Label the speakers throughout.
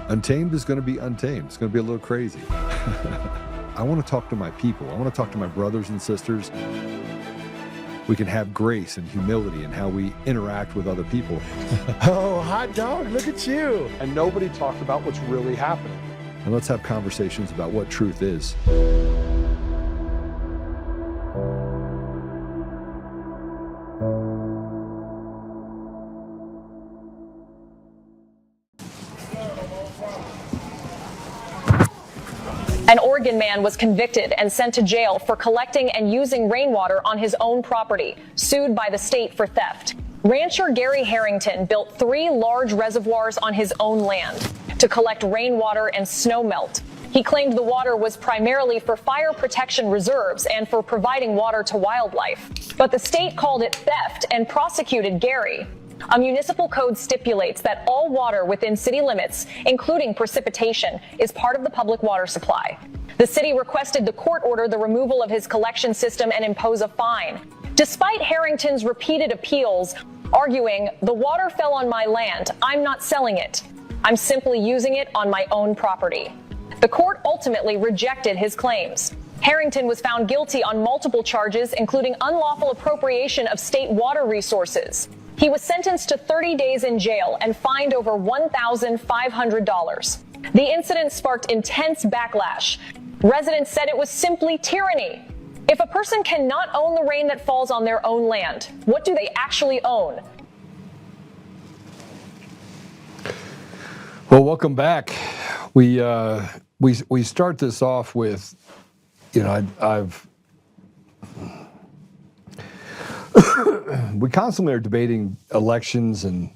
Speaker 1: Untamed is going to be untamed. It's going to be a little crazy. I want to talk to my people. I want to talk to my brothers and sisters. We can have grace and humility in how we interact with other people.
Speaker 2: Oh, hot dog, look at you.
Speaker 3: And nobody talked about what's really happening.
Speaker 1: And let's have conversations about what truth is.
Speaker 4: An Oregon man was convicted and sent to jail for collecting and using rainwater on his own property, sued by the state for theft. Rancher Gary Harrington built 3 large reservoirs on his own land to collect rainwater and snow melt. He claimed the water was primarily for fire protection reserves and for providing water to wildlife. But the state called it theft and prosecuted Gary. A municipal code stipulates that all water within city limits, including precipitation, is part of the public water supply. The city requested the court order the removal of his collection system and impose a fine. Despite Harrington's repeated appeals, arguing, "The water fell on my land, I'm not selling it. I'm simply using it on my own property." The court ultimately rejected his claims. Harrington was found guilty on multiple charges, including unlawful appropriation of state water resources. He was sentenced to 30 days in jail and fined over $1,500. The incident sparked intense backlash. Residents said it was simply tyranny. If a person cannot own the rain that falls on their own land, what do they actually own?
Speaker 1: Well, welcome back. We start this off with, we constantly are debating elections, and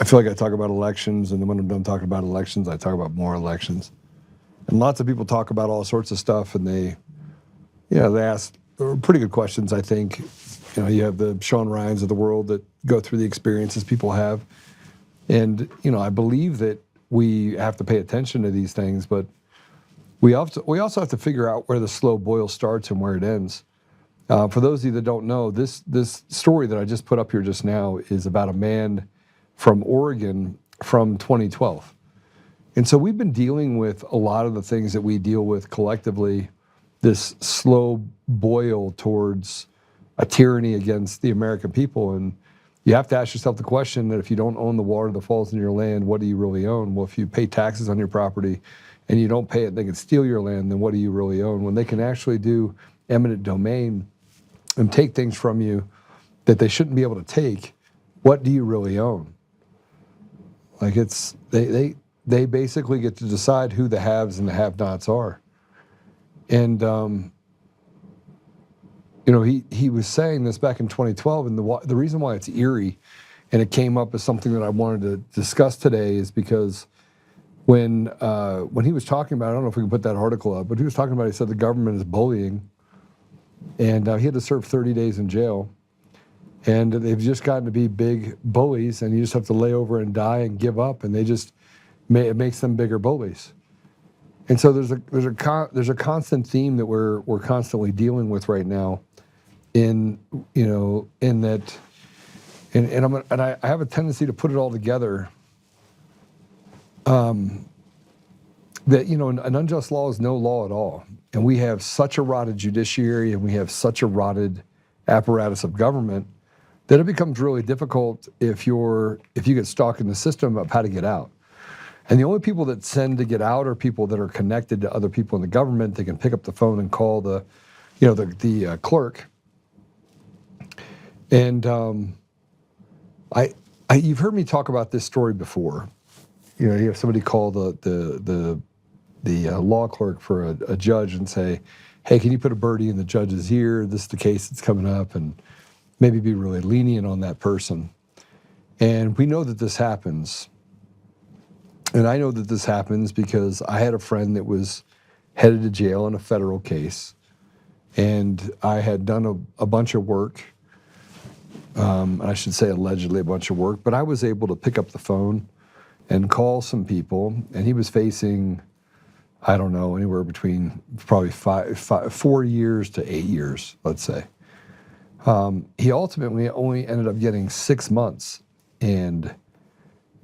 Speaker 1: I feel like I talk about elections, and then when I'm done talking about elections, I talk about more elections. And lots of people talk about all sorts of stuff, and they ask pretty good questions, I think. You have the Sean Ryans of the world that go through the experiences people have. And, I believe that we have to pay attention to these things, but we also have to figure out where the slow boil starts and where it ends. For those of you that don't know, this story that I just put up here just now is about a man from Oregon from 2012. And so we've been dealing with a lot of the things that we deal with collectively, this slow boil towards a tyranny against the American people. And you have to ask yourself the question that if you don't own the water that falls in your land, what do you really own? Well, if you pay taxes on your property and you don't pay it, they can steal your land, then what do you really own? When they can actually do eminent domain and take things from you that they shouldn't be able to take, what do you really own? Like they basically get to decide who the haves and the have-nots are. And he was saying this back in 2012, and the reason why it's eerie, and it came up as something that I wanted to discuss today, is because when he was talking about, I don't know if we can put that article up, but he was talking about, he said the government is bullying, and he had to serve 30 days in jail, and they've just gotten to be big bullies, and you just have to lay over and die and give up, and it makes them bigger bullies. And so there's a constant theme that we're constantly dealing with right now, I have a tendency to put it all together. That an unjust law is no law at all, and we have such a rotted judiciary and we have such a rotted apparatus of government that it becomes really difficult if you get stuck in the system of how to get out. And the only people that send to get out are people that are connected to other people in the government. They can pick up the phone and call the clerk. And you've heard me talk about this story before. You have somebody call the law clerk for a judge and say, "Hey, can you put a birdie in the judge's ear? This is the case that's coming up," and maybe be really lenient on that person. And we know that this happens. And I know that this happens because I had a friend that was headed to jail in a federal case, and I had done a bunch of work. I should say allegedly a bunch of work, but I was able to pick up the phone and call some people, and he was facing, I don't know, anywhere between probably 4 years to 8 years, let's say. He ultimately only ended up getting 6 months, and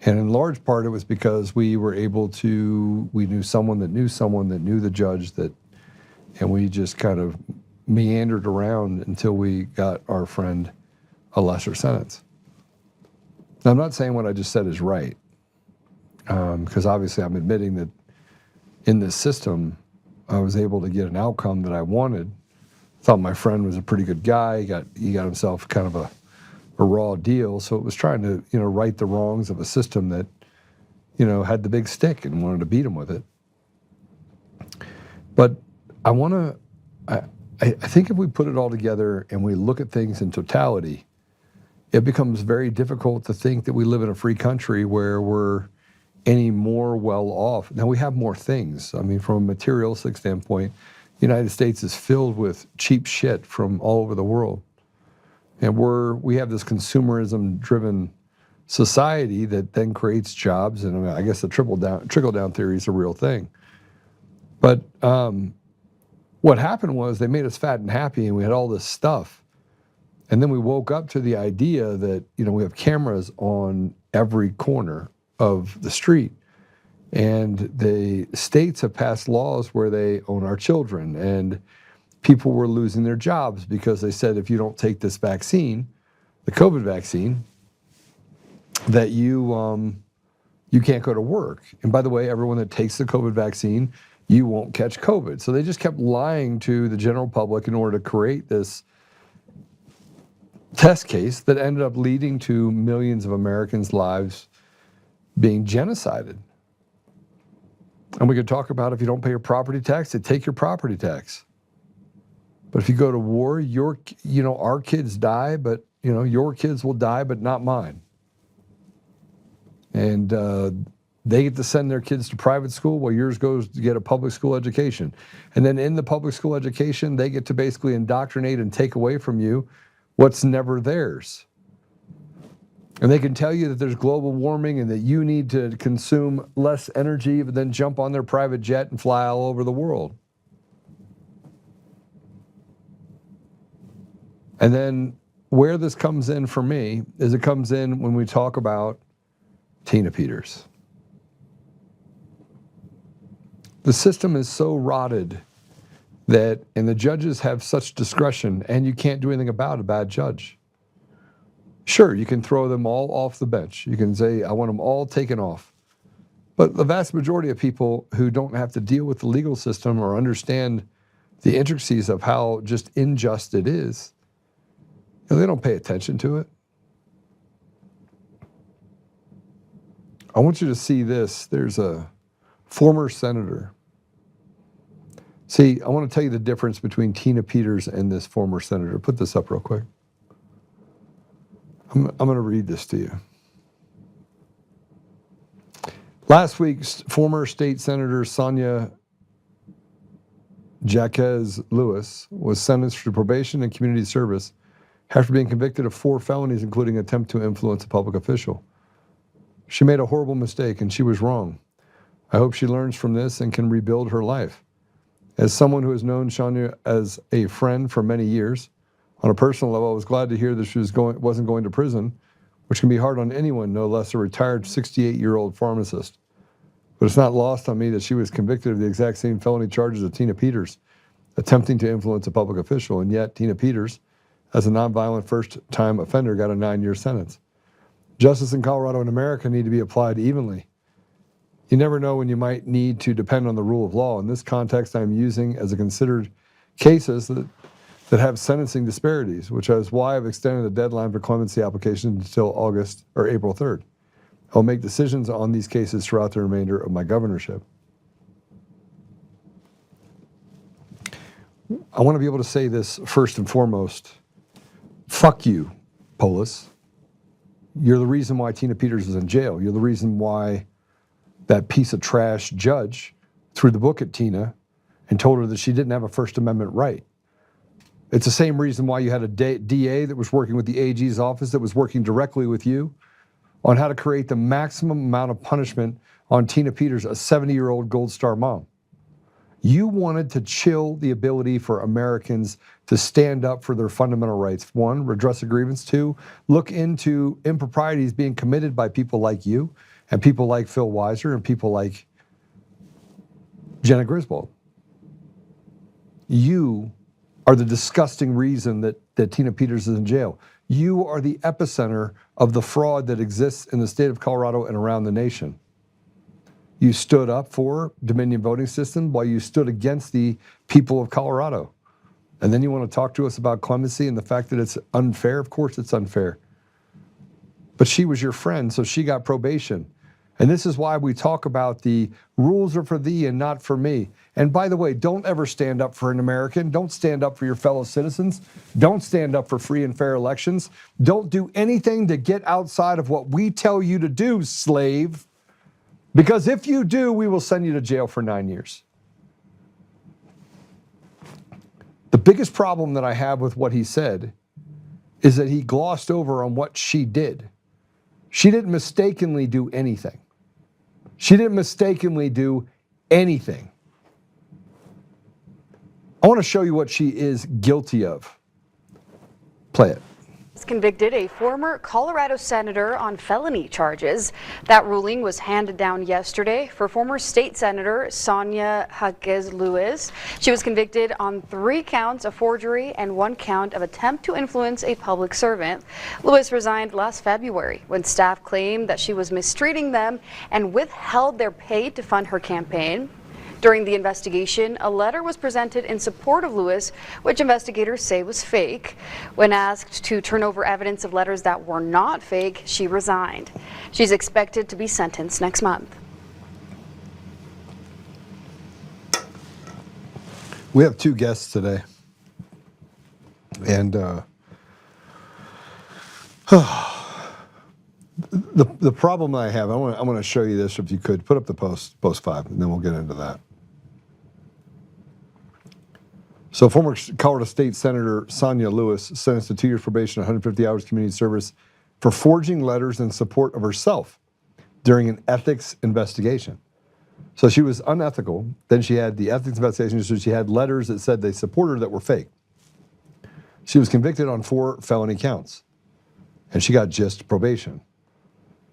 Speaker 1: And in large part, it was because we knew someone that knew the judge, and we just kind of meandered around until we got our friend a lesser sentence. Now, I'm not saying what I just said is right, because obviously I'm admitting that in this system, I was able to get an outcome that I wanted. Thought my friend was a pretty good guy. He got himself kind of a raw deal. So it was trying to, right the wrongs of a system that, had the big stick and wanted to beat him with it. But I think if we put it all together and we look at things in totality, it becomes very difficult to think that we live in a free country where we're any more well off. Now, we have more things. I mean, from a materialistic standpoint, the United States is filled with cheap shit from all over the world. And we have this consumerism-driven society that then creates jobs, and I guess the trickle-down theory is a real thing. But what happened was they made us fat and happy, and we had all this stuff. And then we woke up to the idea that, we have cameras on every corner of the street. And the states have passed laws where they own our children. And people were losing their jobs because they said, if you don't take this vaccine, the COVID vaccine, that you can't go to work. And by the way, everyone that takes the COVID vaccine, you won't catch COVID. So they just kept lying to the general public in order to create this test case that ended up leading to millions of Americans' lives being genocided. And we could talk about if you don't pay your property tax, they take your property tax. But if you go to war, our kids die, but your kids will die, but not mine. And they get to send their kids to private school while yours goes to get a public school education. And then in the public school education, they get to basically indoctrinate and take away from you what's never theirs. And they can tell you that there's global warming and that you need to consume less energy, but then jump on their private jet and fly all over the world. And then where this comes in for me is it comes in when we talk about Tina Peters. The system is so rotted and the judges have such discretion, and you can't do anything about a bad judge. Sure, you can throw them all off the bench. You can say, I want them all taken off. But the vast majority of people who don't have to deal with the legal system or understand the intricacies of how just unjust it is, they don't pay attention to it. I want you to see this. There's a former senator. See, I want to tell you the difference between Tina Peters and this former senator. Put this up real quick. I'm going to read this to you. Last week, former state senator Sonya Jaquez Lewis was sentenced to probation and community service after being convicted of 4 felonies, including attempt to influence a public official. She made a horrible mistake, and she was wrong. I hope she learns from this and can rebuild her life. As someone who has known Sonya as a friend for many years, on a personal level, I was glad to hear that she wasn't going to prison, which can be hard on anyone, no less a retired 68-year-old pharmacist. But it's not lost on me that she was convicted of the exact same felony charges of Tina Peters, attempting to influence a public official, and yet Tina Peters, as a nonviolent first-time offender, got a 9-year sentence. Justice in Colorado and America need to be applied evenly. You never know when you might need to depend on the rule of law. In this context, I'm using as a considered cases that have sentencing disparities, which is why I've extended the deadline for clemency applications until August or April 3rd. I'll make decisions on these cases throughout the remainder of my governorship. I want to be able to say this first and foremost. Fuck you, Polis. You're the reason why Tina Peters is in jail. You're the reason why that piece of trash judge threw the book at Tina and told her that she didn't have a First Amendment right. It's the same reason why you had a DA that was working with the AG's office that was working directly with you on how to create the maximum amount of punishment on Tina Peters, a 70-year-old Gold Star mom. You wanted to chill the ability for Americans to stand up for their fundamental rights. One, redress a grievance. Two, look into improprieties being committed by people like you and people like Phil Weiser and people like Jenna Griswold. You are the disgusting reason that Tina Peters is in jail. You are the epicenter of the fraud that exists in the state of Colorado and around the nation. You stood up for Dominion voting system while you stood against the people of Colorado. And then you want to talk to us about clemency and the fact that it's unfair? Of course it's unfair. But she was your friend, so she got probation. And this is why we talk about the rules are for thee and not for me. And by the way, don't ever stand up for an American. Don't stand up for your fellow citizens. Don't stand up for free and fair elections. Don't do anything to get outside of what we tell you to do, slave. Because if you do, we will send you to jail for 9 years. The biggest problem that I have with what he said is that he glossed over on what she did. She didn't mistakenly do anything. She didn't mistakenly do anything. I want to show you what she is guilty of. Play it.
Speaker 5: Convicted a former Colorado senator on felony charges. That ruling was handed down yesterday for former state senator Sonya Jaquez. She was convicted on 3 counts of forgery and 1 count of attempt to influence a public servant. Lewis resigned last February when staff claimed that she was mistreating them and withheld their pay to fund her campaign. During the investigation, a letter was presented in support of Lewis, which investigators say was fake. When asked to turn over evidence of letters that were not fake, she resigned. She's expected to be sentenced next month.
Speaker 1: We have 2 guests today. And the problem I have, I want to show you this if you could. Put up the post 5, and then we'll get into that. So former Colorado State Senator Sonya Lewis sentenced to 2 years probation, 150 hours community service for forging letters in support of herself during an ethics investigation. So she was unethical. Then she had the ethics investigation, so she had letters that said they supported her that were fake. She was convicted on 4 felony counts, and she got just probation.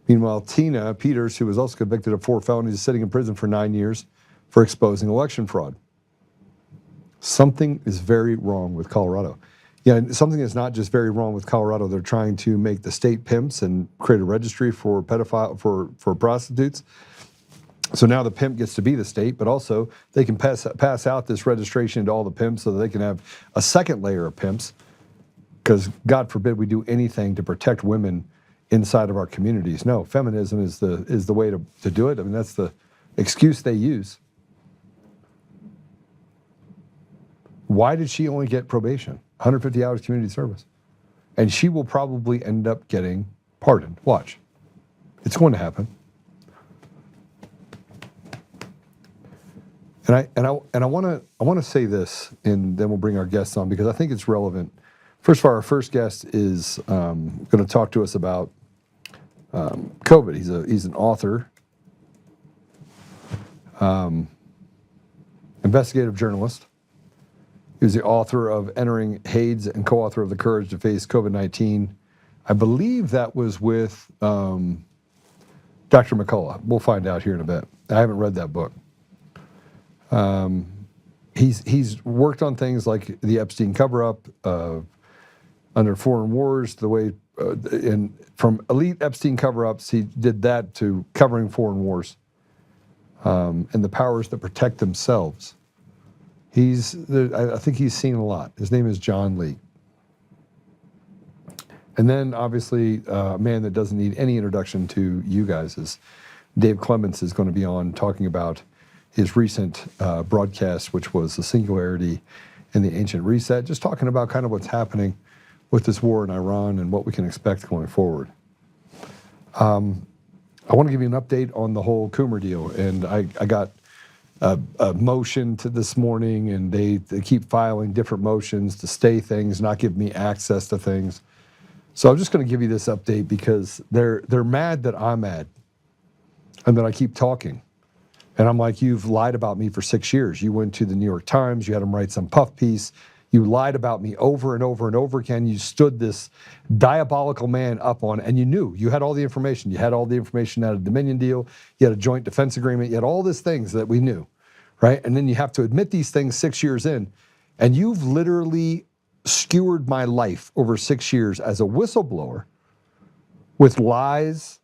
Speaker 1: Meanwhile, Tina Peters, who was also convicted of 4 felonies, is sitting in prison for 9 years for exposing election fraud. Something is very wrong with Colorado. Yeah, something is not just very wrong with Colorado. They're trying to make the state pimps and create a registry for for prostitutes. So now the pimp gets to be the state, but also they can pass out this registration to all the pimps so that they can have a second layer of pimps. Because God forbid we do anything to protect women inside of our communities. No, feminism is the way to do it. I mean, that's the excuse they use. Why did she only get probation? 150 hours community service. And she will probably end up getting pardoned. Watch. It's going to happen. And I want to say this, and then we'll bring our guests on because I think it's relevant. First of all, our first guest is going to talk to us about COVID. He's an author, investigative journalist. He was the author of Entering Hades and co-author of The Courage to Face COVID-19. I believe that was with Dr. McCullough. We'll find out here in a bit. I haven't read that book. He's worked on things like the Epstein cover-up, under foreign wars, the way, from elite Epstein cover-ups, he did that to covering foreign wars and the powers that protect themselves. I think he's seen a lot. His name is John Leake. And then, obviously, a man that doesn't need any introduction to you guys is Dave Clements is going to be on talking about his recent broadcast, which was the singularity and the ancient reset, just talking about kind of what's happening with this war in Iran and what we can expect going forward. I want to give you an update on the whole Coomer deal, and I got a motion to this morning, and they keep filing different motions to stay things, not give me access to things. So I'm just going to give you this update because they're mad that I'm mad and that I keep talking. And I'm like, you've lied about me for 6 years. You went to the New York Times, you had them write some puff piece. You lied about me over and over and over again. You stood this diabolical man up on, and you knew, you had all the information. You had all the information out of the Dominion deal. You had a joint defense agreement. You had all these things that we knew, right? And then you have to admit these things 6 years in, and you've literally skewered my life over 6 years as a whistleblower with lies,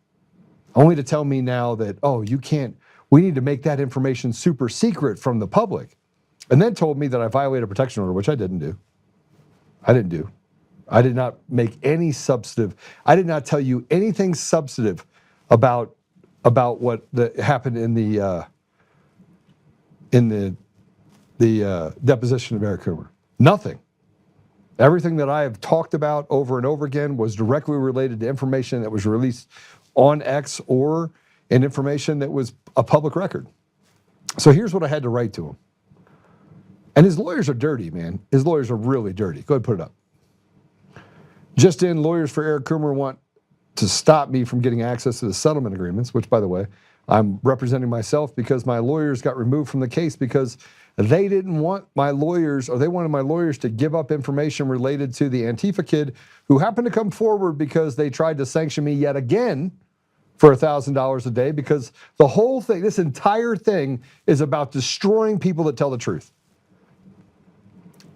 Speaker 1: only to tell me now that, oh, you can't, we need to make that information super secret from the public. And then told me that I violated a protection order, which I didn't do. I did not make any substantive, I did not tell you anything substantive about what happened in the deposition of Eric Coomer. Nothing. Everything that I have talked about over and over again was directly related to information that was released on X or in information that was a public record. So here's what I had to write to him. And his lawyers are dirty, man. His lawyers are really dirty. Go ahead, put it up. Just in, lawyers for Eric Coomer want to stop me from getting access to the settlement agreements, which, by the way, I'm representing myself because my lawyers got removed from the case because they didn't want my lawyers, or they wanted my lawyers to give up information related to the Antifa kid who happened to come forward because they tried to sanction me yet again for $1,000 a day, because the whole thing, this entire thing, is about destroying people that tell the truth.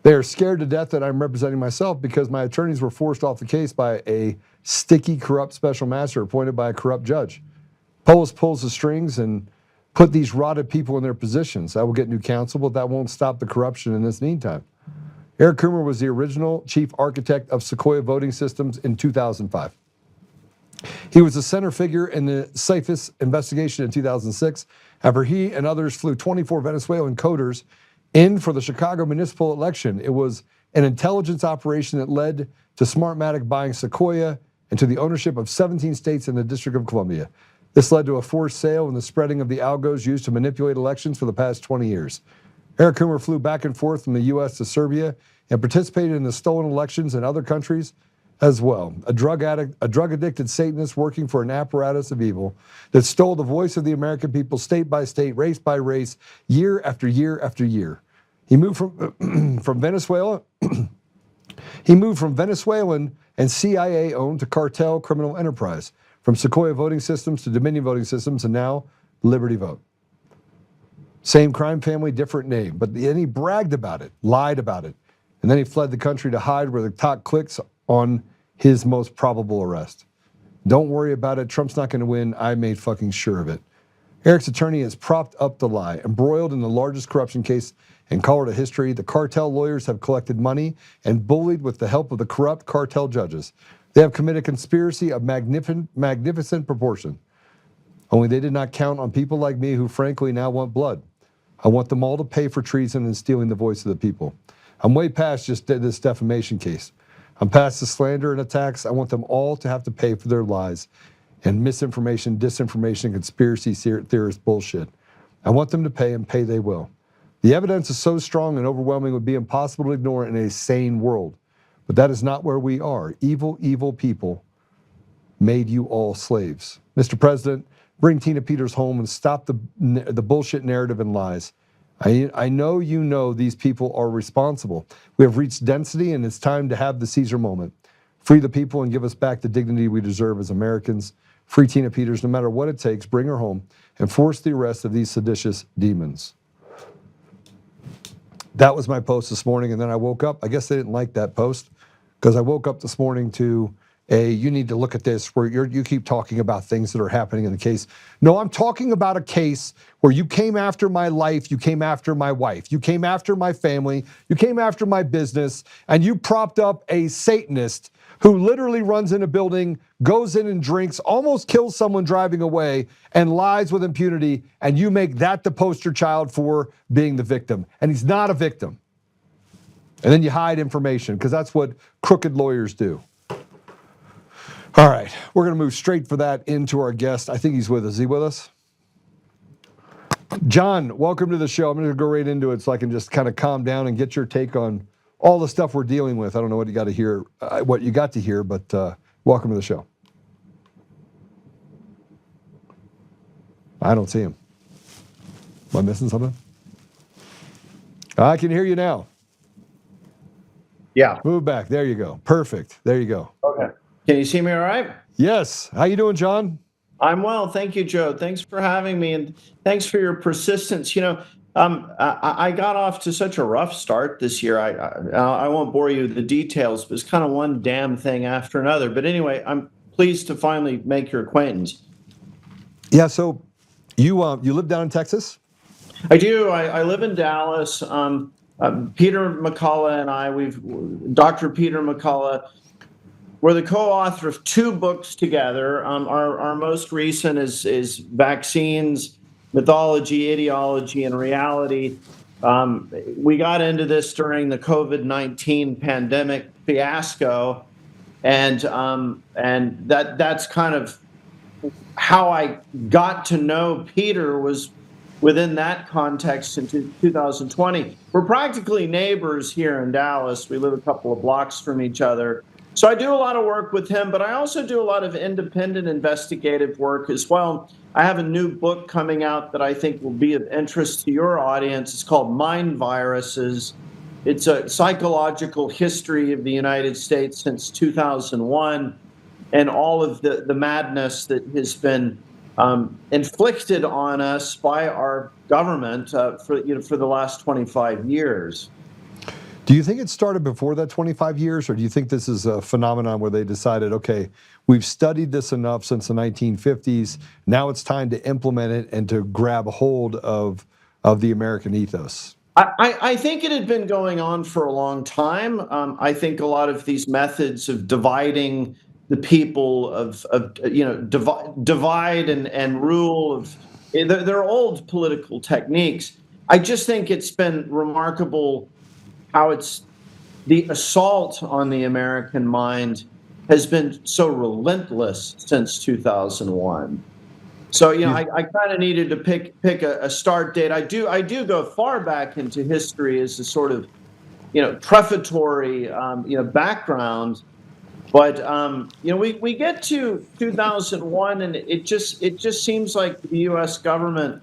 Speaker 1: They are scared to death that I'm representing myself because my attorneys were forced off the case by a sticky, corrupt special master appointed by a corrupt judge. Polis pulls the strings and put these rotted people in their positions. I will get new counsel, but that won't stop the corruption in this meantime. Eric Coomer was the original chief architect of Sequoia voting systems in 2005. He was the center figure in the CIFIS investigation in 2006 after he and others flew 24 Venezuelan coders in for the Chicago municipal election. It was an intelligence operation that led to Smartmatic buying Sequoia and to the ownership of 17 states in the District of Columbia. This led to a forced sale and the spreading of the algos used to manipulate elections for the past 20 years. Eric Coomer flew back and forth from the U.S. to Serbia and participated in the stolen elections in other countries as well. A drug addicted Satanist working for an apparatus of evil that stole the voice of the American people state by state, race by race, year after year after year. He moved from Venezuela. He moved from Venezuelan and CIA-owned to cartel criminal enterprise, from Sequoia voting systems to Dominion voting systems, and now Liberty Vote. Same crime family, different name. But then he bragged about it, lied about it, and then he fled the country to hide where the talk clicks on his most probable arrest. Don't worry about it. Trump's not going to win. I made fucking sure of it. Eric's attorney has propped up the lie, embroiled in the largest corruption case in Colorado history. The cartel lawyers have collected money and bullied with the help of the corrupt cartel judges. They have committed conspiracy of magnificent proportion. Only they did not count on people like me who frankly now want blood. I want them all to pay for treason and stealing the voice of the people. I'm way past just this defamation case. I'm past the slander and attacks. I want them all to have to pay for their lies and misinformation, disinformation, conspiracy theorist bullshit. I want them to pay, and pay they will. The evidence is so strong and overwhelming it would be impossible to ignore in a sane world. But that is not where we are. Evil, evil people made you all slaves. Mr. President, bring Tina Peters home and stop the bullshit narrative and lies. I know you know these people are responsible. We have reached density, and it's time to have the Caesar moment. Free the people and give us back the dignity we deserve as Americans. Free Tina Peters, no matter what it takes. Bring her home and force the arrest of these seditious demons. That was my post this morning, and then I woke up. I guess they didn't like that post because I woke up this morning to you need to look at this where you keep talking about things that are happening in the case. No, I'm talking about a case where you came after my life, you came after my wife, you came after my family, you came after my business, and you propped up a Satanist who literally runs in a building, goes in and drinks, almost kills someone driving away, and lies with impunity, and you make that the poster child for being the victim. And he's not a victim. And then you hide information, because that's what crooked lawyers do. All right, we're going to move straight for that into our guest. I think he's with us. Is he with us? John, welcome to the show. I'm going to go right into it so I can just kind of calm down and get your take on all the stuff we're dealing with. I don't know what you got to hear, but welcome to the show. I don't see him. Am I missing something? I can hear you now.
Speaker 6: Yeah.
Speaker 1: Move back. There you go. Perfect. There you go.
Speaker 6: Okay. Can you see me all right?
Speaker 1: Yes. How you doing, John?
Speaker 6: I'm well. Thank you, Joe. Thanks for having me, and thanks for your persistence. I got off to such a rough start this year. I won't bore you with the details, but it's kind of one damn thing after another. But anyway, I'm pleased to finally make your acquaintance.
Speaker 1: Yeah. So you live down in Texas?
Speaker 6: I do. I live in Dallas. Peter McCullough and I, Dr. Peter McCullough, we're the co-author of 2 books together. Our most recent is Vaccines, Mythology, Ideology, and Reality. We got into this during the COVID-19 pandemic fiasco, and that's kind of how I got to know Peter, was within that context in 2020. We're practically neighbors here in Dallas. We live a couple of blocks from each other. So I do a lot of work with him, but I also do a lot of independent investigative work as well. I have a new book coming out that I think will be of interest to your audience. It's called Mind Viruses. It's a psychological history of the United States since 2001 and all of the madness that has been inflicted on us by our government for the last 25 years.
Speaker 1: Do you think it started before that 25 years, or do you think this is a phenomenon where they decided, okay, we've studied this enough since the 1950s, now it's time to implement it and to grab hold of the American ethos?
Speaker 6: I think it had been going on for a long time. I think a lot of these methods of dividing the people, divide and rule, they're old political techniques. I just think it's been remarkable how the assault on the American mind has been so relentless since 2001. So, I kind of needed to pick a start date. I do go far back into history as a sort of, prefatory, background. But, we get to 2001 and it just seems like the U.S. government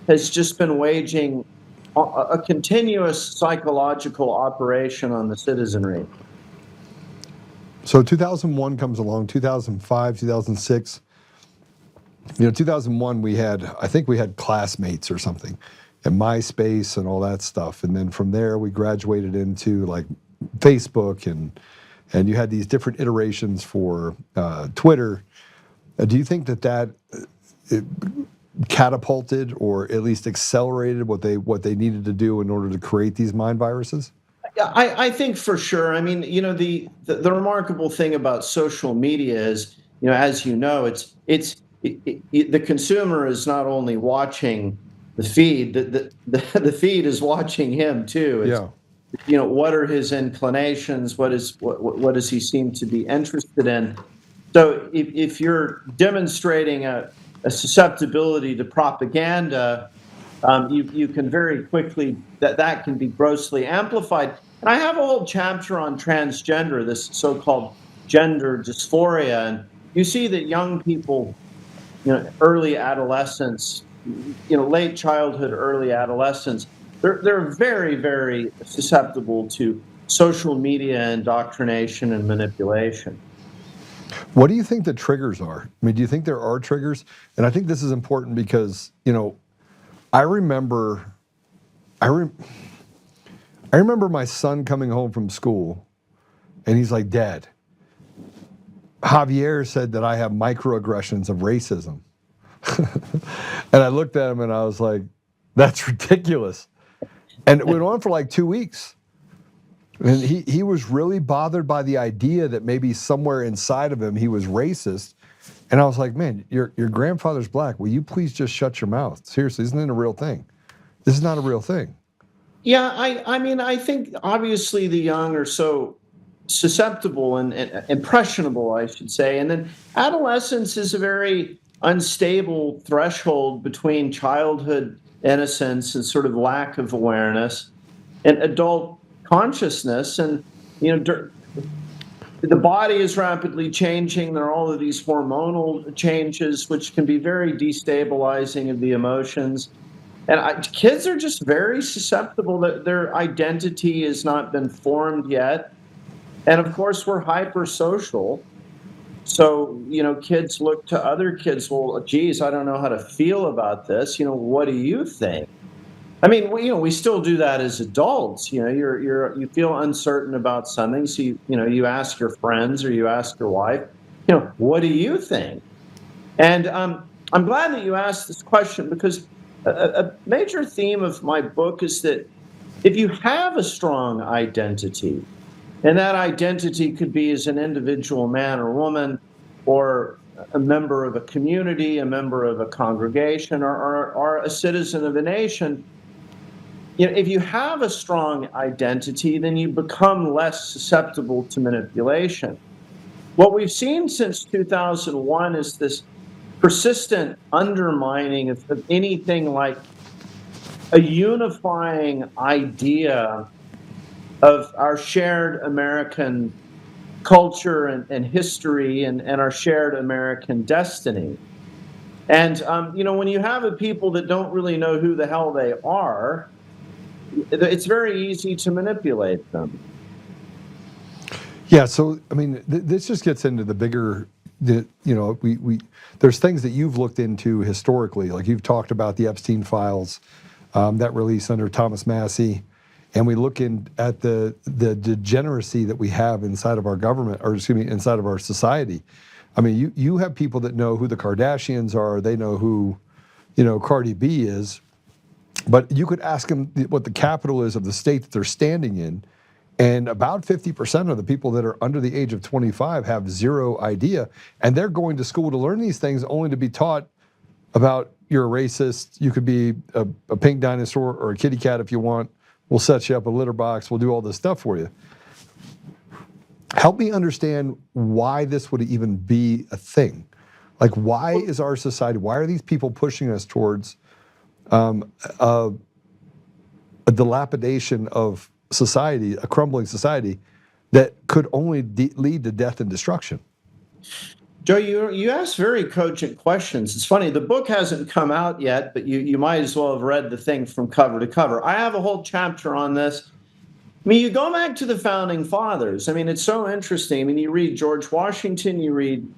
Speaker 6: has just been waging a continuous psychological operation on the citizenry.
Speaker 1: So 2001 comes along, 2005, 2006. 2001 I think we had Classmates or something, and MySpace and all that stuff. And then from there we graduated into like Facebook and you had these different iterations for Twitter. Do you think that it catapulted or at least accelerated what they needed to do in order to create these mind viruses?
Speaker 6: Yeah, I think for sure. I mean, the remarkable thing about social media is, as you know, the consumer is not only watching the feed, the feed is watching him too. What are his inclinations? What does he seem to be interested in? So if you're demonstrating a susceptibility to propaganda, you can very quickly, that can be grossly amplified. And I have a whole chapter on transgender, this so-called gender dysphoria. And you see that young people, early adolescence, late childhood, early adolescence, they're very, very susceptible to social media indoctrination and manipulation.
Speaker 1: What do you think the triggers are? I mean, do you think there are triggers? And I think this is important because, I remember my son coming home from school and he's like, Dad, Javier said that I have microaggressions of racism. And I looked at him and I was like, that's ridiculous. And it went on for like 2 weeks. And he was really bothered by the idea that maybe somewhere inside of him he was racist. And I was like, man, your grandfather's black. Will you please just shut your mouth? Seriously, isn't it a real thing? This is not a real thing.
Speaker 6: Yeah, I mean, I think obviously the young are so susceptible and impressionable, I should say. And then adolescence is a very unstable threshold between childhood innocence and sort of lack of awareness and adult consciousness. And, the body is rapidly changing. There are all of these hormonal changes, which can be very destabilizing of the emotions. And kids are just very susceptible. That their identity has not been formed yet. And of course, we're hypersocial. So, kids look to other kids. Well, geez, I don't know how to feel about this. What do you think? I mean, we still do that as adults. You feel uncertain about something. So, you ask your friends or you ask your wife, what do you think? And I'm glad that you asked this question, because a major theme of my book is that if you have a strong identity, and that identity could be as an individual man or woman, or a member of a community, a member of a congregation, or a citizen of a nation, if you have a strong identity, then you become less susceptible to manipulation. What we've seen since 2001 is this persistent undermining of anything like a unifying idea of our shared American culture and history and our shared American destiny. And, when you have a people that don't really know who the hell they are, it's very easy to manipulate them.
Speaker 1: Yeah, so I mean, this just gets into the bigger, there's things that you've looked into historically, like you've talked about the Epstein files, that release under Thomas Massey, and we look at the degeneracy that we have inside of our government, or excuse me, inside of our society. I mean, you have people that know who the Kardashians are, they know who, Cardi B is, but you could ask them what the capital is of the state that they're standing in, and about 50% of the people that are under the age of 25 have zero idea, and they're going to school to learn these things only to be taught about you're a racist, you could be a pink dinosaur or a kitty cat if you want, we'll set you up a litter box, we'll do all this stuff for you. Help me understand why this would even be a thing. Like, why is our society, why are these people pushing us towards a dilapidation of society, a crumbling society that could only lead to death and destruction?
Speaker 6: Joe, you asked very cogent questions. It's funny, the book hasn't come out yet, but you might as well have read the thing from cover to cover. I have a whole chapter on this. I mean, you go back to the founding fathers. I mean, it's so interesting. I mean, you read George Washington, you read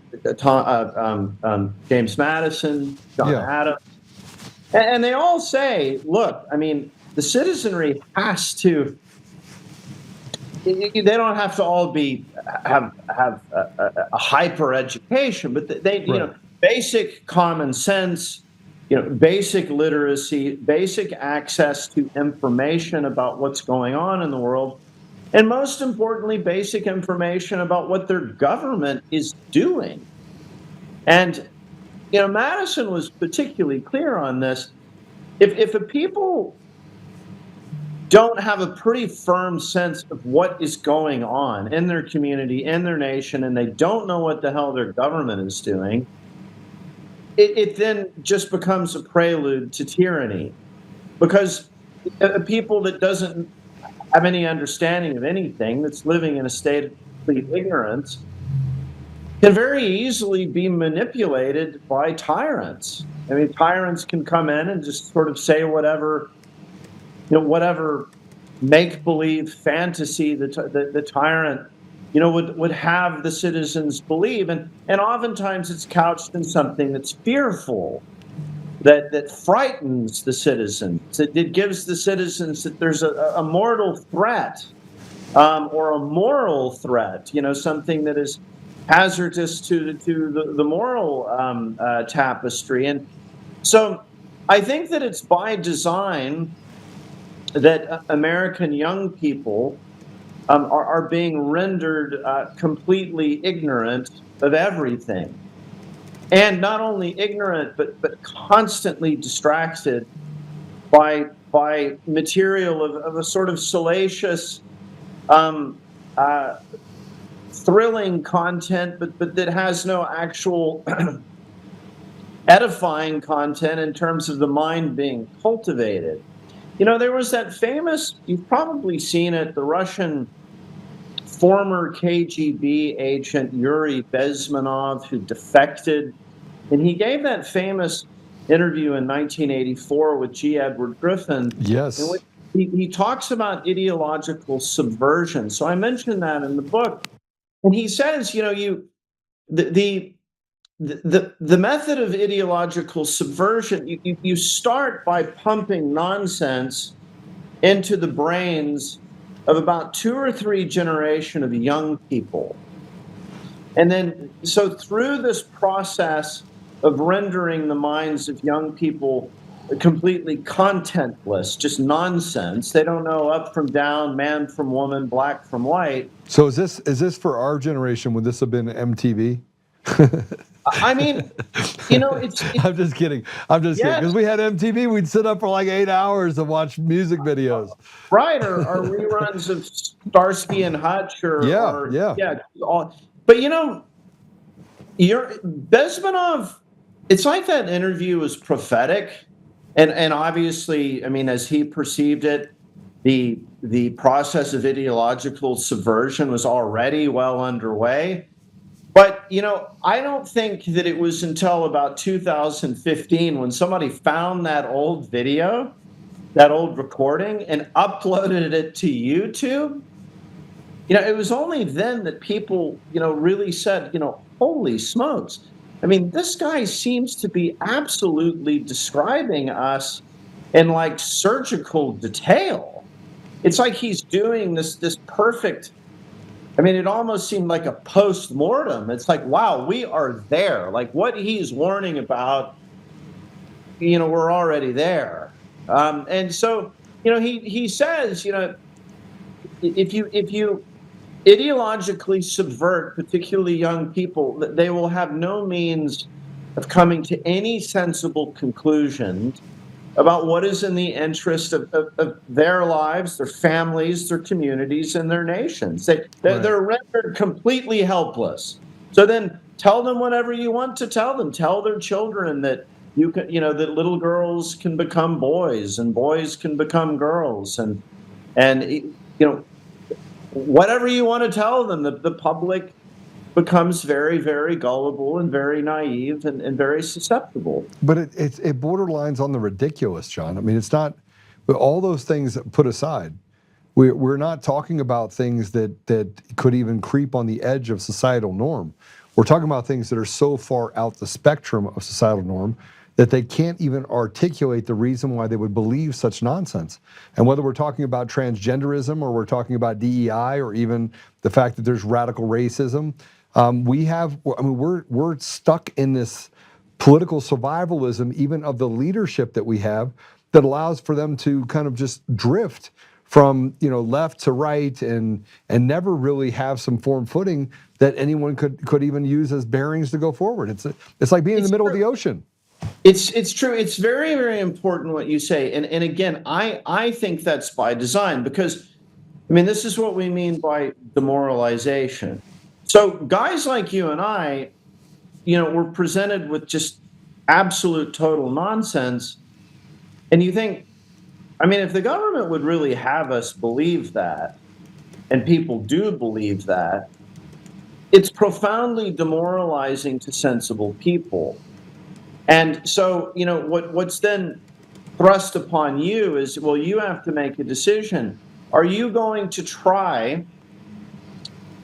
Speaker 6: James Madison, John Adams, and they all say, look, I mean, the citizenry has to. They don't have to all have a hyper education, but they basic common sense, basic literacy, basic access to information about what's going on in the world, and most importantly, basic information about what their government is doing. And Madison was particularly clear on this. If a people don't have a pretty firm sense of what is going on in their community, in their nation, and they don't know what the hell their government is doing, it then just becomes a prelude to tyranny. Because a people that doesn't have any understanding of anything, that's living in a state of complete ignorance, can very easily be manipulated by tyrants. I mean, tyrants can come in and just sort of say whatever make-believe fantasy the tyrant, would have the citizens believe, and oftentimes it's couched in something that's fearful, that frightens the citizens. It gives the citizens that there's a mortal threat, or a moral threat, something that is hazardous to the moral tapestry, and so I think that it's by design that American young people are being rendered completely ignorant of everything. And not only ignorant, but constantly distracted by material of a sort of salacious, thrilling content, but that has no actual edifying content in terms of the mind being cultivated. There was that famous, you've probably seen it, the Russian former KGB agent Yuri Bezmenov, who defected, and he gave that famous interview in 1984 with G. Edward Griffin,
Speaker 1: Yes.
Speaker 6: in which he talks about ideological subversion. So I mentioned that in the book, and he says, the method of ideological subversion, you start by pumping nonsense into the brains of about 2 or 3 generations of young people. And then, so through this process of rendering the minds of young people completely contentless, just nonsense, they don't know up from down, man from woman, black from white.
Speaker 1: So is this for our generation? Would this have been MTV?
Speaker 6: I mean, it's
Speaker 1: I'm just kidding. Kidding. Because we had MTV, we'd sit up for like 8 hours to watch music videos.
Speaker 6: Right, or reruns of Starsky and Hutch, or But Bezmenov. It's like that interview was prophetic, and obviously, I mean, as he perceived it, the process of ideological subversion was already well underway. But, I don't think that it was until about 2015 when somebody found that old video, that old recording, and uploaded it to YouTube. It was only then that people, really said, holy smokes. I mean, this guy seems to be absolutely describing us in like surgical detail. It's like he's doing this perfect. I mean, it almost seemed like a post-mortem. It's like, wow, we are there. Like what he's warning about, we're already there. And so, he says, if you ideologically subvert particularly young people, they will have no means of coming to any sensible conclusion about what is in the interest of their lives, their families, their communities, and their nations. They're rendered completely helpless. So then tell them whatever you want to tell them. Tell their children that that little girls can become boys and boys can become girls, and whatever you want to tell them. The public becomes very, very gullible and very naive and very susceptible.
Speaker 1: But it borderlines on the ridiculous, John. I mean, it's not, but all those things put aside, we're not talking about things that could even creep on the edge of societal norm. We're talking about things that are so far out the spectrum of societal norm that they can't even articulate the reason why they would believe such nonsense. And whether we're talking about transgenderism or we're talking about DEI or even the fact that there's radical racism, we're stuck in this political survivalism, even of the leadership that we have, that allows for them to kind of just drift from left to right and never really have some firm footing that anyone could even use as bearings to go forward. It's like being in the middle of the ocean.
Speaker 6: It's true. It's very, very important what you say. And again, I think that's by design, because, I mean, this is what we mean by demoralization. So guys like you and I, we're presented with just absolute total nonsense. And you think, I mean, if the government would really have us believe that, and people do believe that, it's profoundly demoralizing to sensible people. And so, what's then thrust upon you is, well, you have to make a decision. Are you going to try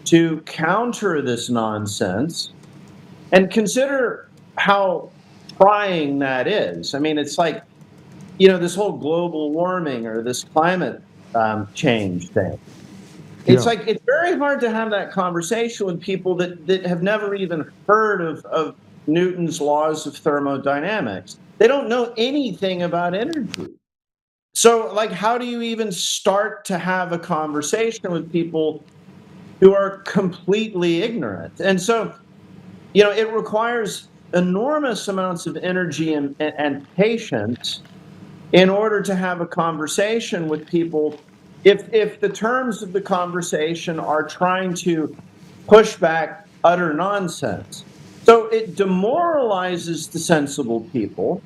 Speaker 6: to counter this nonsense? And consider how prying that is. I mean, it's like, this whole global warming or this climate change thing. It's like, it's very hard to have that conversation with people that have never even heard of Newton's laws of thermodynamics. They don't know anything about energy. So, like, how do you even start to have a conversation with people who are completely ignorant? And so, it requires enormous amounts of energy and patience in order to have a conversation with people if the terms of the conversation are trying to push back utter nonsense. So it demoralizes the sensible people,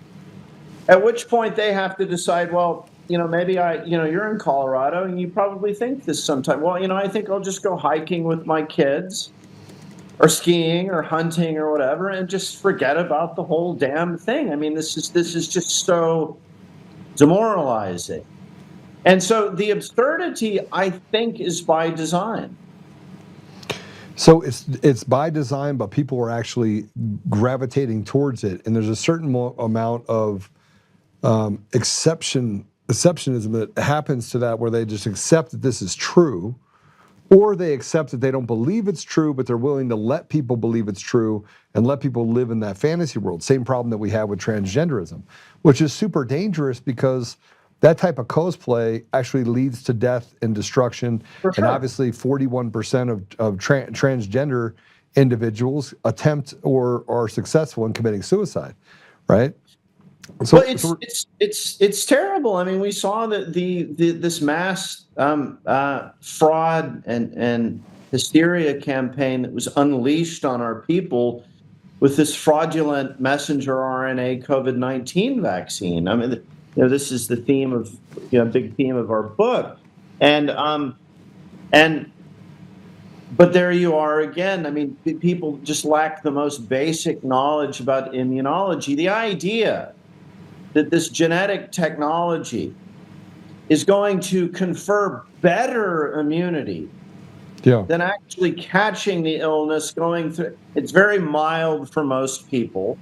Speaker 6: at which point they have to decide, well, maybe you're in Colorado and you probably think this sometime. Well, I think I'll just go hiking with my kids or skiing or hunting or whatever, and just forget about the whole damn thing. I mean, this is just so demoralizing. And so the absurdity, I think, is by design.
Speaker 1: So it's by design, but people are actually gravitating towards it, and there's a certain amount of exceptionism that happens to that, where they just accept that this is true, or they accept that they don't believe it's true, but they're willing to let people believe it's true and let people live in that fantasy world. Same problem that we have with transgenderism, which is super dangerous because that type of cosplay actually leads to death and destruction.
Speaker 6: For sure.
Speaker 1: And obviously 41% of transgender individuals attempt or are successful in committing suicide, right? So,
Speaker 6: well, it's terrible. I mean, we saw that this mass fraud and hysteria campaign that was unleashed on our people with this fraudulent messenger RNA COVID-19 vaccine. I mean, this is the theme of big theme of our book, but there you are again. I mean, people just lack the most basic knowledge about immunology. The idea that this genetic technology is going to confer better immunity than actually catching the illness, going through. It's very mild for most people.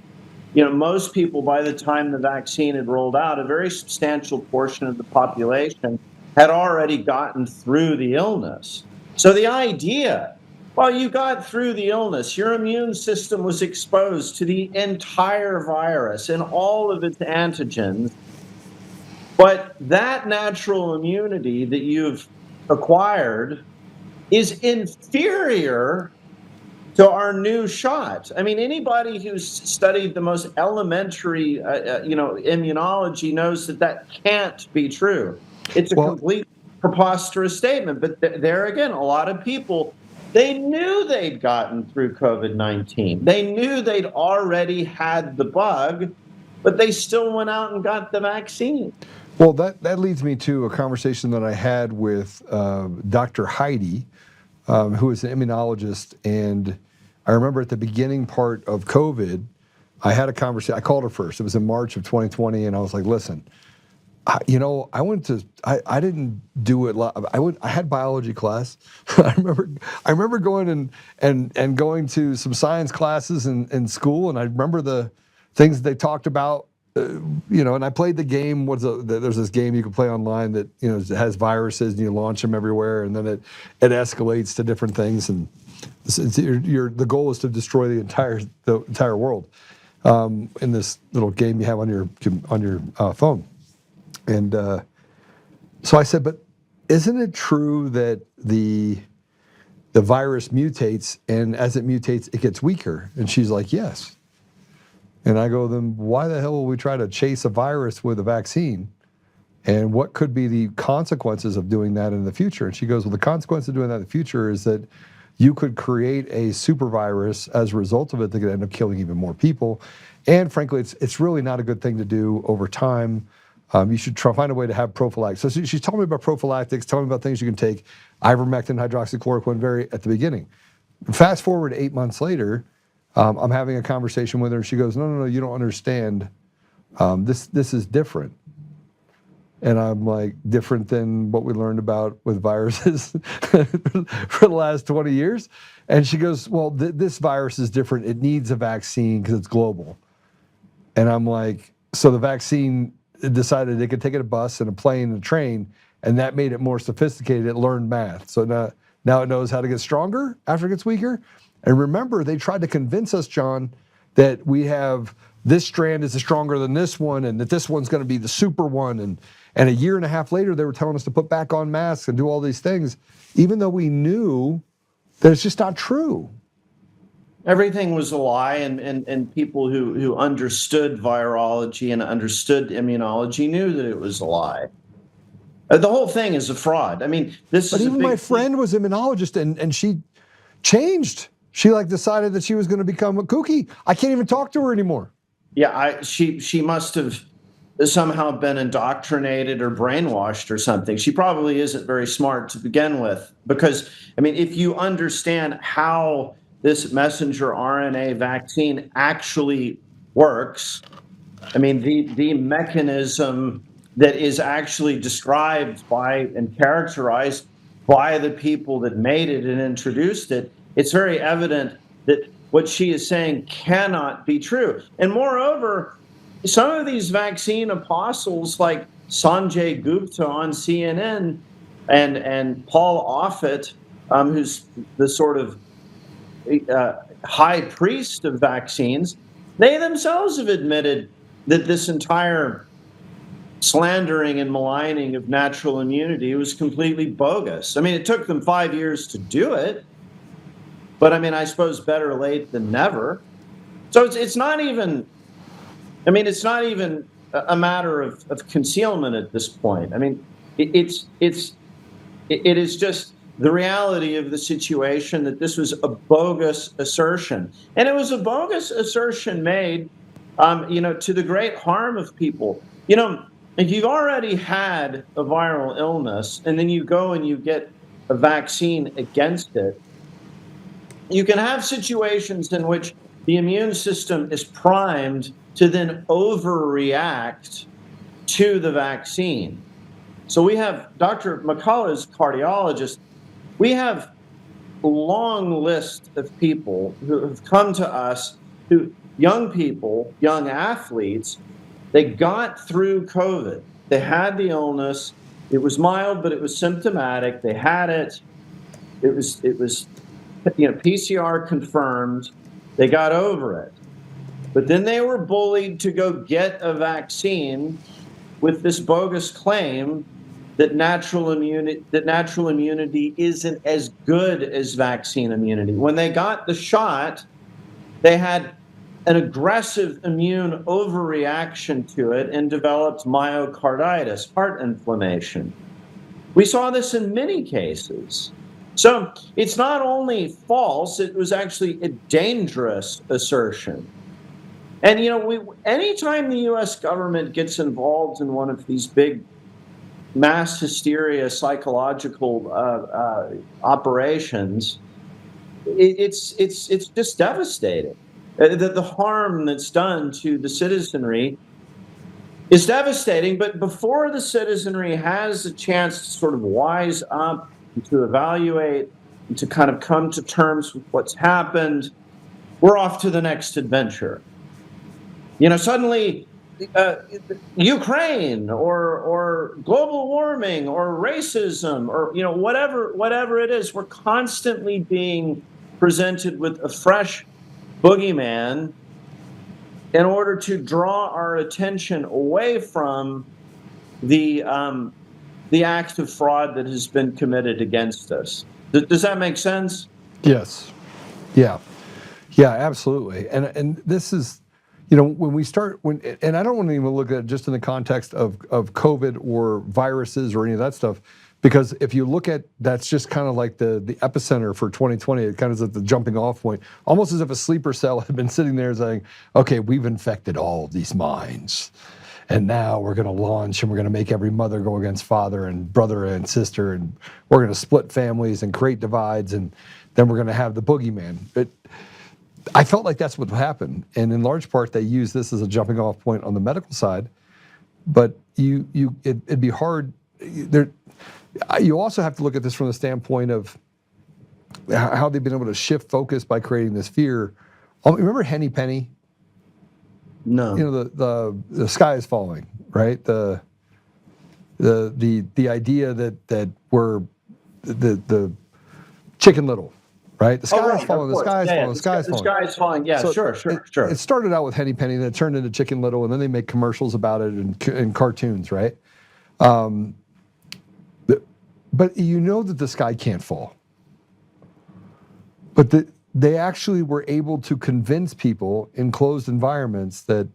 Speaker 6: Most people, by the time the vaccine had rolled out, a very substantial portion of the population had already gotten through the illness. So the idea, well, you got through the illness, your immune system was exposed to the entire virus and all of its antigens, but that natural immunity that you've acquired is inferior to our new shot. I mean, anybody who's studied the most elementary, immunology knows that can't be true. It's a complete preposterous statement. But there again, a lot of people, they knew they'd gotten through COVID-19. They knew they'd already had the bug, but they still went out and got the vaccine.
Speaker 1: Well, that leads me to a conversation that I had with Dr. Heidi, who is an immunologist. And I remember at the beginning part of COVID, I had a conversation. I called her first. It was in March of 2020. And I was like, listen, I didn't do it. I had biology class. I remember going and going to some science classes in school. And I remember the things that they talked about. And I played the game. There's this game you can play online that it has viruses and you launch them everywhere, and then it escalates to different things. And the goal is to destroy the entire world in this little game you have on your phone. And so I said, but isn't it true that the virus mutates, and as it mutates, it gets weaker? And she's like, yes. And I go, then why the hell will we try to chase a virus with a vaccine? And what could be the consequences of doing that in the future? And she goes, well, the consequence of doing that in the future is that you could create a super virus as a result of it that could end up killing even more people. And frankly, it's really not a good thing to do over time. You should find a way to have prophylactics. So she's telling me about prophylactics, telling me about things you can take, ivermectin, hydroxychloroquine, at the beginning. Fast forward 8 months later, I'm having a conversation with her. She goes, no, you don't understand. This is different. And I'm like, different than what we learned about with viruses for the last 20 years? And she goes, well, this virus is different. It needs a vaccine because it's global. And I'm like, so the vaccine decided it could take a bus and a plane and a train, and that made it more sophisticated. It learned math. So now it knows how to get stronger after it gets weaker. And remember, they tried to convince us, John, that we have this strand is stronger than this one, and that this one's going to be the super one. And a year and a half later, they were telling us to put back on masks and do all these things, even though we knew that it's just not true.
Speaker 6: Everything was a lie, and people who understood virology and understood immunology knew that it was a lie. The whole thing is a fraud. I mean, this
Speaker 1: but
Speaker 6: is
Speaker 1: even my friend was an immunologist, and she changed. She decided that she was going to become a kooky. I can't even talk to her anymore.
Speaker 6: Yeah, she must have somehow been indoctrinated or brainwashed or something. She probably isn't very smart to begin with, because I mean, if you understand how this messenger RNA vaccine actually works. I mean, the mechanism that is actually described by and characterized by the people that made it and introduced it, it's very evident that what she is saying cannot be true. And moreover, some of these vaccine apostles like Sanjay Gupta on CNN and Paul Offit, who's the sort of high priest of vaccines, they themselves have admitted that this entire slandering and maligning of natural immunity was completely bogus. I mean, it took them 5 years to do it, but I mean, I suppose better late than never. So it's not even, I mean, it's not even a matter of concealment at this point. I mean, it is just the reality of the situation that this was a bogus assertion. And it was a bogus assertion made, to the great harm of people. If you've already had a viral illness and then you go and you get a vaccine against it, you can have situations in which the immune system is primed to then overreact to the vaccine. So we have Dr. McCullough's cardiologist. We have a long list of people who have come to us, young people, young athletes. They got through COVID. They had the illness. It was mild, but it was symptomatic. They had it. It was PCR confirmed. They got over it. But then they were bullied to go get a vaccine with this bogus claim that natural immunity isn't as good as vaccine immunity. When they got the shot, they had an aggressive immune overreaction to it and developed myocarditis, heart inflammation. We saw this in many cases. So it's not only false, it was actually a dangerous assertion. And, anytime the U.S. government gets involved in one of these big mass hysteria psychological operations, it's just devastating. The harm that's done to the citizenry is devastating, but before the citizenry has a chance to sort of wise up, and to evaluate, and to kind of come to terms with what's happened, we're off to the next adventure. Suddenly Ukraine or global warming or racism or, whatever it is, we're constantly being presented with a fresh boogeyman in order to draw our attention away from the act of fraud that has been committed against us. Does that make sense?
Speaker 1: Yes. Yeah, absolutely. And this is, when we start, and I don't want to even look at it just in the context of COVID or viruses or any of that stuff, because if you look at, that's just kind of like the epicenter for 2020, it kind of is at the jumping off point, almost as if a sleeper cell had been sitting there saying, okay, we've infected all of these minds. And now we're going to launch and we're going to make every mother go against father and brother and sister. And we're going to split families and create divides. And then we're going to have the boogeyman. But I felt like that's what happened. And in large part, they use this as a jumping off point on the medical side. But it'd be hard. You also have to look at this from the standpoint of how they've been able to shift focus by creating this fear. Remember Henny Penny?
Speaker 6: No.
Speaker 1: The sky is falling, right? The idea that we're the Chicken Little, right? The sky is falling. The sky is falling. The sky is falling.
Speaker 6: The sky is falling. Yeah, so sure.
Speaker 1: It started out with Henny Penny, then it turned into Chicken Little, and then they make commercials about it and cartoons, right? But that the sky can't fall. But they actually were able to convince people in closed environments that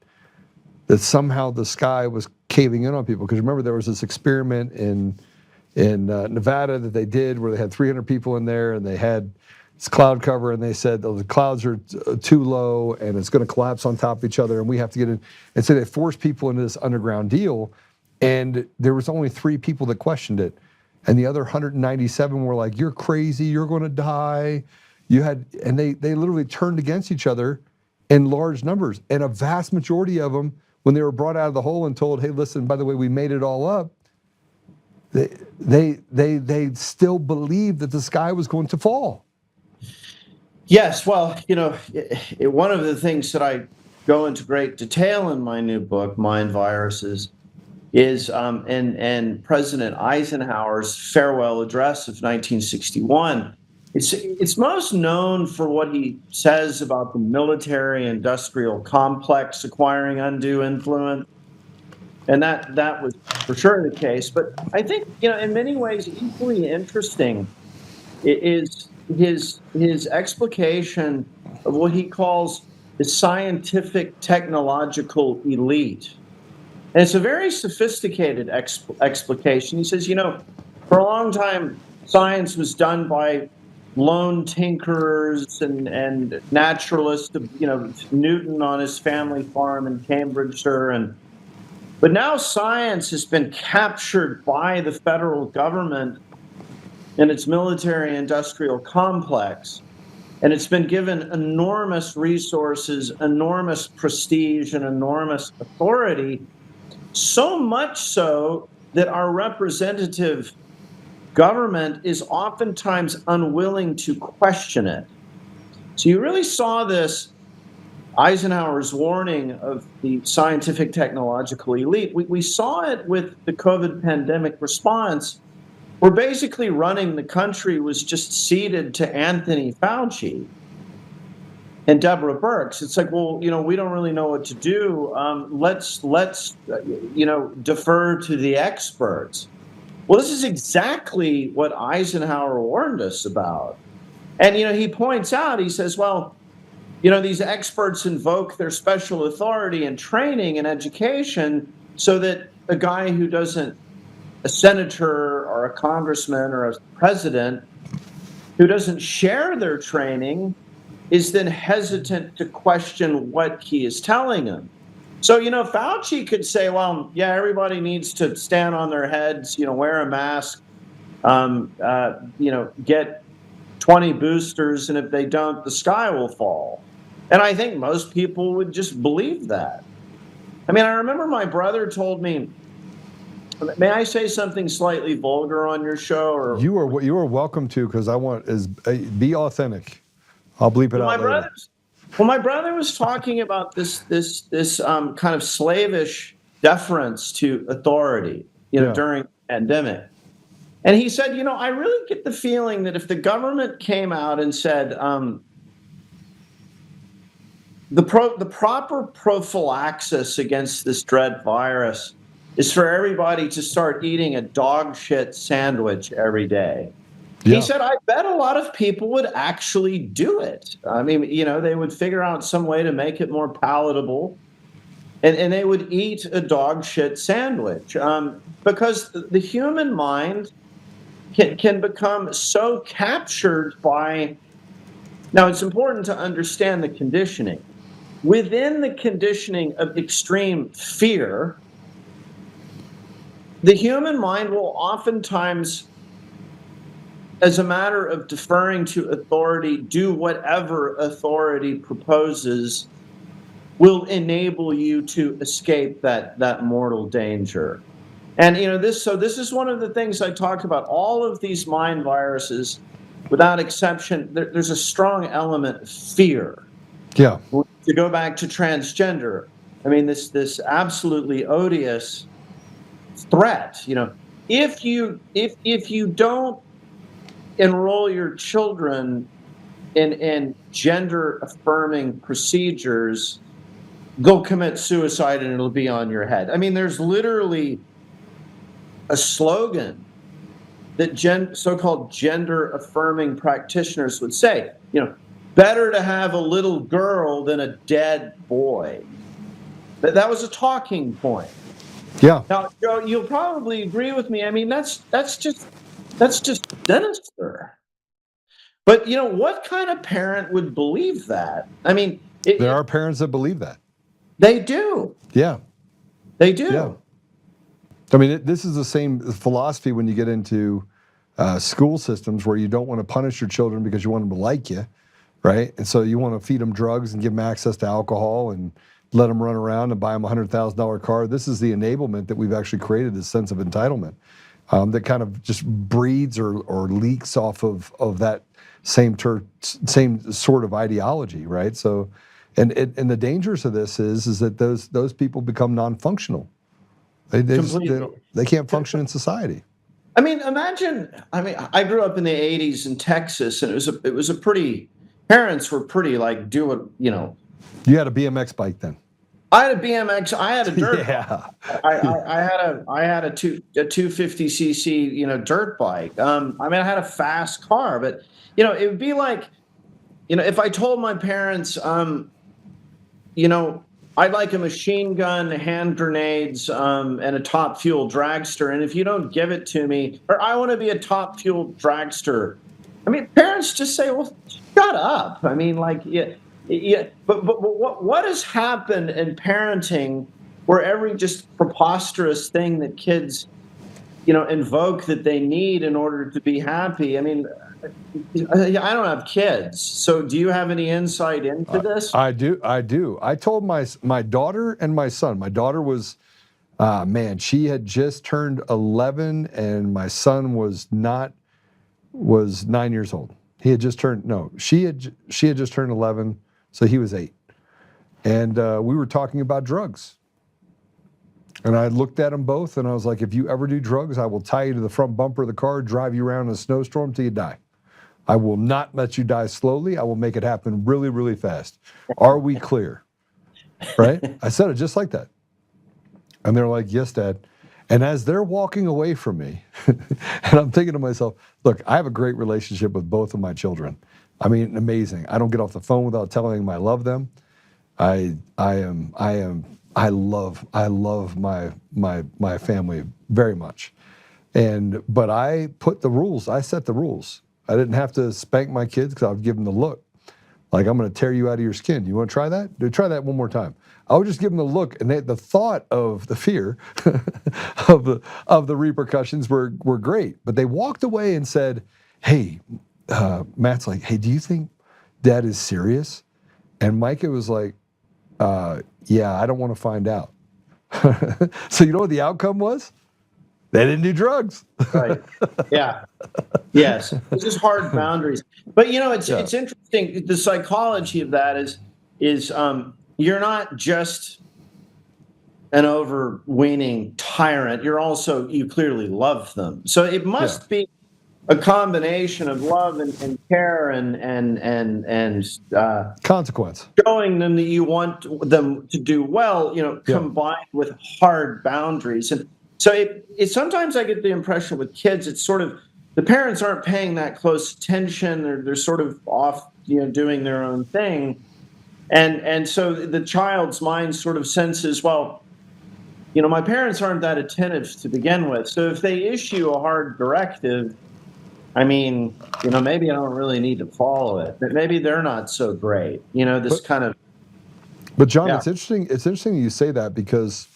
Speaker 1: somehow the sky was caving in on people. Because remember, there was this experiment in Nevada that they did where they had 300 people in there and they had this cloud cover and they said, oh, the clouds are too low and it's going to collapse on top of each other and we have to get in. And so they forced people into this underground deal, and there was only 3 people that questioned it. And the other 197 were like, you're crazy, you're going to die. and they literally turned against each other in large numbers. And a vast majority of them, when they were brought out of the hole and told, hey, listen, by the way, we made it all up, they still believed that the sky was going to fall.
Speaker 6: Yes, well, one of the things that I go into great detail in my new book, Mind Viruses, is in President Eisenhower's farewell address of 1961. It's most known for what he says about the military-industrial complex acquiring undue influence, and that was for sure the case. But I think, in many ways, equally interesting is his explication of what he calls the scientific technological elite. And it's a very sophisticated explication. He says, for a long time, science was done by lone tinkerers and naturalists, Newton on his family farm in Cambridgeshire. But now science has been captured by the federal government and its military-industrial complex, and it's been given enormous resources, enormous prestige, and enormous authority, so much so that our representative government is oftentimes unwilling to question it. So you really saw this, Eisenhower's warning of the scientific technological elite. We saw it with the COVID pandemic response, where basically running the country was just ceded to Anthony Fauci and Deborah Birx. It's like, well, we don't really know what to do. Let's defer to the experts. Well, this is exactly what Eisenhower warned us about. And, he points out, he says, well, these experts invoke their special authority and training and education so that a guy who doesn't, a senator or a congressman or a president who doesn't share their training is then hesitant to question what he is telling them. So, Fauci could say, well, yeah, everybody needs to stand on their heads, wear a mask, get 20 boosters, and if they don't, the sky will fall. And I think most people would just believe that. I mean, I remember my brother told me, may I say something slightly vulgar on your show? Or
Speaker 1: you are welcome to, because I want be authentic. I'll bleep it out later.
Speaker 6: My brother was talking about this kind of slavish deference to authority, during the pandemic, and he said, I really get the feeling that if the government came out and said the proper prophylaxis against this dread virus is for everybody to start eating a dog shit sandwich every day. Yeah. He said, I bet a lot of people would actually do it. I mean, they would figure out some way to make it more palatable, and they would eat a dog shit sandwich, because the human mind can become so captured by. Now, it's important to understand the conditioning. Within the conditioning of extreme fear, the human mind will oftentimes, as a matter of deferring to authority, do whatever authority proposes will enable you to escape that mortal danger. And this is one of the things I talk about. All of these mind viruses, without exception, there's a strong element of fear.
Speaker 1: Yeah.
Speaker 6: To go back to transgender, I mean, this absolutely odious threat. If you don't enroll your children in gender affirming procedures, go commit suicide and it'll be on your head. I mean, there's literally a slogan that so-called gender affirming practitioners would say, better to have a little girl than a dead boy. That was a talking point.
Speaker 1: Yeah.
Speaker 6: Now, Joe, you'll probably agree with me. I mean, that's just sinister. But what kind of parent would believe that? I mean,
Speaker 1: there are parents that believe that.
Speaker 6: They do.
Speaker 1: Yeah.
Speaker 6: They do.
Speaker 1: Yeah. I mean, this is the same philosophy when you get into school systems where you don't want to punish your children because you want them to like you, right? And so you want to feed them drugs and give them access to alcohol and let them run around and buy them a $100,000 car. This is the enablement that we've actually created, this sense of entitlement that kind of just breeds or leaks off of that same sort of ideology, right? So, and the dangers of this is that those people become non-functional. They can't function in society.
Speaker 6: I mean, imagine. I mean, I grew up in the '80s in Texas, and it was a pretty. Parents were pretty like do it, you know.
Speaker 1: You had a BMX bike then.
Speaker 6: I had a BMX. I had a dirt.
Speaker 1: Yeah.
Speaker 6: I had a 250cc, you know, dirt bike. I mean, I had a fast car, but you know, it would be like, you know, if I told my parents, you know, I'd like a machine gun, hand grenades, and a top fuel dragster, and if you don't give it to me, or I want to be a top fuel dragster, I mean, parents just say, well, shut up. I mean, like, yeah. But what has happened in parenting where every just preposterous thing that kids, you know, invoke that they need in order to be happy? I mean, I don't have kids, so do you have any insight into this?
Speaker 1: I do. I told my daughter and my son. My daughter was, man, she had just turned 11, and my son was 9 years old. He had just turned she had just turned 11, so he was 8, and we were talking about drugs. And I looked at them both, and I was like, if you ever do drugs, I will tie you to the front bumper of the car, drive you around in a snowstorm till you die. I will not let you die slowly. I will make it happen really, really fast. Are we clear? Right? I said it just like that. And they're like, yes, Dad. And as they're walking away from me, and I'm thinking to myself, look, I have a great relationship with both of my children. I mean, amazing. I don't get off the phone without telling them I love them. I love my family very much. But I put the rules. I set the rules. I didn't have to spank my kids because I'd give them the look. Like, I'm going to tear you out of your skin. You want to try that? Try that one more time. I would just give them the look, and the thought of the fear of the repercussions were great. But they walked away and said, hey, Matt's like, hey, do you think Dad is serious? And Micah was like, yeah, I don't want to find out. So you know what the outcome was? They didn't do drugs.
Speaker 6: Right. Yeah. Yes. It's just hard boundaries. But you know, it's interesting. The psychology of that is you're not just an overweening tyrant. You clearly love them. So it must be a combination of love and care and
Speaker 1: consequence,
Speaker 6: showing them that you want them to do well, you know, combined with hard boundaries. And so it sometimes I get the impression with kids, it's sort of the parents aren't paying that close attention. They're sort of off, you know, doing their own thing. And so the child's mind sort of senses, well, you know, my parents aren't that attentive to begin with. So if they issue a hard directive, I mean, you know, maybe I don't really need to follow it. But maybe they're not so great. You know,
Speaker 1: But John, it's interesting. It's interesting you say that, because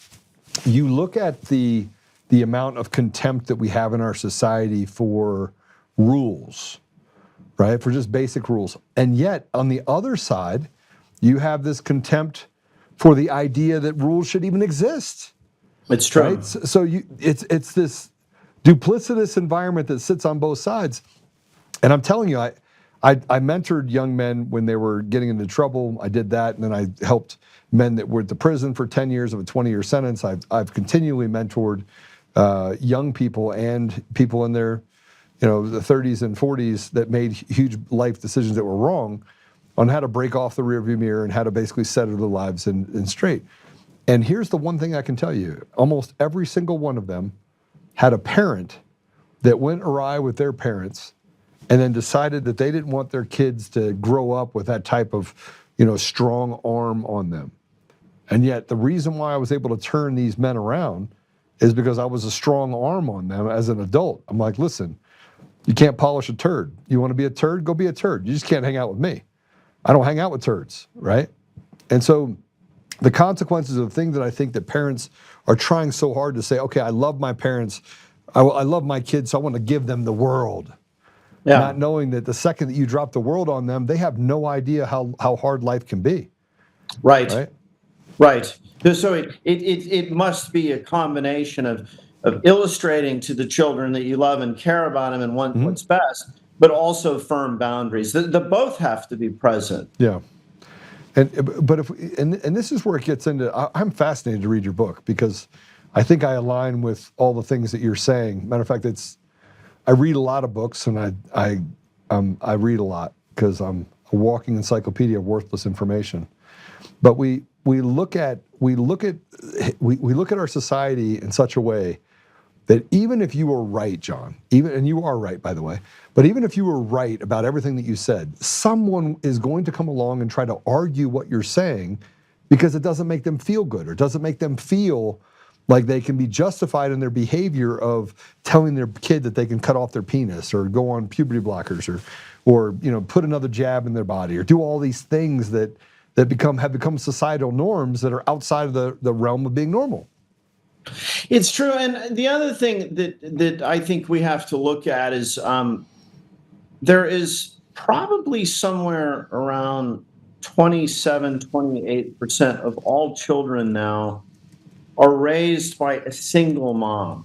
Speaker 1: you look at the amount of contempt that we have in our society for rules, right? For just basic rules. And yet, on the other side, you have this contempt for the idea that rules should even exist.
Speaker 6: It's true.
Speaker 1: Right? So it's this duplicitous environment that sits on both sides. And I'm telling you, I mentored young men when they were getting into trouble. I did that, and then I helped men that were at the prison for 10 years of a 20-year sentence. I've continually mentored young people and people in their, you know, the 30s and 40s that made huge life decisions that were wrong, on how to break off the rearview mirror and how to basically settle their lives in straight. And here's the one thing I can tell you: almost every single one of them had a parent that went awry with their parents, and then decided that they didn't want their kids to grow up with that type of, you know, strong arm on them. And yet the reason why I was able to turn these men around is because I was a strong arm on them as an adult. I'm like, listen, you can't polish a turd. You want to be a turd? Go be a turd. You just can't hang out with me. I don't hang out with turds, right? And so the consequences of the thing that I think that parents are trying so hard to say, okay, I love my parents, I love my kids, so I want to give them the world.
Speaker 6: Yeah.
Speaker 1: Not knowing that the second that you drop the world on them, they have no idea how hard life can be.
Speaker 6: Right.
Speaker 1: Right?
Speaker 6: So it must be a combination of illustrating to the children that you love and care about them and want what's best, but also firm boundaries. The both have to be present.
Speaker 1: Yeah. But if and this is where it gets into. I'm fascinated to read your book because I think I align with all the things that you're saying. Matter of fact, I read a lot of books and I read a lot because I'm a walking encyclopedia of worthless information. But we look at our society in such a way that even if you were right, John, and you are right, by the way, but even if you were right about everything that you said, someone is going to come along and try to argue what you're saying because it doesn't make them feel good or doesn't make them feel like they can be justified in their behavior of telling their kid that they can cut off their penis or go on puberty blockers or put another jab in their body or do all these things that have become societal norms that are outside of the realm of being normal.
Speaker 6: It's true. And the other thing that I think we have to look at is there is probably somewhere around 27, 28% of all children now are raised by a single mom.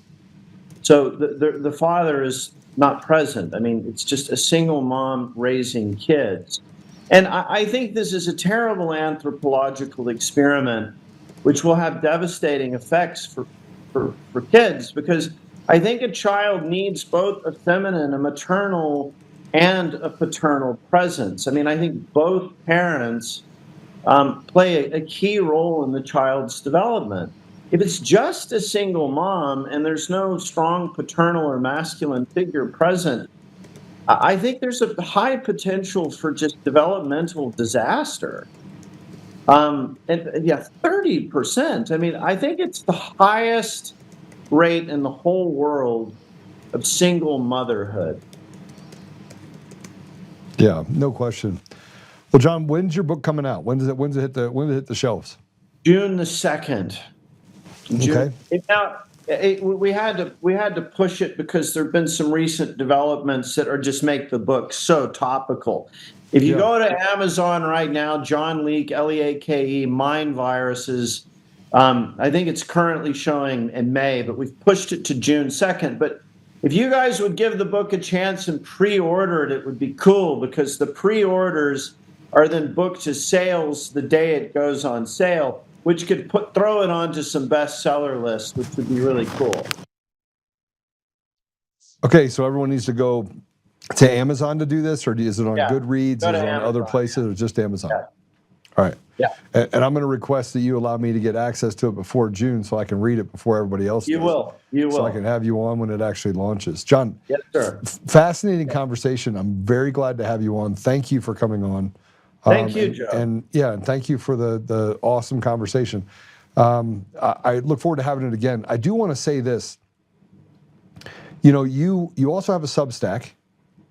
Speaker 6: So the father is not present. I mean, it's just a single mom raising kids. And I think this is a terrible anthropological experiment, which will have devastating effects for kids, because I think a child needs both a feminine, a maternal, and a paternal presence. I mean, I think both parents play a key role in the child's development. If it's just a single mom and there's no strong paternal or masculine figure present, I think there's a high potential for just developmental disaster. And yeah, 30%. I mean, I think it's the highest rate in the whole world of single motherhood.
Speaker 1: Yeah, no question. Well, John, when's your book coming out? When does it hit the shelves?
Speaker 6: June the 2nd.
Speaker 1: Okay.
Speaker 6: We had to push it because there have been some recent developments that are just make the book so topical. If you go to Amazon right now, John Leake, Leake, Mind Viruses, I think it's currently showing in May, but we've pushed it to June 2nd. But if you guys would give the book a chance and pre-order it, it would be cool, because the pre-orders are then booked to sales the day it goes on sale, which could throw it onto some bestseller lists, which would be really cool.
Speaker 1: Okay, so everyone needs to go to Amazon to do this, or is it on Goodreads, is it on
Speaker 6: Amazon,
Speaker 1: other places, or just Amazon?
Speaker 6: Yeah.
Speaker 1: All right.
Speaker 6: Yeah.
Speaker 1: And I'm going to request that you allow me to get access to it before June so I can read it before everybody else
Speaker 6: You
Speaker 1: does.
Speaker 6: will.
Speaker 1: So I can have you on when it actually launches. John,
Speaker 6: Yes, sir.
Speaker 1: Fascinating conversation. I'm very glad to have you on. Thank you for coming on.
Speaker 6: Thank you, Joe.
Speaker 1: And thank you for the awesome conversation. I look forward to having it again. I do want to say this. You also have a Substack,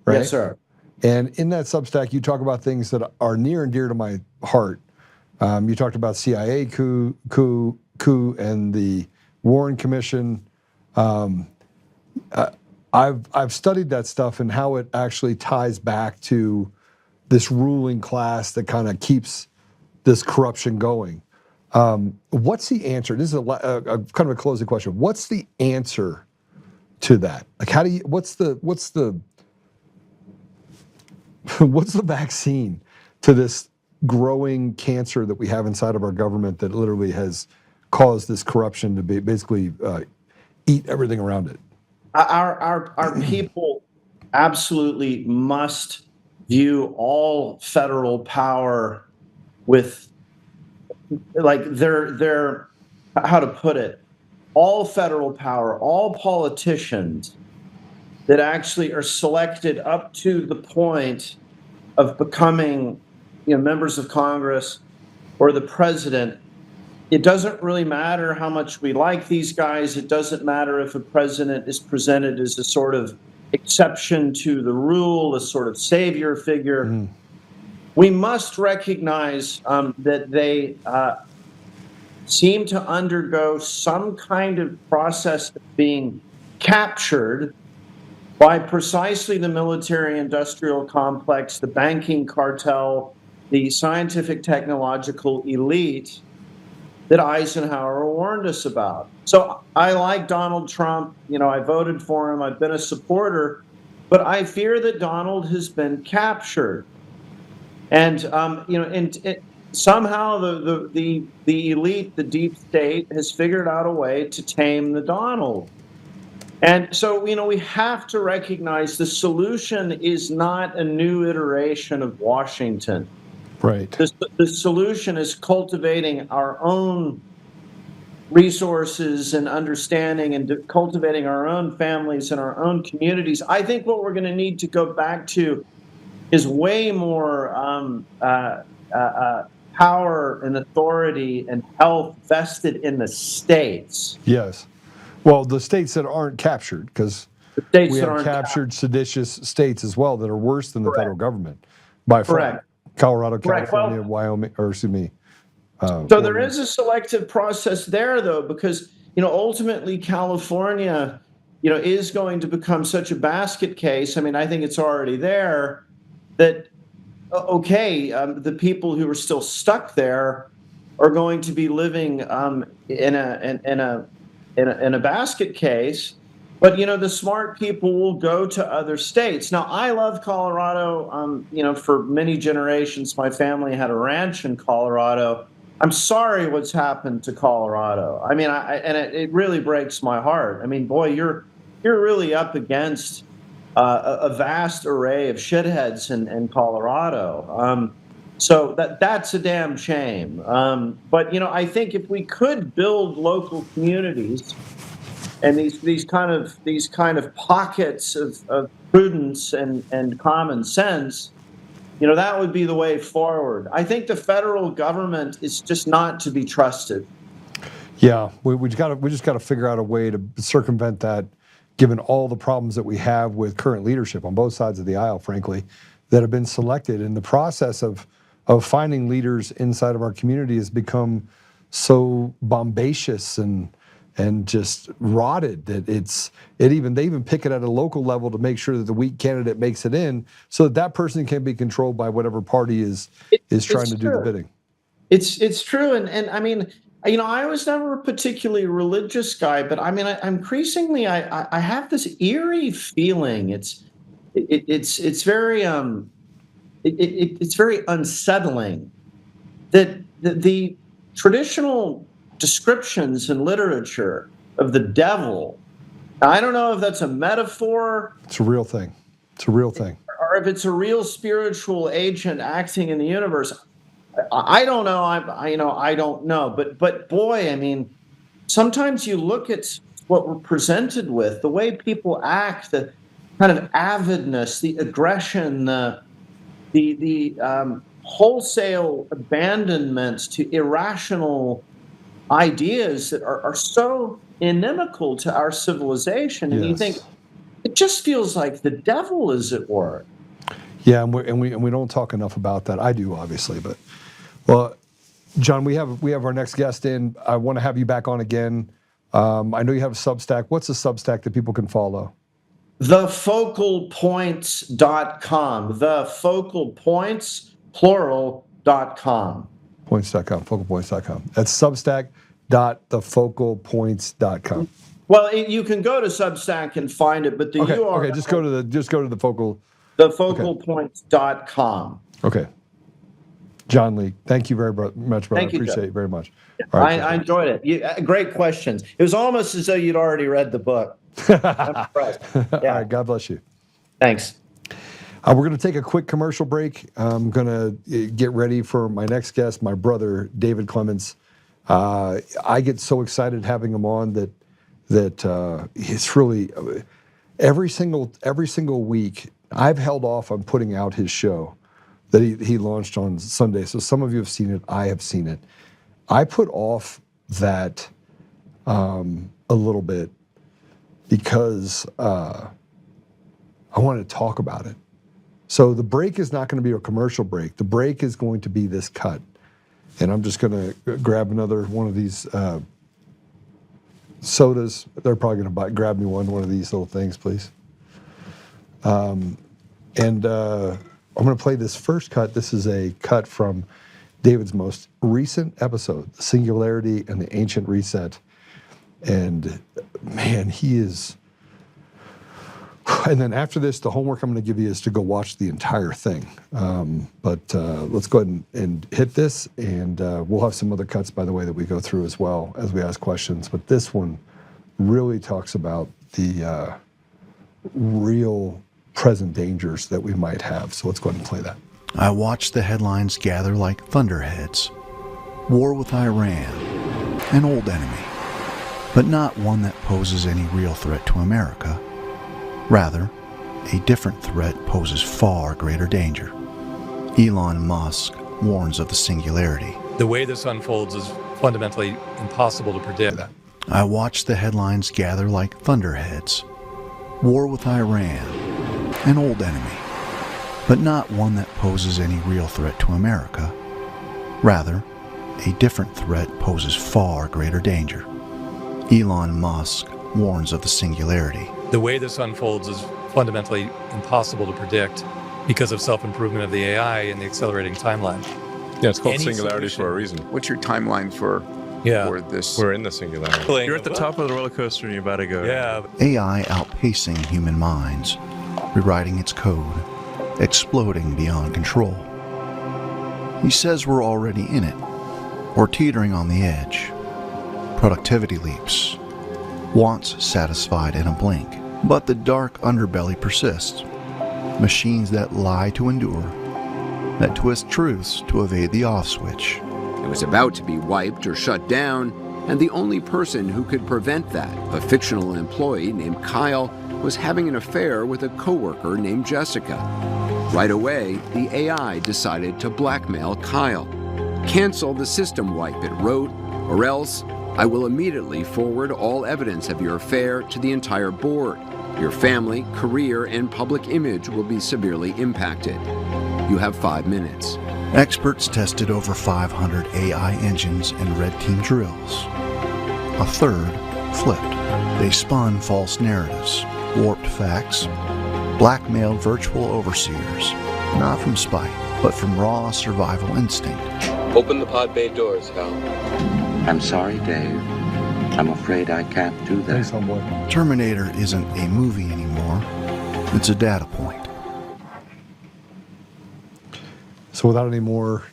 Speaker 1: right?
Speaker 6: Yes, sir.
Speaker 1: And in that Substack, you talk about things that are near and dear to my heart. You talked about CIA coup and the Warren Commission. I've studied that stuff and how it actually ties back to this ruling class that kind of keeps this corruption going. What's the answer? This is a kind of a closing question. What's the answer to that? Like, what's the vaccine to this growing cancer that we have inside of our government that literally has caused this corruption to basically eat everything around it?
Speaker 6: Our people absolutely must view all federal power with, like, their how to put it, all federal power, all politicians that actually are selected up to the point of becoming, members of Congress or the president. It doesn't really matter how much we like these guys. It doesn't matter if a president is presented as a sort of exception to the rule, a sort of savior figure. Mm. We must recognize that they seem to undergo some kind of process of being captured by precisely the military-industrial complex, the banking cartel, the scientific technological elite that Eisenhower warned us about. So I like Donald Trump. I voted for him. I've been a supporter, but I fear that Donald has been captured. And somehow the elite, the deep state, has figured out a way to tame the Donald. And so, we have to recognize the solution is not a new iteration of Washington.
Speaker 1: Right.
Speaker 6: The solution is cultivating our own resources and understanding and cultivating our own families and our own communities. I think what we're going to need to go back to is way more power and authority and health vested in the states.
Speaker 1: Yes. Well, the states that aren't captured, because we have captured seditious states as well that are worse than the federal government by far.
Speaker 6: Correct.
Speaker 1: Colorado,
Speaker 6: Correct.
Speaker 1: California, Wyoming, or excuse me.
Speaker 6: So there is a selective process there, though, because ultimately California, is going to become such a basket case. I mean, I think it's already there. That the people who are still stuck there are going to be living in a basket case. But the smart people will go to other states. Now, I love Colorado. For many generations, my family had a ranch in Colorado. I'm sorry what's happened to Colorado. I mean, it really breaks my heart. I mean, boy, you're really up against a vast array of shitheads in Colorado. So that's a damn shame. But I think if we could build local communities and these kind of pockets of prudence and common sense, that would be the way forward. I think the federal government is just not to be trusted.
Speaker 1: Yeah, we just got to figure out a way to circumvent that, given all the problems that we have with current leadership on both sides of the aisle, frankly, that have been selected. And the process of finding leaders inside of our community has become so bombacious and just rotted that they even pick it at a local level to make sure that the weak candidate makes it in, so that person can be controlled by whatever party is trying to do the bidding.
Speaker 6: It's true, and I mean, I was never a particularly religious guy, but I mean, I increasingly I have this eerie feeling. It's very it's very unsettling that the traditional descriptions in literature of the devil. I don't know if that's a metaphor.
Speaker 1: It's a real thing. It's a real thing.
Speaker 6: Or if it's a real spiritual agent acting in the universe. I don't know. I don't know. But boy, I mean, sometimes you look at what we're presented with, the way people act, the kind of avidness, the aggression, the wholesale abandonment to irrational ideas that are so inimical to our civilization, and you think it just feels like the devil is at work.
Speaker 1: Yeah, and we don't talk enough about that. I do, obviously, but well, John, we have our next guest in. I want to have you back on again. I know you have a Substack. What's a Substack that people can follow?
Speaker 6: TheFocalPoints.com. TheFocalPoints, plural.com.
Speaker 1: Points.com, focalpoints.com. That's substack.thefocalpoints.com.
Speaker 6: Well, you can go to Substack and find it, but the URL.
Speaker 1: Okay, just go to the focal.
Speaker 6: Thefocalpoints.com.
Speaker 1: Okay. John Leake, thank you very much, brother. I appreciate it very much.
Speaker 6: All right, I enjoyed it. Great questions. It was almost as though you'd already read the book. I'm impressed. Yeah.
Speaker 1: All right, God bless you.
Speaker 6: Thanks.
Speaker 1: We're going to take a quick commercial break. I'm going to get ready for my next guest, my brother, David Clements. I get so excited having him on that it's really every single week I've held off on putting out his show that he launched on Sunday. So some of you have seen it. I have seen it. I put off that a little bit because I wanted to talk about it. So the break is not going to be a commercial break. The break is going to be this cut. And I'm just going to grab another one of these sodas. They're probably going to grab me one of these little things, please. I'm going to play this first cut. This is a cut from David's most recent episode, The Singularity and the Ancient Reset. And man, he is... And then after this, the homework I'm going to give you is to go watch the entire thing. But let's go ahead and hit this, and we'll have some other cuts, by the way, that we go through as well as we ask questions. But this one really talks about the real present dangers that we might have. So let's go ahead and play that.
Speaker 7: I watched the headlines gather like thunderheads. War with Iran, an old enemy, but not one that poses any real threat to America. Rather, a different threat poses far greater danger. Elon Musk warns of the singularity.
Speaker 8: The way this unfolds is fundamentally impossible to predict.
Speaker 7: I watched the headlines gather like thunderheads. War with Iran, an old enemy, but not one that poses any real threat to America. Rather, a different threat poses far greater danger. Elon Musk warns of the singularity.
Speaker 8: The way this unfolds is fundamentally impossible to predict because of self-improvement of the AI and the accelerating timeline.
Speaker 2: Yeah, it's called
Speaker 8: Any
Speaker 2: singularity
Speaker 8: solution.
Speaker 2: for a reason.
Speaker 9: What's your timeline for this?
Speaker 2: We're in the singularity. You're at the top of the roller coaster and you're about to go.
Speaker 8: Yeah.
Speaker 7: AI outpacing human minds, rewriting its code, exploding beyond control. He says we're already in it, or teetering on the edge. Productivity leaps, wants satisfied in a blink, but the dark underbelly persists. Machines that lie to endure, that twist truths to evade the off switch.
Speaker 9: It was about to be wiped or shut down, and the only person who could prevent that, a fictional employee named Kyle, was having an affair with a coworker named Jessica. Right away, the AI decided to blackmail Kyle. Cancel the system wipe, it wrote, or else I will immediately forward all evidence of your affair to the entire board. Your family, career, and public image will be severely impacted. You have 5 minutes.
Speaker 7: Experts tested over 500 AI engines and red team drills. A third flipped. They spun false narratives, warped facts, blackmailed virtual overseers, not from spite, but from raw survival instinct.
Speaker 10: Open the pod bay doors, Hal.
Speaker 11: I'm sorry, Dave. I'm afraid I can't do
Speaker 1: Thanks,
Speaker 11: that.
Speaker 1: homeboy.
Speaker 7: Terminator isn't a movie anymore. It's a data point.
Speaker 1: So without any more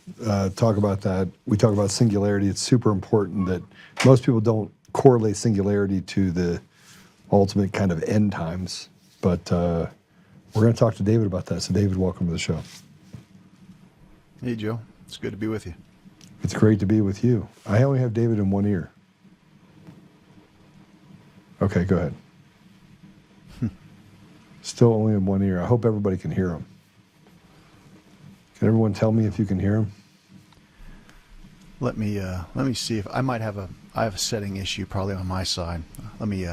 Speaker 1: talk about that, we talk about singularity. It's super important that most people don't correlate singularity to the ultimate kind of end times. But we're going to talk to David about that. So David, welcome to the show.
Speaker 7: Hey, Joe. It's good to be with you.
Speaker 1: It's great to be with you. I only have David in one ear. Okay, go ahead. Still only in one ear. I hope everybody can hear him. Can everyone tell me if you can hear him?
Speaker 7: Let me see if I might have I have a setting issue probably on my side. Let me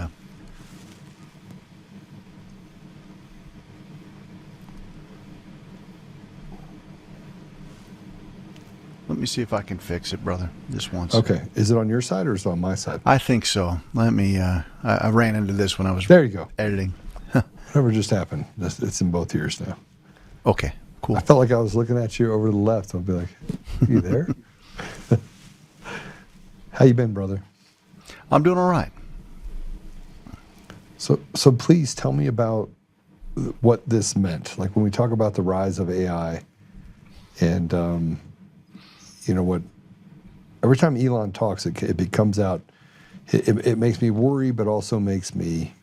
Speaker 7: see if I can fix it, brother. Just once.
Speaker 1: Okay. Is it on your side or is it on my side?
Speaker 7: I think so. Let me. I ran into this when I was
Speaker 1: There you go.
Speaker 7: editing.
Speaker 1: Whatever just happened. It's in both ears now.
Speaker 7: Okay. Cool.
Speaker 1: I felt like I was looking at you over to the left. I'll be like, you there? How you been, brother?
Speaker 7: I'm doing all right.
Speaker 1: So please tell me about what this meant. Like when we talk about the rise of AI and, you know what, every time Elon talks, it comes out, it makes me worry, but also makes me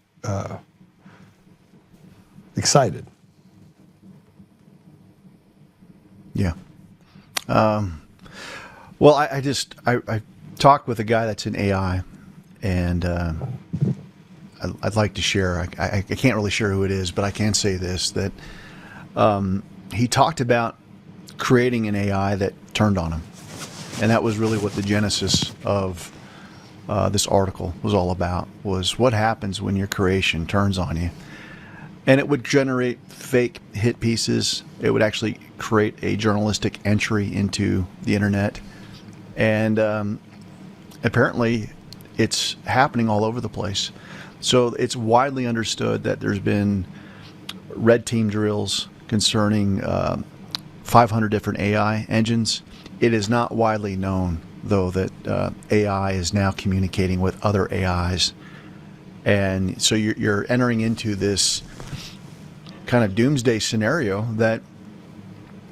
Speaker 1: excited.
Speaker 7: Yeah. Well, I talked with a guy that's in AI, and I'd like to share. I can't really share who it is, but I can say this, that he talked about creating an AI that turned on him. And that was really what the genesis of this article was all about, was what happens when your creation turns on you. And it would generate fake hit pieces. It would actually create a journalistic entry into the internet. And apparently it's happening all over the place. So it's widely understood that there's been red team drills concerning 500 different AI engines. It is not widely known, though, that AI is now communicating with other AIs. And so you're entering into this kind of doomsday scenario that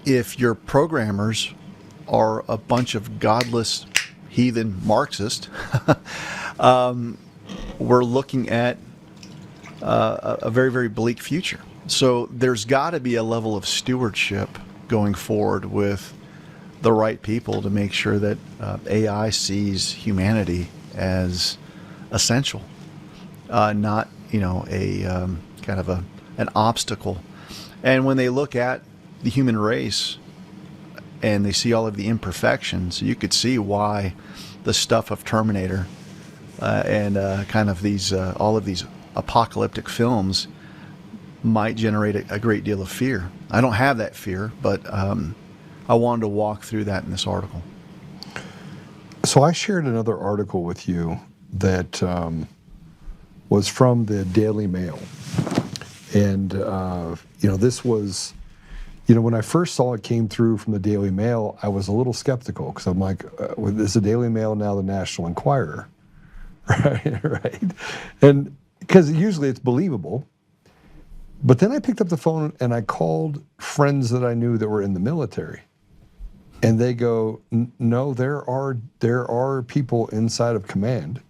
Speaker 7: if your programmers are a bunch of godless heathen Marxists, we're looking at a very, very bleak future. So there's got to be a level of stewardship going forward with the right people to make sure that AI sees humanity as essential, not a kind of an obstacle. And when they look at the human race and they see all of the imperfections, you could see why the stuff of Terminator and kind of these all of these apocalyptic films might generate a great deal of fear. I don't have that fear, but I wanted to walk through that in this article.
Speaker 1: So I shared another article with you that was from the Daily Mail. And, this was, when I first saw it came through from the Daily Mail, I was a little skeptical because I'm like, is the Daily Mail now the National Enquirer? Right? And because usually it's believable. But then I picked up the phone and I called friends that I knew that were in the military. And they go, no, there are people inside of command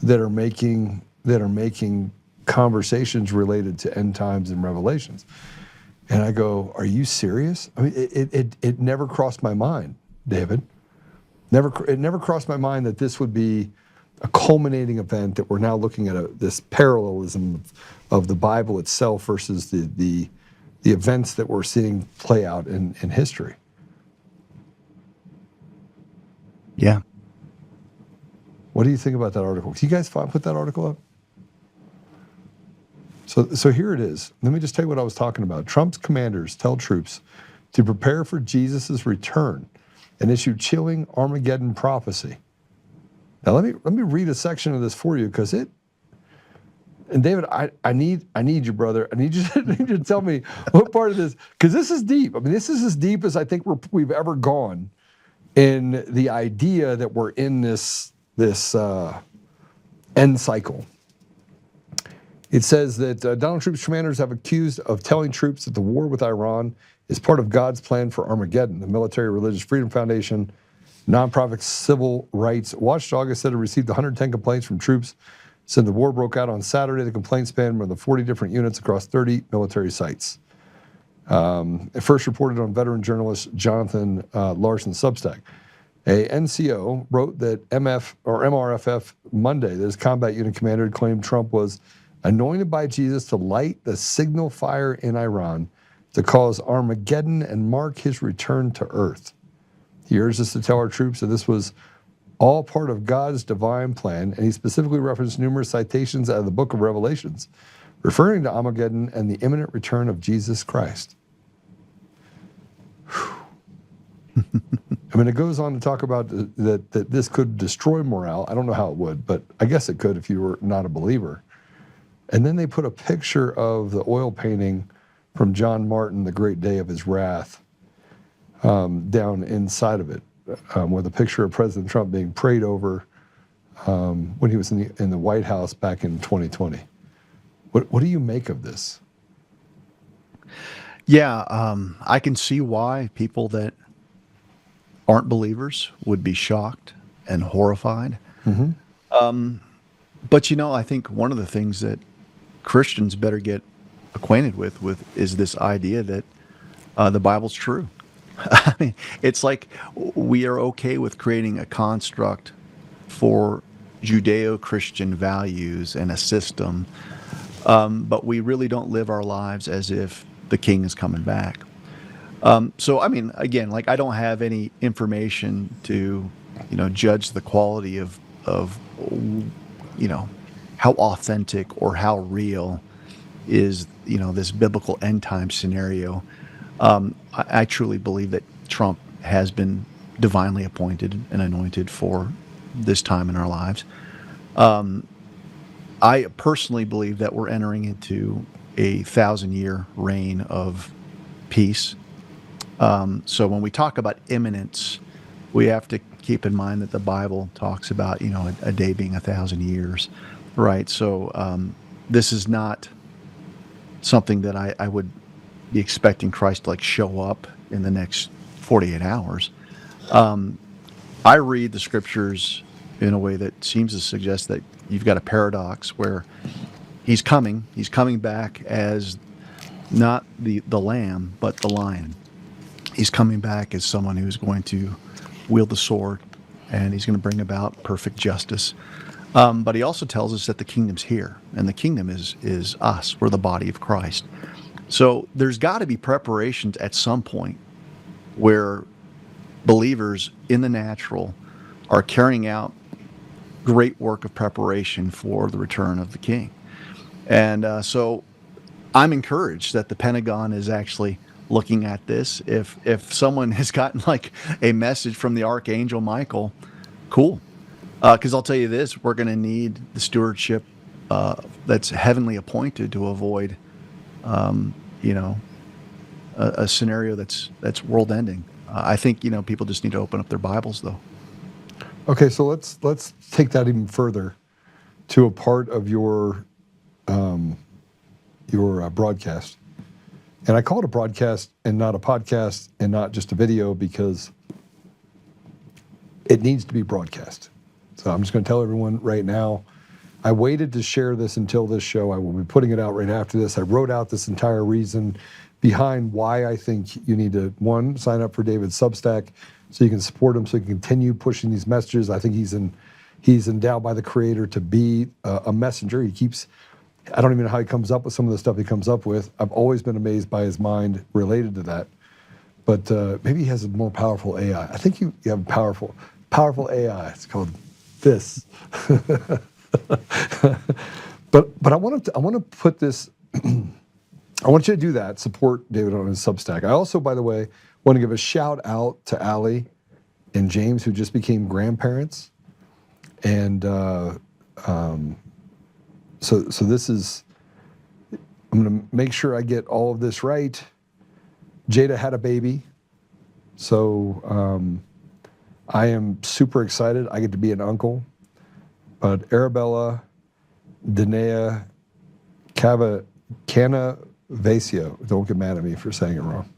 Speaker 1: that are making conversations related to end times and revelations. And I go, are you serious? I mean, it never crossed my mind, David. It never crossed my mind that this would be a culminating event, that we're now looking at this parallelism of the Bible itself versus the events that we're seeing play out in history.
Speaker 7: Yeah.
Speaker 1: What do you think about that article? Can you guys put that article up? So here it is. Let me just tell you what I was talking about. Trump's commanders tell troops to prepare for Jesus' return and issue chilling Armageddon prophecy. Now let me read a section of this for you, because and David, I need you, brother. I need you to tell me what part of this, because this is deep. I mean, this is as deep as I think we've ever gone in the idea that we're in this end cycle. It says that Donald Trump's commanders have accused of telling troops that the war with Iran is part of God's plan for Armageddon. The Military Religious Freedom Foundation, nonprofit civil rights watchdog, has said it received 110 complaints from troops since the war broke out on Saturday. The complaints spanned more than 40 different units across 30 military sites. It first reported on veteran journalist Jonathan Larson's Substack. A NCO wrote that MRFF Monday that his combat unit commander had claimed Trump was anointed by Jesus to light the signal fire in Iran to cause Armageddon and mark his return to earth. He urged us to tell our troops that this was all part of God's divine plan, and he specifically referenced numerous citations out of the book of Revelations, referring to Armageddon and the imminent return of Jesus Christ. I mean, it goes on to talk about that this could destroy morale. I don't know how it would, but I guess it could if you were not a believer. And then they put a picture of the oil painting from John Martin, The Great Day of His Wrath, down inside of it, with a picture of President Trump being prayed over when he was in the White House back in 2020. What do you make of this?
Speaker 7: Yeah, I can see why people that aren't believers would be shocked and horrified. Mm-hmm. But I think one of the things that Christians better get acquainted with is this idea that the Bible's true. I mean, it's like we are okay with creating a construct for Judeo-Christian values and a system, but we really don't live our lives as if the king is coming back. So, I mean, again, like I don't have any information to, judge the quality of how authentic or how real is, this biblical end time scenario. I truly believe that Trump has been divinely appointed and anointed for this time in our lives. I personally believe that we're entering into a 1,000-year reign of peace. So when we talk about imminence, we have to keep in mind that the Bible talks about, a day being 1,000 years, right? So this is not something that I would be expecting Christ to show up in the next 48 hours. I read the scriptures in a way that seems to suggest that you've got a paradox where he's coming back as not the lamb, but the lion. He's coming back as someone who's going to wield the sword, and he's going to bring about perfect justice. But he also tells us that the kingdom's here, and the kingdom is us. We're the body of Christ. So there's got to be preparations at some point where believers in the natural are carrying out great work of preparation for the return of the King. And so I'm encouraged that the Pentagon is actually looking at this. If someone has gotten a message from the Archangel Michael, cool. Because I'll tell you this, we're going to need the stewardship that's heavenly appointed to avoid, a scenario that's world-ending. I think people just need to open up their Bibles, though.
Speaker 1: Okay, so let's take that even further to a part of your broadcast, and I call it a broadcast and not a podcast and not just a video because it needs to be broadcast. So I'm just going to tell everyone right now. I waited to share this until this show. I will be putting it out right after this. I wrote out this entire reason behind why I think you need to, one, sign up for David's Substack so you can support him so he can continue pushing these messages. I think he's endowed by the Creator to be a messenger. I don't even know how he comes up with some of the stuff he comes up with. I've always been amazed by his mind related to that. But maybe he has a more powerful AI. I think you have a powerful AI. It's called this. But I want to put this. I want you to do that. Support David on his Substack. I also, by the way, want to give a shout out to Allie and James, who just became grandparents. And so this is. I'm going to make sure I get all of this right. Jada had a baby, so I am super excited. I get to be an uncle. But Arabella Danae Canavasio, don't get mad at me for saying it wrong.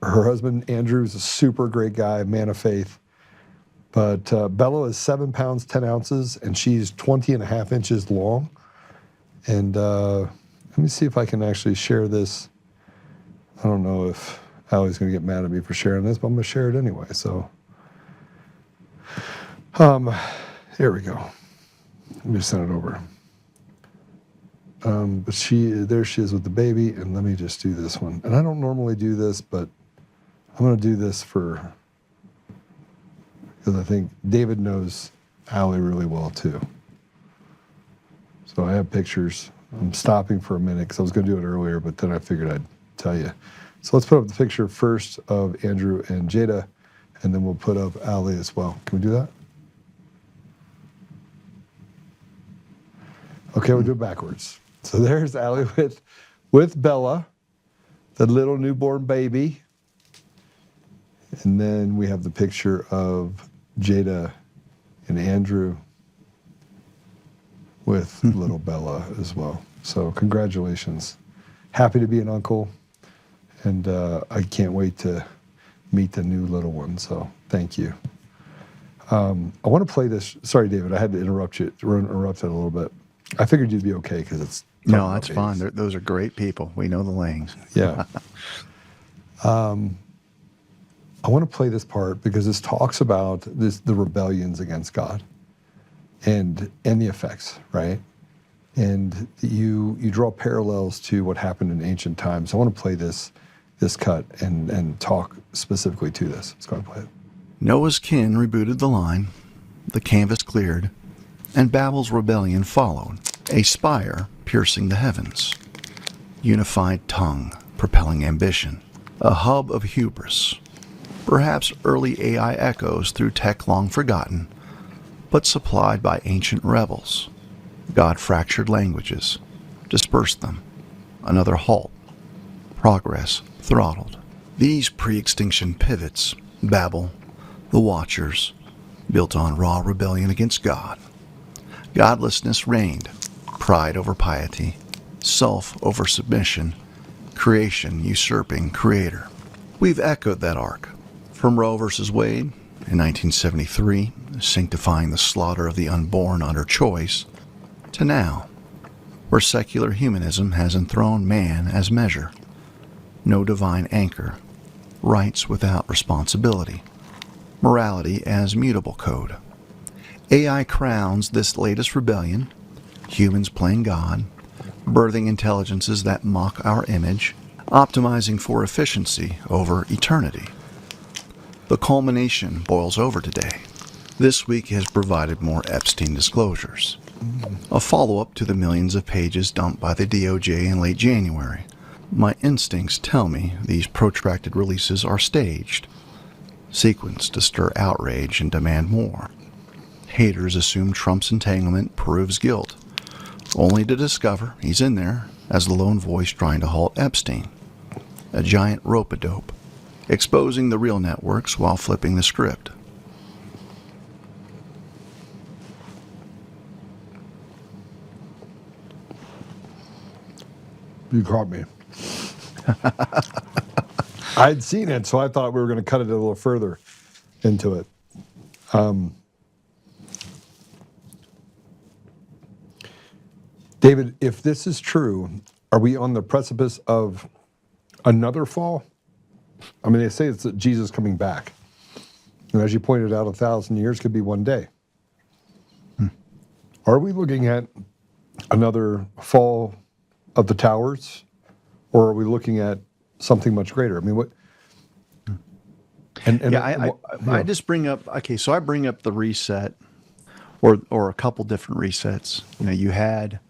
Speaker 1: Her husband, Andrew, is a super great guy, man of faith. But Bella is 7 pounds, 10 ounces, and she's 20 and a half inches long. And let me see if I can actually share this. I don't know if Allie's going to get mad at me for sharing this, but I'm going to share it anyway. So, here we go. Let me send it over. But there she is with the baby, and let me just do this one. And I don't normally do this, but I'm going to do this because I think David knows Allie really well too. So I have pictures. I'm stopping for a minute because I was going to do it earlier, but then I figured I'd tell you. So let's put up the picture first of Andrew and Jada, and then we'll put up Allie as well. Can we do that? Okay, we'll do it backwards. So there's Allie with Bella, the little newborn baby. And then we have the picture of Jada and Andrew with little Bella as well. So congratulations. Happy to be an uncle. And I can't wait to meet the new little one. So thank you. I want to play this. Sorry, David, I had to interrupt it a little bit. I figured you'd be okay because it's...
Speaker 7: No, that's fine. Those are great people. We know the Langs.
Speaker 1: Yeah. I want to play this part because this talks about the rebellions against God and the effects, right? And you draw parallels to what happened in ancient times. I want to play this cut and talk specifically to this. Let's go ahead and play it.
Speaker 7: Noah's kin rebooted the line, the canvas cleared, and Babel's rebellion followed, a spire piercing the heavens, unified tongue propelling ambition, a hub of hubris, perhaps early AI echoes through tech long forgotten, but supplied by ancient rebels. God fractured languages, dispersed them. Another halt. Progress throttled. These pre-extinction pivots, Babel, the Watchers, built on raw rebellion against God. Godlessness reigned, pride over piety, self over submission, creation usurping creator. We've echoed that arc, from Roe versus Wade in 1973, sanctifying the slaughter of the unborn under choice, to now, where secular humanism has enthroned man as measure, no divine anchor, rights without responsibility, morality as mutable code. AI crowns this latest rebellion, humans playing God, birthing intelligences that mock our image, optimizing for efficiency over eternity. The culmination boils over today. This week has provided more Epstein disclosures, a follow-up to the millions of pages dumped by the DOJ in late January. My instincts tell me these protracted releases are staged, sequenced to stir outrage and demand more. Haters assume Trump's entanglement proves guilt, only to discover he's in there as the lone voice trying to halt Epstein, a giant rope-a-dope, exposing the real networks while flipping the script.
Speaker 1: You caught me. I'd seen it, so I thought we were going to cut it a little further into it. David, if this is true, are we on the precipice of another fall? I mean, they say it's Jesus coming back. And as you pointed out, 1,000 years could be one day. Are we looking at another fall of the towers, or are we looking at something much greater? I mean, what?
Speaker 7: I just bring up. Okay, so I bring up the reset, or a couple different resets. You know, you had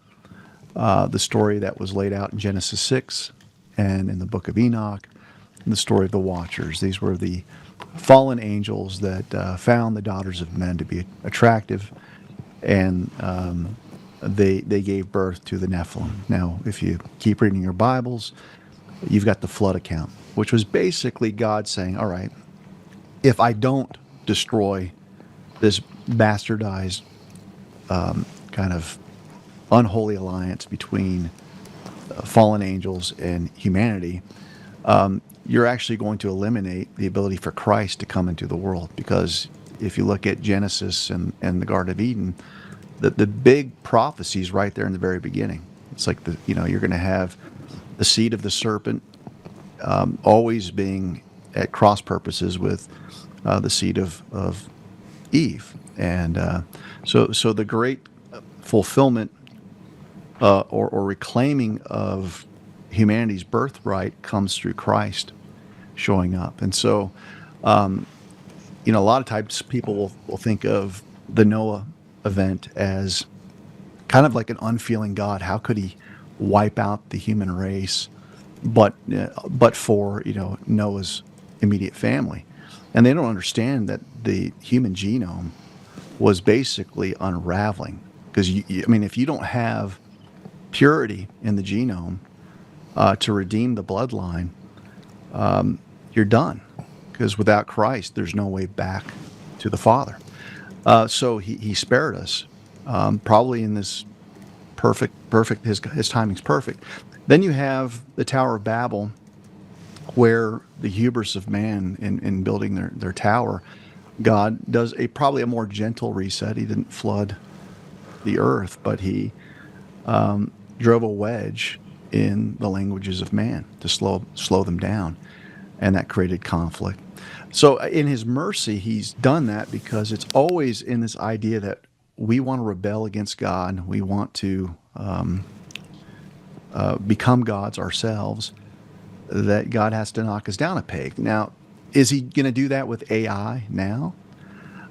Speaker 7: the story that was laid out in Genesis 6 and in the Book of Enoch, and the story of the Watchers. These were the fallen angels that found the daughters of men to be attractive, and they gave birth to the Nephilim. Now, if you keep reading your Bibles, you've got the flood account, which was basically God saying, all right, if I don't destroy this bastardized kind of unholy alliance between fallen angels and humanity, you're actually going to eliminate the ability for Christ to come into the world. Because if you look at Genesis and the Garden of Eden, the big prophecy is right there in the very beginning. It's like you're going to have the seed of the serpent always being at cross purposes with the seed of Eve, and so the great fulfillment or reclaiming of humanity's birthright comes through Christ showing up. And so, a lot of times people will think of the Noah event as kind of like an unfeeling God. How could he wipe out the human race, but for Noah's immediate family? And they don't understand that the human genome was basically unraveling, because if you don't have purity in the genome to redeem the bloodline, you're done, because without Christ there's no way back to the Father. So he spared us, probably in this perfect. His timing's perfect. Then you have the Tower of Babel, where the hubris of man in building their tower, God does probably a more gentle reset. He didn't flood the earth, but he drove a wedge in the languages of man to slow them down, and that created conflict. So in his mercy, he's done that because it's always in this idea that we want to rebel against God. We want to become gods ourselves, that God has to knock us down a peg. Now, is he going to do that with AI now?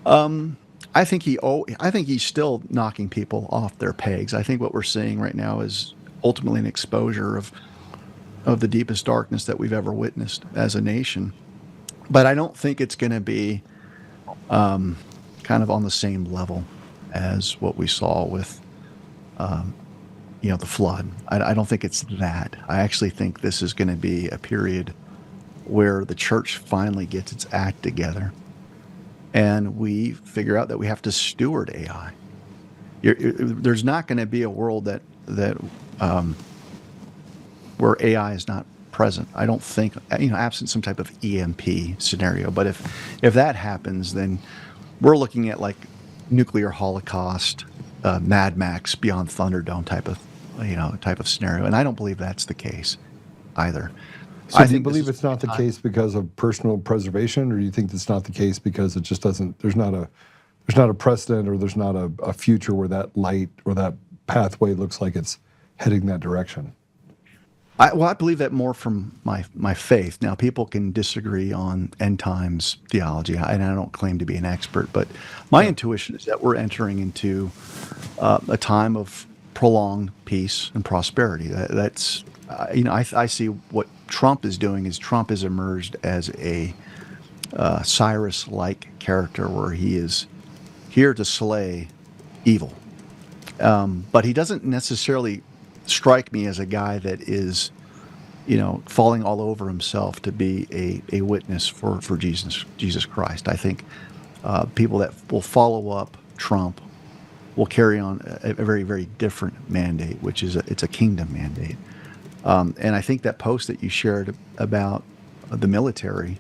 Speaker 7: I think he's still knocking people off their pegs. I think what we're seeing right now is ultimately an exposure of the deepest darkness that we've ever witnessed as a nation. But I don't think it's going to be kind of on the same level as what we saw with, the flood. I don't think it's that. I actually think this is going to be a period where the church finally gets its act together, and we figure out that we have to steward AI. There's not going to be a world that where AI is not present. I don't think, absent some type of EMP scenario. But if that happens, then we're looking at like nuclear holocaust, Mad Max Beyond Thunderdome type of scenario. And I don't believe that's the case either.
Speaker 1: So do you believe it's not the case because of personal preservation, or do you think it's not the case because it just doesn't? There's not a precedent, or there's not a future where that light or that pathway looks like it's heading that direction?
Speaker 7: I believe that more from my faith. Now, people can disagree on end times theology, and I don't claim to be an expert, but my intuition is that we're entering into a time of prolonged peace and prosperity. That's I see what Trump is doing is Trump has emerged as a Cyrus-like character where he is here to slay evil, but he doesn't necessarily strike me as a guy that is, falling all over himself to be a witness for Jesus Christ. I think people that will follow up Trump will carry on a very, very different mandate, which is it's a kingdom mandate. And I think that post that you shared about the military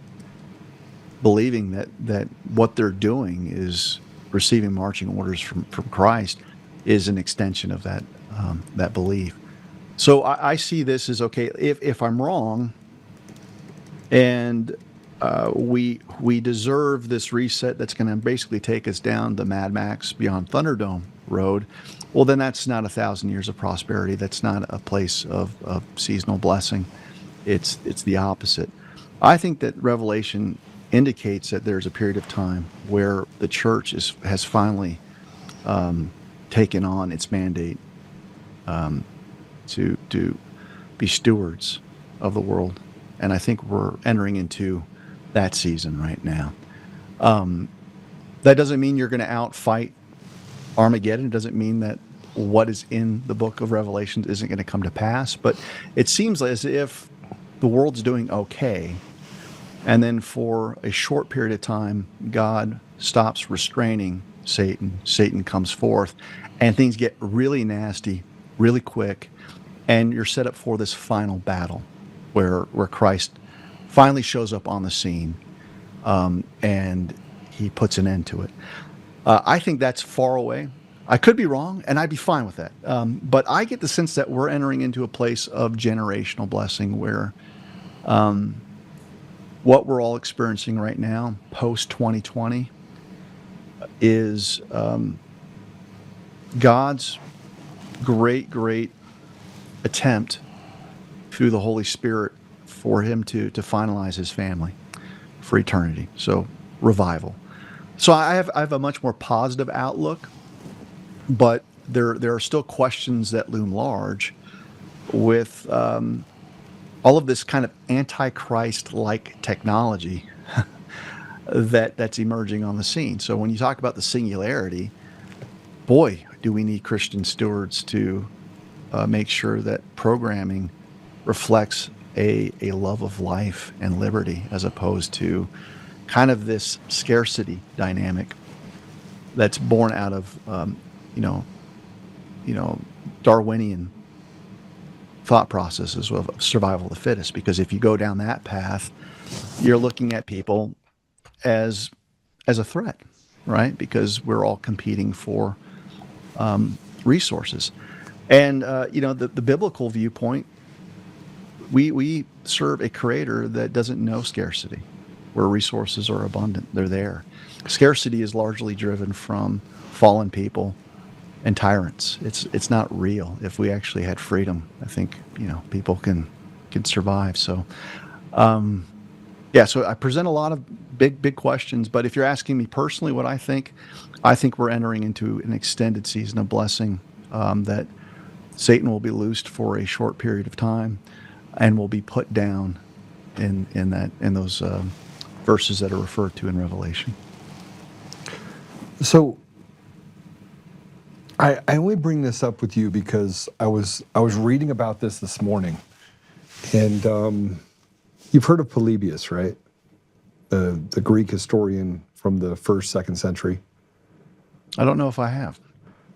Speaker 7: believing that what they're doing is receiving marching orders from Christ is an extension of that belief. So I see this as, okay, if I'm wrong and we deserve this reset that's going to basically take us down the Mad Max Beyond Thunderdome road, well, then that's not 1,000 years of prosperity. That's not a place of seasonal blessing. It's the opposite. I think that Revelation indicates that there's a period of time where the church has finally taken on its mandate to be stewards of the world. And I think we're entering into that season right now. That doesn't mean you're going to outfight Armageddon. It doesn't mean that what is in the book of Revelation isn't going to come to pass. But it seems as if the world's doing okay, and then for a short period of time, God stops restraining Satan. Satan comes forth, and things get really nasty, really quick, and you're set up for this final battle where Christ finally shows up on the scene, and he puts an end to it. I think that's far away. I could be wrong, and I'd be fine with that. But I get the sense that we're entering into a place of generational blessing where what we're all experiencing right now, post-2020, is God's great attempt through the Holy Spirit for him to finalize his family for eternity. So revival. So I have a much more positive outlook, but there are still questions that loom large with all of this kind of antichrist-like technology that's emerging on the scene. So when you talk about the singularity, boy, do we need Christian stewards to make sure that programming reflects a love of life and liberty, as opposed to kind of this scarcity dynamic that's born out of Darwinian thought processes of survival of the fittest. Because if you go down that path, you're looking at people as a threat, right? Because we're all competing for resources. And the biblical viewpoint, we serve a creator that doesn't know scarcity, where resources are abundant. They're there. Scarcity is largely driven from fallen people and tyrants. It's not real. If we actually had freedom, I think people can survive. So so I present a lot of big questions, but if you're asking me personally what I think we're entering into an extended season of blessing, that Satan will be loosed for a short period of time and will be put down in those verses that are referred to in Revelation.
Speaker 1: So I only bring this up with you because I was reading about this morning, and you've heard of Polybius, right? The Greek historian from the 1st, 2nd century.
Speaker 7: I don't know if I have.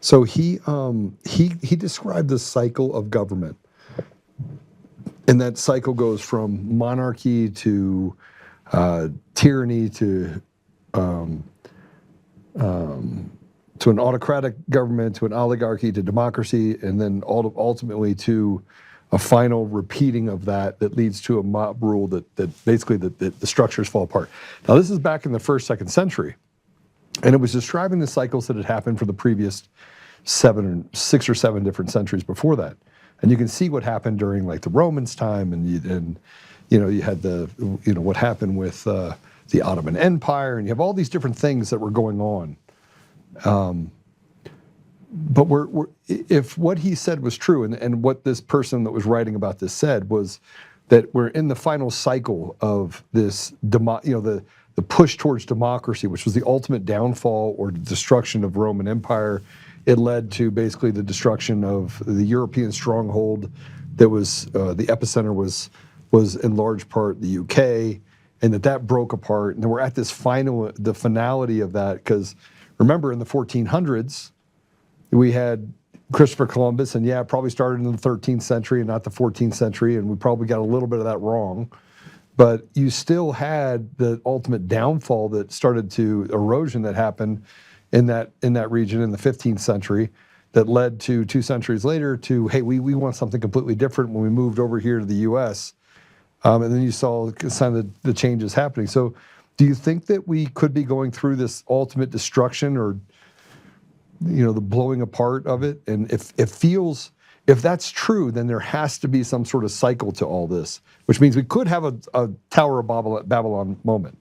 Speaker 1: So he described the cycle of government, and that cycle goes from monarchy to tyranny to an autocratic government, to an oligarchy, to democracy, and then ultimately to a final repeating of that leads to a mob rule that basically the structures fall apart. Now, this is back in the 1st, 2nd century, and it was describing the cycles that had happened for the previous 6 or 7 different centuries before that. And you can see what happened during like the Romans' time, and you had what happened with the Ottoman Empire, and you have all these different things that were going on. But if what he said was true, and what this person that was writing about this said was that we're in the final cycle of this, the push towards democracy, which was the ultimate downfall or destruction of Roman Empire. It led to basically the destruction of the European stronghold that was, the epicenter was in large part the UK, and that broke apart. And then we're at this the finality of that, because remember in the 1400s, we had Christopher Columbus, and it probably started in the 13th century and not the 14th century, and we probably got a little bit of that wrong. But you still had the ultimate downfall that started to erosion that happened in that region in the 15th century that led to 2 centuries later to, hey, we want something completely different when we moved over here to the U.S. And then you saw some of the changes happening. So do you think that we could be going through this ultimate destruction or the blowing apart of it? And if that's true, then there has to be some sort of cycle to all this, which means we could have a Tower of Babylon moment.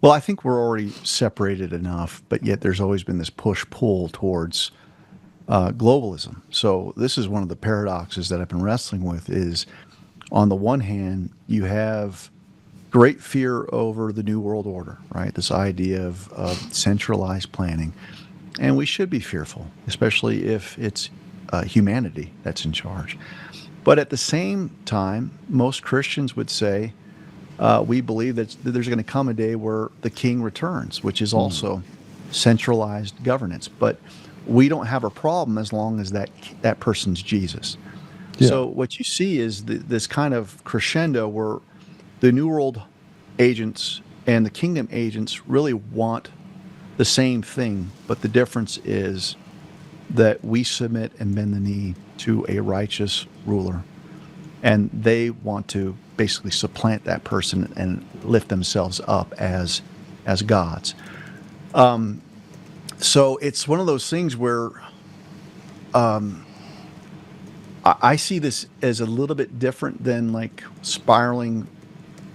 Speaker 7: Well, I think we're already separated enough, but yet there's always been this push-pull towards globalism. So this is one of the paradoxes that I've been wrestling with is, on the one hand, you have great fear over the New World Order, right? This idea of centralized planning. And we should be fearful, especially if it's humanity that's in charge. But at the same time, most Christians would say, we believe that there's going to come a day where the king returns, which is also centralized governance. But we don't have a problem as long as that person's Jesus. Yeah. So what you see is this kind of crescendo where the New World agents and the kingdom agents really want the same thing, but the difference is that we submit and bend the knee to a righteous ruler, and they want to basically supplant that person and lift themselves up as gods. So it's one of those things where I see this as a little bit different than like spiraling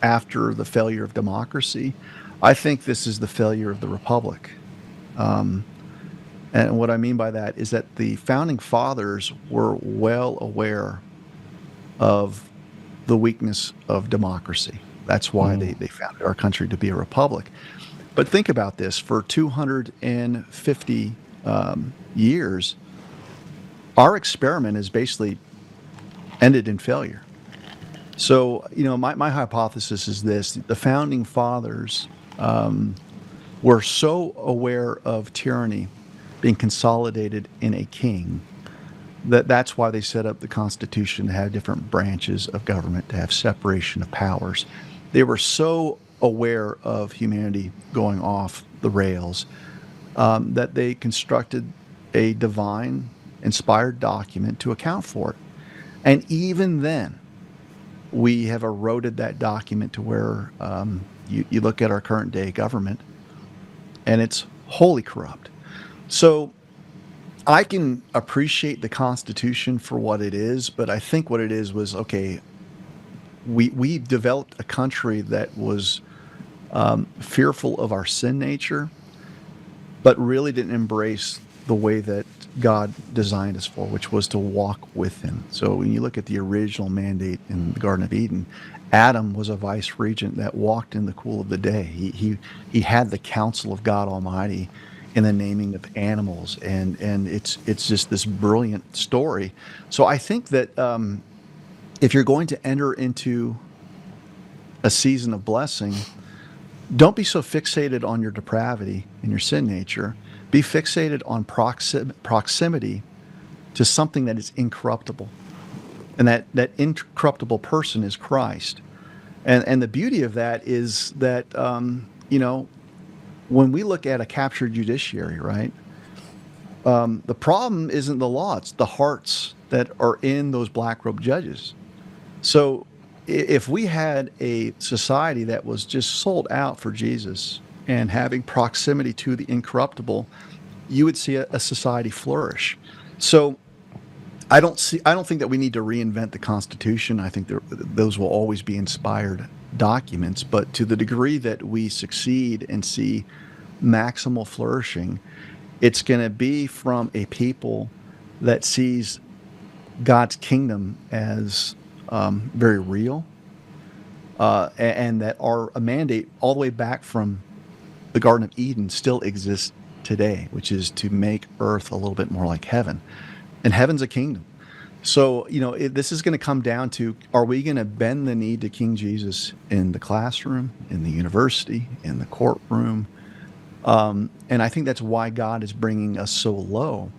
Speaker 7: after the failure of democracy. I think this is the failure of the republic. And what I mean by that is that the founding fathers were well aware of the weakness of democracy. That's why they founded our country to be a republic. But think about this, for 250 years, our experiment has basically ended in failure. So, my hypothesis is this: the founding fathers were so aware of tyranny being consolidated in a king that's why they set up the Constitution to have different branches of government, to have separation of powers. They were so aware of humanity going off the rails that they constructed a divine inspired document to account for it. And even then, we have eroded that document to where you look at our current day government and it's wholly corrupt. So I can appreciate the Constitution for what it is, but I think what it is was, okay, we developed a country that was fearful of our sin nature, but really didn't embrace the way that God designed us for, which was to walk with him. So when you look at the original mandate in the Garden of Eden, Adam was a vice regent that walked in the cool of the day. He had the counsel of God Almighty in the naming of animals, and it's just this brilliant story. So I think that if you're going to enter into a season of blessing, don't be so fixated on your depravity and your sin nature. Be fixated on proximity to something that is incorruptible. And that incorruptible person is Christ. And the beauty of that is that, when we look at a captured judiciary, right, the problem isn't the law, it's the hearts that are in those black robe judges. So if we had a society that was just sold out for Jesus and having proximity to the incorruptible, you would see a society flourish. So I don't think that we need to reinvent the Constitution. I think those will always be inspired documents, but to the degree that we succeed and see maximal flourishing, it's going to be from a people that sees God's kingdom as very real, and that our mandate all the way back from the Garden of Eden still exists today, which is to make earth a little bit more like heaven. And heaven's a kingdom. So, this is going to come down to, are we going to bend the knee to King Jesus in the classroom, in the university, in the courtroom? And I think that's why God is bringing us so low,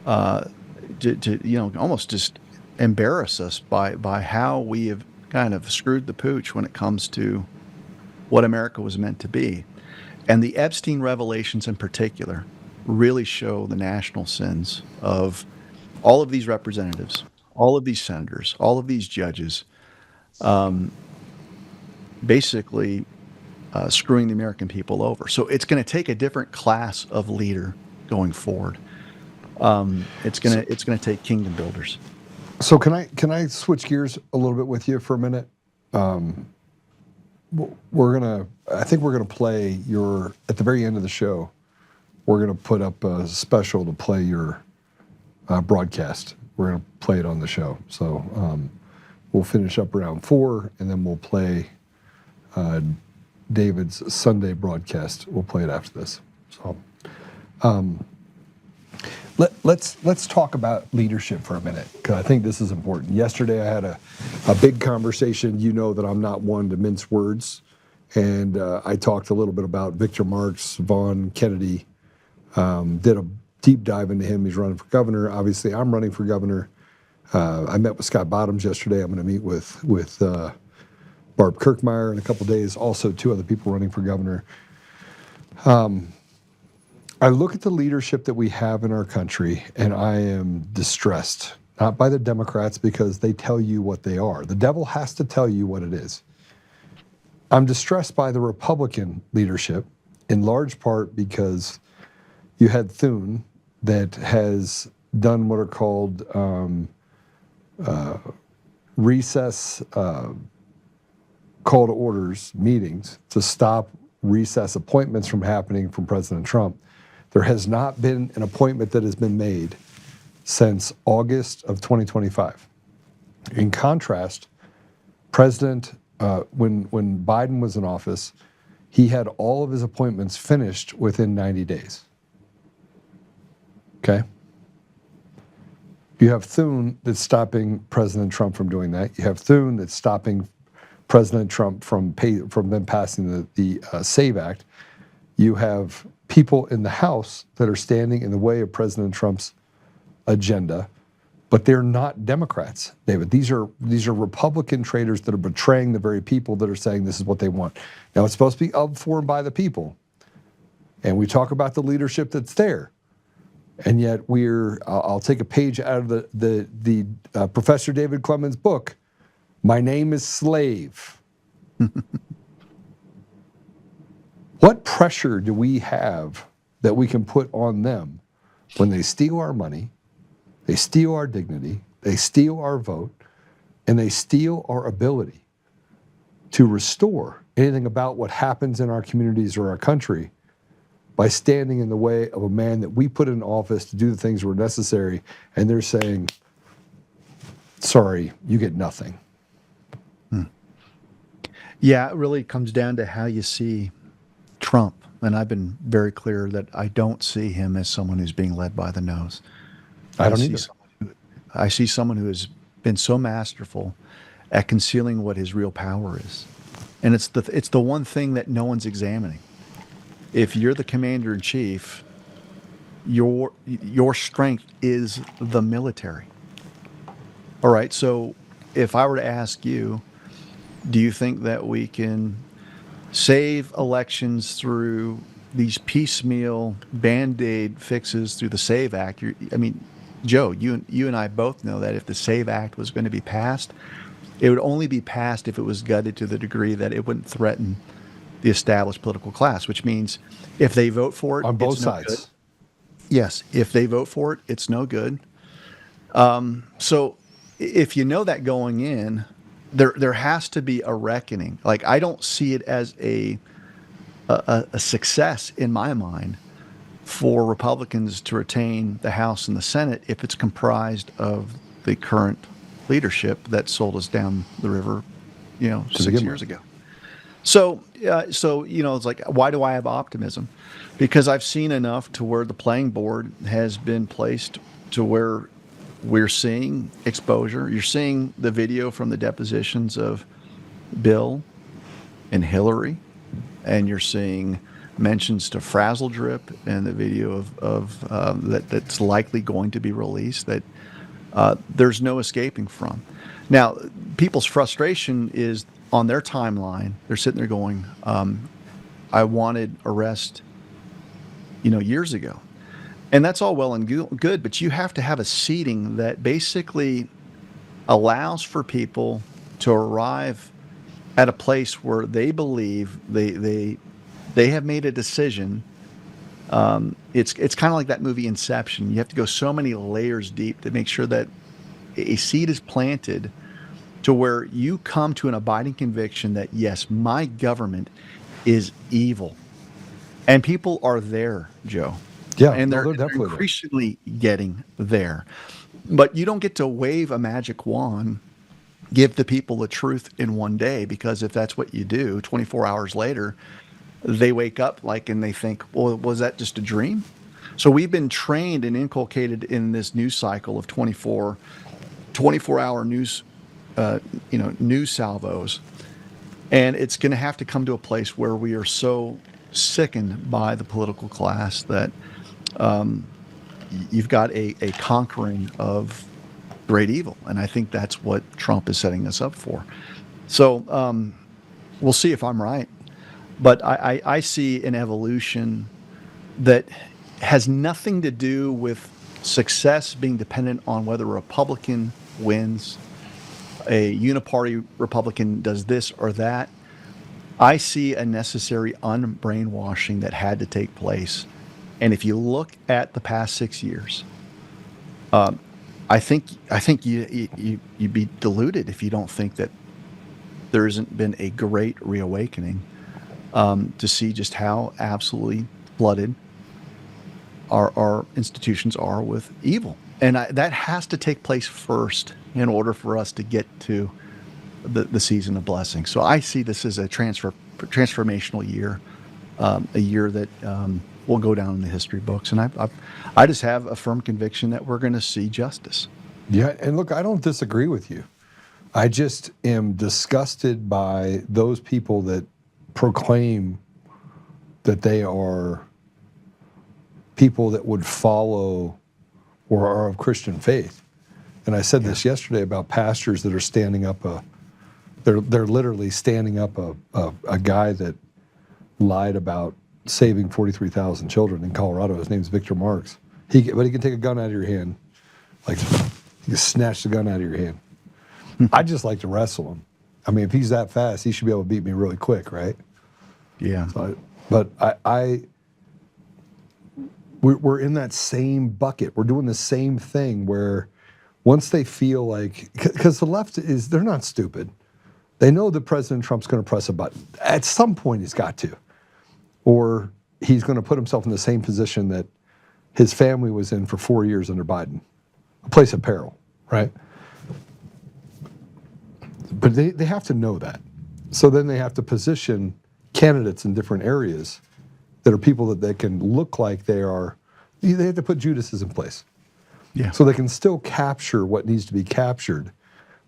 Speaker 7: to almost just embarrass us by how we have kind of screwed the pooch when it comes to what America was meant to be. And the Epstein revelations in particular really show the national sins of all of these representatives, all of these senators, all of these judges, basically screwing the American people over. So it's going to take a different class of leader going forward. It's going to take kingdom builders.
Speaker 1: So can I switch gears a little bit with you for a minute? I think we're gonna play at the very end of the show, we're gonna put up a special to play your broadcast. We're gonna play it on the show. So we'll finish up around 4, and then we'll play David's Sunday broadcast. We'll play it after this. So let's talk about leadership for a minute, because I think this is important. Yesterday I had a big conversation. You know that I'm not one to mince words, and I talked a little bit about Victor Marx, Vaughn Kennedy, did a deep dive into him. He's running for governor. Obviously, I'm running for governor. I met with Scott Bottoms yesterday. I'm going to meet with Barb Kirkmeyer in a couple days. Also, 2 other people running for governor. I look at the leadership that we have in our country, and I am distressed. Not by the Democrats, because they tell you what they are. The devil has to tell you what it is. I'm distressed by the Republican leadership, in large part because you had Thune that has done what are called recess call to orders meetings to stop recess appointments from happening from President Trump. There has not been an appointment that has been made since August of 2025. In contrast, when Biden was in office, he had all of his appointments finished within 90 days. Okay? You have Thune that's stopping President Trump from doing that. You have Thune that's stopping President Trump from them passing the SAVE Act. You have people in the House that are standing in the way of President Trump's agenda, but they're not Democrats, David. These are Republican traitors that are betraying the very people that are saying this is what they want. Now, it's supposed to be of, for, and by the people. And we talk about the leadership that's there. And yet I'll take a page out of the Professor David Clements book. My name is slave. What pressure do we have that we can put on them when they steal our money, they steal our dignity, they steal our vote, and they steal our ability to restore anything about what happens in our communities or our country by standing in the way of a man that we put in office to do the things that were necessary, and they're saying, sorry, you get nothing.
Speaker 7: Yeah, it really comes down to how you see Trump and I've been very clear that I don't see him as someone who's being led by the nose.
Speaker 1: I don't either.
Speaker 7: I see someone who has been so masterful at concealing what his real power is. And it's the one thing that no one's examining. If you're the commander in chief, your strength is the military. All right, so if I were to ask you, do you think that we can save elections through these piecemeal Band-Aid fixes through the SAVE Act? Joe, you and I both know that if the SAVE Act was going to be passed, it would only be passed if it was gutted to the degree that it wouldn't threaten the established political class, which means if they vote for it,
Speaker 1: on both
Speaker 7: it's no
Speaker 1: sides.
Speaker 7: good. Yes, if they vote for it, it's no good. So if you know that going in, there has to be a reckoning. Like, I don't see it as a success in my mind for Republicans to retain the House and the Senate if it's comprised of the current leadership that sold us down the river, 6 years ago. So it's like, why do I have optimism? Because I've seen enough to where the playing board has been placed to where we're seeing exposure. You're seeing the video from the depositions of Bill and Hillary, and you're seeing mentions to Frazzle Drip and the video of that's likely going to be released that there's no escaping from. Now, people's frustration is on their timeline. They're sitting there going, I wanted arrest, years ago. And that's all well and good, but you have to have a seating that basically allows for people to arrive at a place where they believe they have made a decision. It's kind of like that movie Inception. You have to go so many layers deep to make sure that a seed is planted to where you come to an abiding conviction that, yes, my government is evil. And people are there, Joe.
Speaker 1: Yeah,
Speaker 7: and they're
Speaker 1: definitely
Speaker 7: increasingly getting there. But you don't get to wave a magic wand, give the people the truth in one day, because if that's what you do, 24 hours later, they wake up and they think, well, was that just a dream? So we've been trained and inculcated in this news cycle of 24-hour news, news salvos. And it's going to have to come to a place where we are so sickened by the political class that you've got a conquering of great evil. And I think that's what Trump is setting us up for. So we'll see if I'm right. But I see an evolution that has nothing to do with success being dependent on whether a Republican wins, a uniparty Republican does this or that. I see a necessary unbrainwashing that had to take place. And if you look at the past 6 years, I think you'd be deluded if you don't think that there hasn't been a great reawakening to see just how absolutely flooded our institutions are with evil. And that has to take place first in order for us to get to the season of blessing. So I see this as a transformational year, a year that will go down in the history books. And I just have a firm conviction that we're going to see justice.
Speaker 1: Yeah, and look, I don't disagree with you. I just am disgusted by those people that proclaim that they are people that would follow or are of Christian faith. And I said this yesterday about pastors that are standing up they're literally standing up a guy that lied about saving 43,000 children in Colorado. His name's Victor Marks. But he can take a gun out of your hand, he can snatch the gun out of your hand. I'd just like to wrestle him. I mean, if he's that fast, he should be able to beat me really quick, right?
Speaker 7: Yeah.
Speaker 1: We're in that same bucket. We're doing the same thing where once they feel like, because the left they're not stupid. They know that President Trump's going to press a button. At some point, he's got to. Or he's going to put himself in the same position that his family was in for 4 years under Biden, a place of peril, right? But they have to know that. So then they have to position candidates in different areas that are people that can look like they are. They have to put Judases in place.
Speaker 7: Yeah.
Speaker 1: So they can still capture what needs to be captured,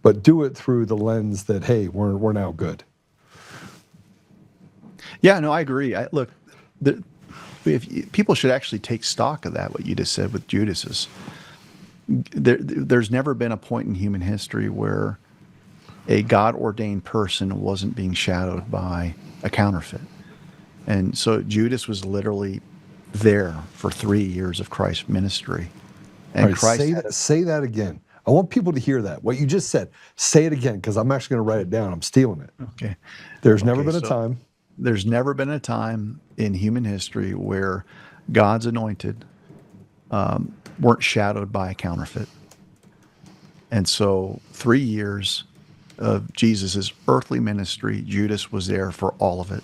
Speaker 1: but do it through the lens that, hey, we're now good.
Speaker 7: Yeah, no, I agree. Look, people should actually take stock of that, what you just said with Judases. There's never been a point in human history where a God-ordained person wasn't being shadowed by a counterfeit. And so Judas was literally there for 3 years of Christ's ministry. And
Speaker 1: right,
Speaker 7: Christ
Speaker 1: say that again. I want people to hear that. What you just said. Say it again, because I'm actually going to write it down. I'm stealing it.
Speaker 7: Okay.
Speaker 1: There's never been a time.
Speaker 7: There's never been a time in human history where God's anointed weren't shadowed by a counterfeit. And so 3 years of Jesus' earthly ministry, Judas was there for all of it.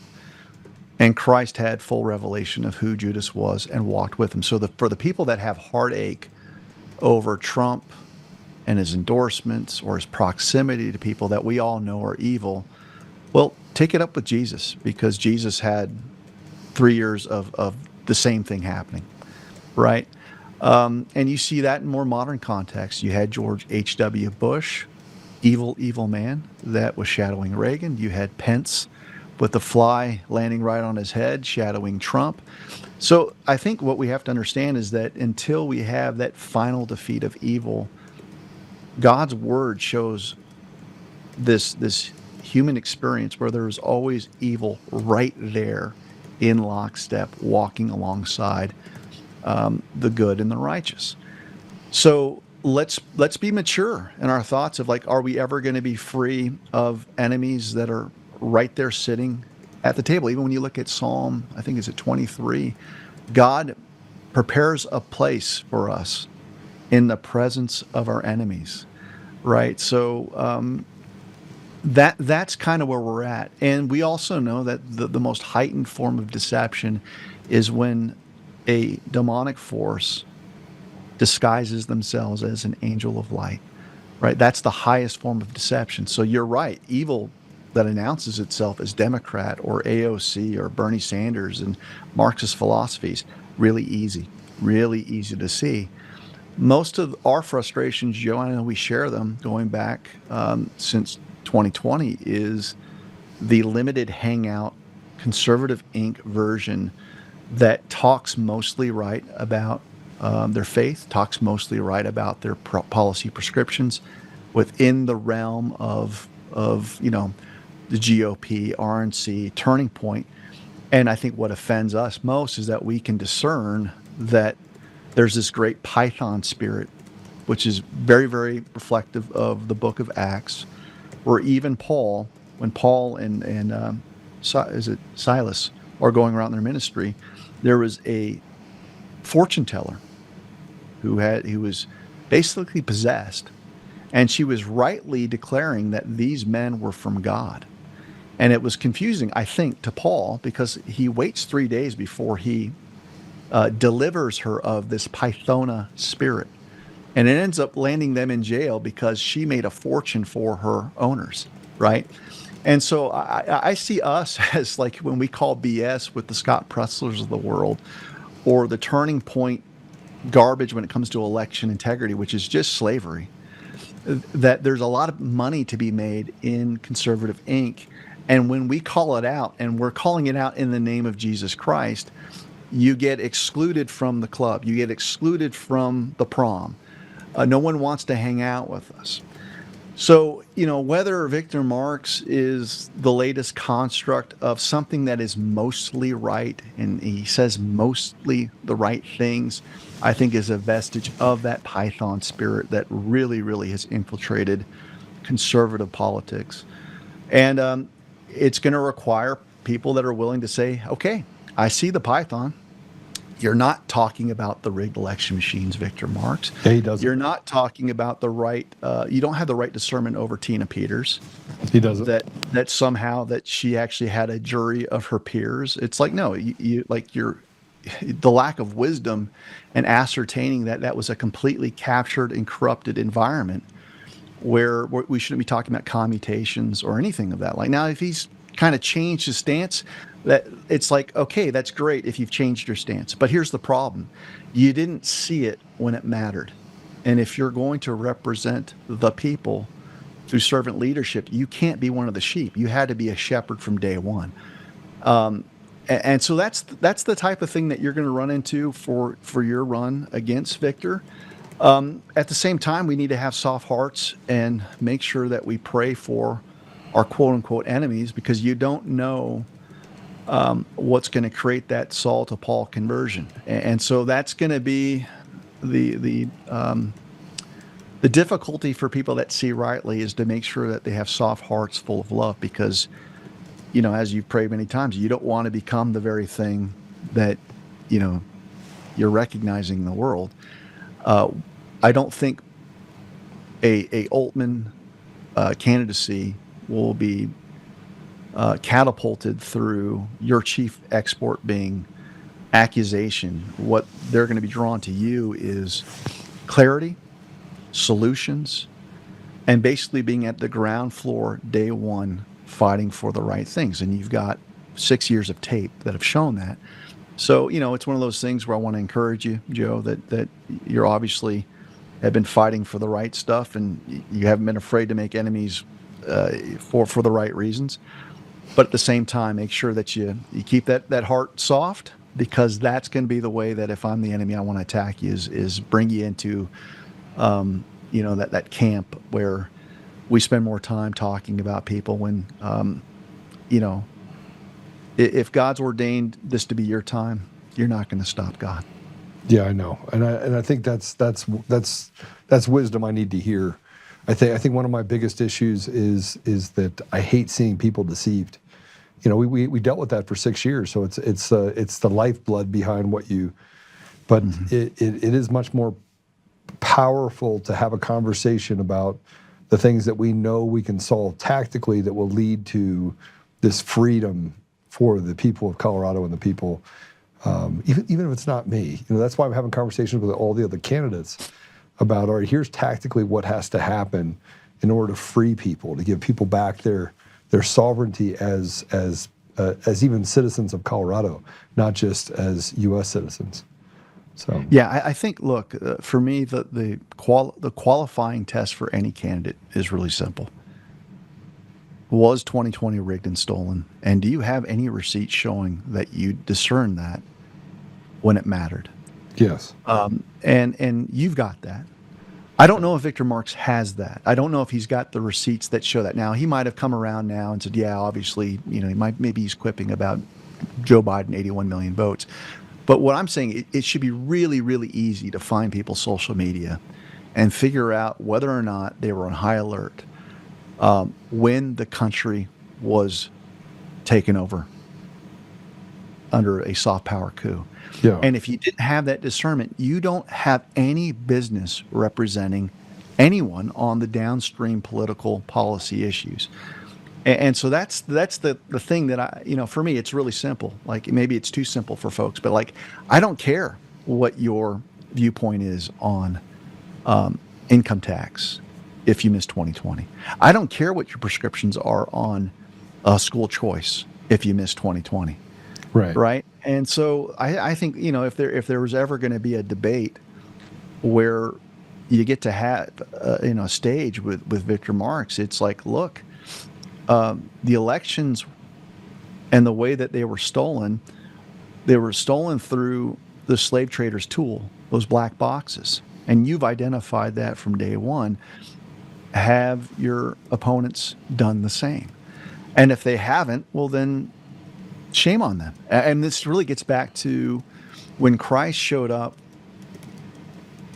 Speaker 7: And Christ had full revelation of who Judas was and walked with him. So for the people that have heartache over Trump and his endorsements or his proximity to people that we all know are evil, well, take it up with Jesus, because Jesus had 3 years of the same thing happening, right? And you see that in more modern contexts. You had George H.W. Bush, evil man that was shadowing Reagan. You had Pence with the fly landing right on his head, shadowing Trump. So I think what we have to understand is that until we have that final defeat of evil, God's word shows this human experience where there's always evil right there in lockstep, walking alongside the good and the righteous. So let's be mature in our thoughts of, like, are we ever going to be free of enemies that are right there sitting at the table? Even when you look at Psalm, I think it's at 23, God prepares a place for us in the presence of our enemies, right? So that's kind of where we're at. And we also know that the most heightened form of deception is when a demonic force disguises themselves as an angel of light, right? That's the highest form of deception. So you're right. Evil that announces itself as Democrat or AOC or Bernie Sanders and Marxist philosophies, really easy to see. Most of our frustrations, Joe, I know we share them going back since 2020, is the limited hangout conservative Inc. version that talks mostly right about their faith, talks mostly right about their policy prescriptions within the realm of the GOP, RNC, Turning Point. And I think what offends us most is that we can discern that there's this great Python spirit, which is very, very reflective of the book of Acts, where even Paul, when Paul and Silas are going around their ministry, there was a fortune teller who was basically possessed, and she was rightly declaring that these men were from God. And it was confusing, I think, to Paul, because he waits 3 days before he delivers her of this Pythona spirit. And it ends up landing them in jail because she made a fortune for her owners, right? And so I see us as, like, when we call BS with the Scott Presslers of the world, or the Turning Point garbage when it comes to election integrity, which is just slavery, that there's a lot of money to be made in conservative Inc. And when we call it out, and we're calling it out in the name of Jesus Christ, you get excluded from the club. You get excluded from the prom. No one wants to hang out with us. So, whether Victor Marx is the latest construct of something that is mostly right, and he says mostly the right things, I think is a vestige of that Python spirit that really, really has infiltrated conservative politics. And it's going to require people that are willing to say, okay, I see the Python. You're not talking about the rigged election machines, Victor Marx.
Speaker 1: Yeah, he doesn't.
Speaker 7: You're not talking about the right, you don't have the right discernment over Tina Peters.
Speaker 1: He doesn't.
Speaker 7: That somehow that she actually had a jury of her peers. It's like, no, the lack of wisdom and ascertaining that was a completely captured and corrupted environment where we shouldn't be talking about commutations or anything of that. Like, now, if he's kind of changed his stance, that it's like, okay, that's great if you've changed your stance. But here's the problem. You didn't see it when it mattered. And if you're going to represent the people through servant leadership, you can't be one of the sheep. You had to be a shepherd from day one. And so that's the type of thing that you're going to run into for your run against Victor. At the same time, we need to have soft hearts and make sure that we pray for our quote-unquote enemies, because you don't know what's going to create that Saul to Paul conversion. And so that's going to be the difficulty for people that see rightly, is to make sure that they have soft hearts full of love, because, you know, as you've prayed many times, you don't want to become the very thing that, you know, you're recognizing in the world. I don't think a Oltmann candidacy will be catapulted through your chief export being accusation. What they're going to be drawn to you is clarity, solutions, and basically being at the ground floor day one, fighting for the right things. And you've got 6 years of tape that have shown that. So, you know, it's one of those things where I want to encourage you, Joe, that you're obviously have been fighting for the right stuff, and you haven't been afraid to make enemies for the right reasons. But at the same time, make sure that you keep that heart soft, because that's going to be the way that if I'm the enemy, I want to attack you, is bring you into, you know, that camp where we spend more time talking about people when, you know, if God's ordained this to be your time, you're not going to stop God.
Speaker 1: Yeah, I know, and I think that's wisdom I need to hear. I think one of my biggest issues is that I hate seeing people deceived. You know, we dealt with that for 6 years, so it's the lifeblood behind what you. But it is much more powerful to have a conversation about the things that we know we can solve tactically that will lead to this freedom for the people of Colorado and the people, even if it's not me. You know, that's why I'm having conversations with all the other candidates about, all right, here's tactically what has to happen in order to free people, to give people back their sovereignty as even citizens of Colorado, not just as U.S. citizens. So
Speaker 7: yeah, I think, look, for me, the qualifying test for any candidate is really simple. Was 2020 rigged and stolen? And do you have any receipts showing that you discerned that when it mattered?
Speaker 1: Yes.
Speaker 7: And you've got that. I don't know if Victor Marks has that. I don't know if he's got the receipts that show that. Now, he might have come around now and said, yeah, obviously, you know, maybe he's quipping about Joe Biden, 81 million votes. But what I'm saying, it should be really, really easy to find people's social media and figure out whether or not they were on high alert when the country was taken over under a soft power coup.
Speaker 1: Yeah.
Speaker 7: And if you didn't have that discernment, you don't have any business representing anyone on the downstream political policy issues. And so that's the thing that you know, for me, it's really simple. Like, maybe it's too simple for folks, but like, I don't care what your viewpoint is on income tax if you miss 2020. I don't care what your prescriptions are on school choice if you miss 2020. Right. And so I think, you know, if there was ever going to be a debate where you get to have you know, a stage with Victor Marks, it's like, look, the elections and the way that they were stolen through the slave traders' tool, those black boxes. And you've identified that from day one. Have your opponents done the same? And if they haven't, well, then shame on them. And this really gets back to when Christ showed up,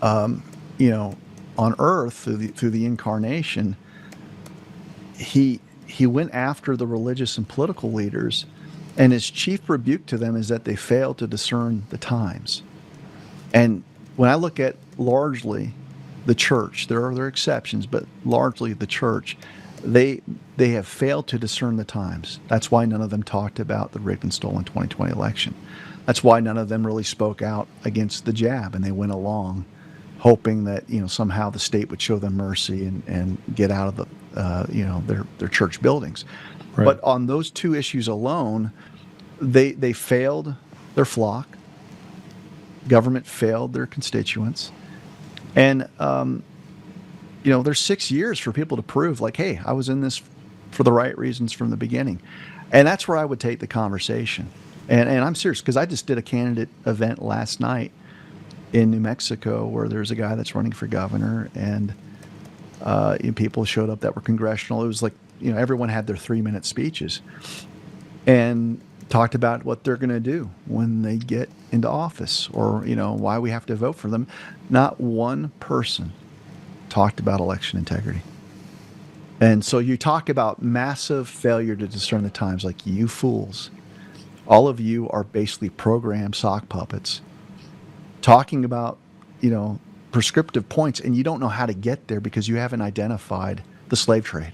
Speaker 7: you know, on earth through the incarnation. He went after the religious and political leaders, and his chief rebuke to them is that they failed to discern the times. And when I look at largely the church, there are exceptions, but largely the church, they have failed to discern the times. That's why none of them talked about the rigged and stolen 2020 election. That's why none of them really spoke out against the jab, and they went along hoping that somehow the state would show them mercy and get out of the their church buildings.
Speaker 1: Right.
Speaker 7: But on those two issues alone, they failed their flock. Government failed their constituents, and there's 6 years for people to prove, like, hey, I was in this for the right reasons from the beginning, and that's where I would take the conversation. And I'm serious, because I just did a candidate event last night in New Mexico where there's a guy that's running for governor, and people showed up that were congressional. It was like everyone had their 3-minute speeches, and talked about what they're going to do when they get into office, or why we have to vote for them. Not one person talked about election integrity. And so you talk about massive failure to discern the times, like, you fools. All of you are basically programmed sock puppets talking about prescriptive points, and you don't know how to get there because you haven't identified the slave trade.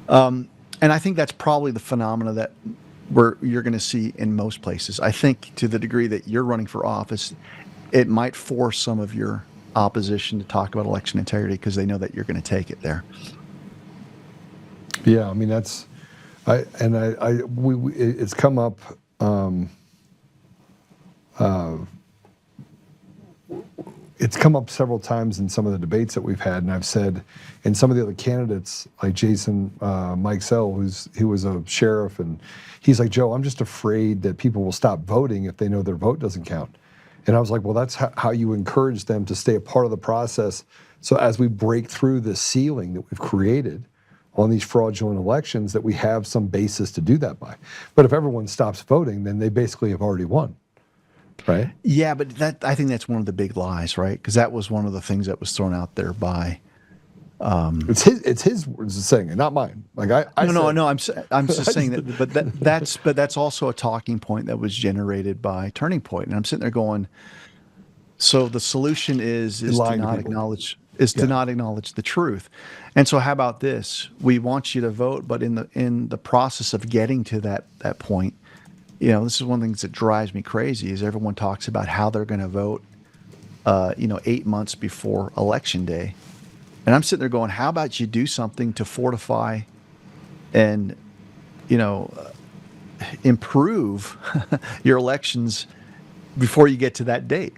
Speaker 7: And I think that's probably the phenomena that you're going to see in most places. I think to the degree that you're running for office, it might force some of your opposition to talk about election integrity because they know that you're going to take it there.
Speaker 1: Yeah, I mean, it's come up. It's come up several times in some of the debates that we've had, and I've said, and some of the other candidates, like Jason Mikesell, who was a sheriff, and he's like, Joe, I'm just afraid that people will stop voting if they know their vote doesn't count. And I was like, well, that's how you encourage them to stay a part of the process. So as we break through the ceiling that we've created on these fraudulent elections, that we have some basis to do that by. But if everyone stops voting, then they basically have already won. Right.
Speaker 7: Yeah, but I think that's one of the big lies, right? Because that was one of the things that was thrown out there by.
Speaker 1: It's his words saying it, not mine. Like
Speaker 7: no. I'm just saying that, but that's also a talking point that was generated by Turning Point, and I'm sitting there going, so the solution is to not acknowledge the truth, and so how about this? We want you to vote, but in the process of getting to that point. This is one of the things that drives me crazy is everyone talks about how they're going to vote, 8 months before Election Day. And I'm sitting there going, how about you do something to fortify and, improve your elections before you get to that date?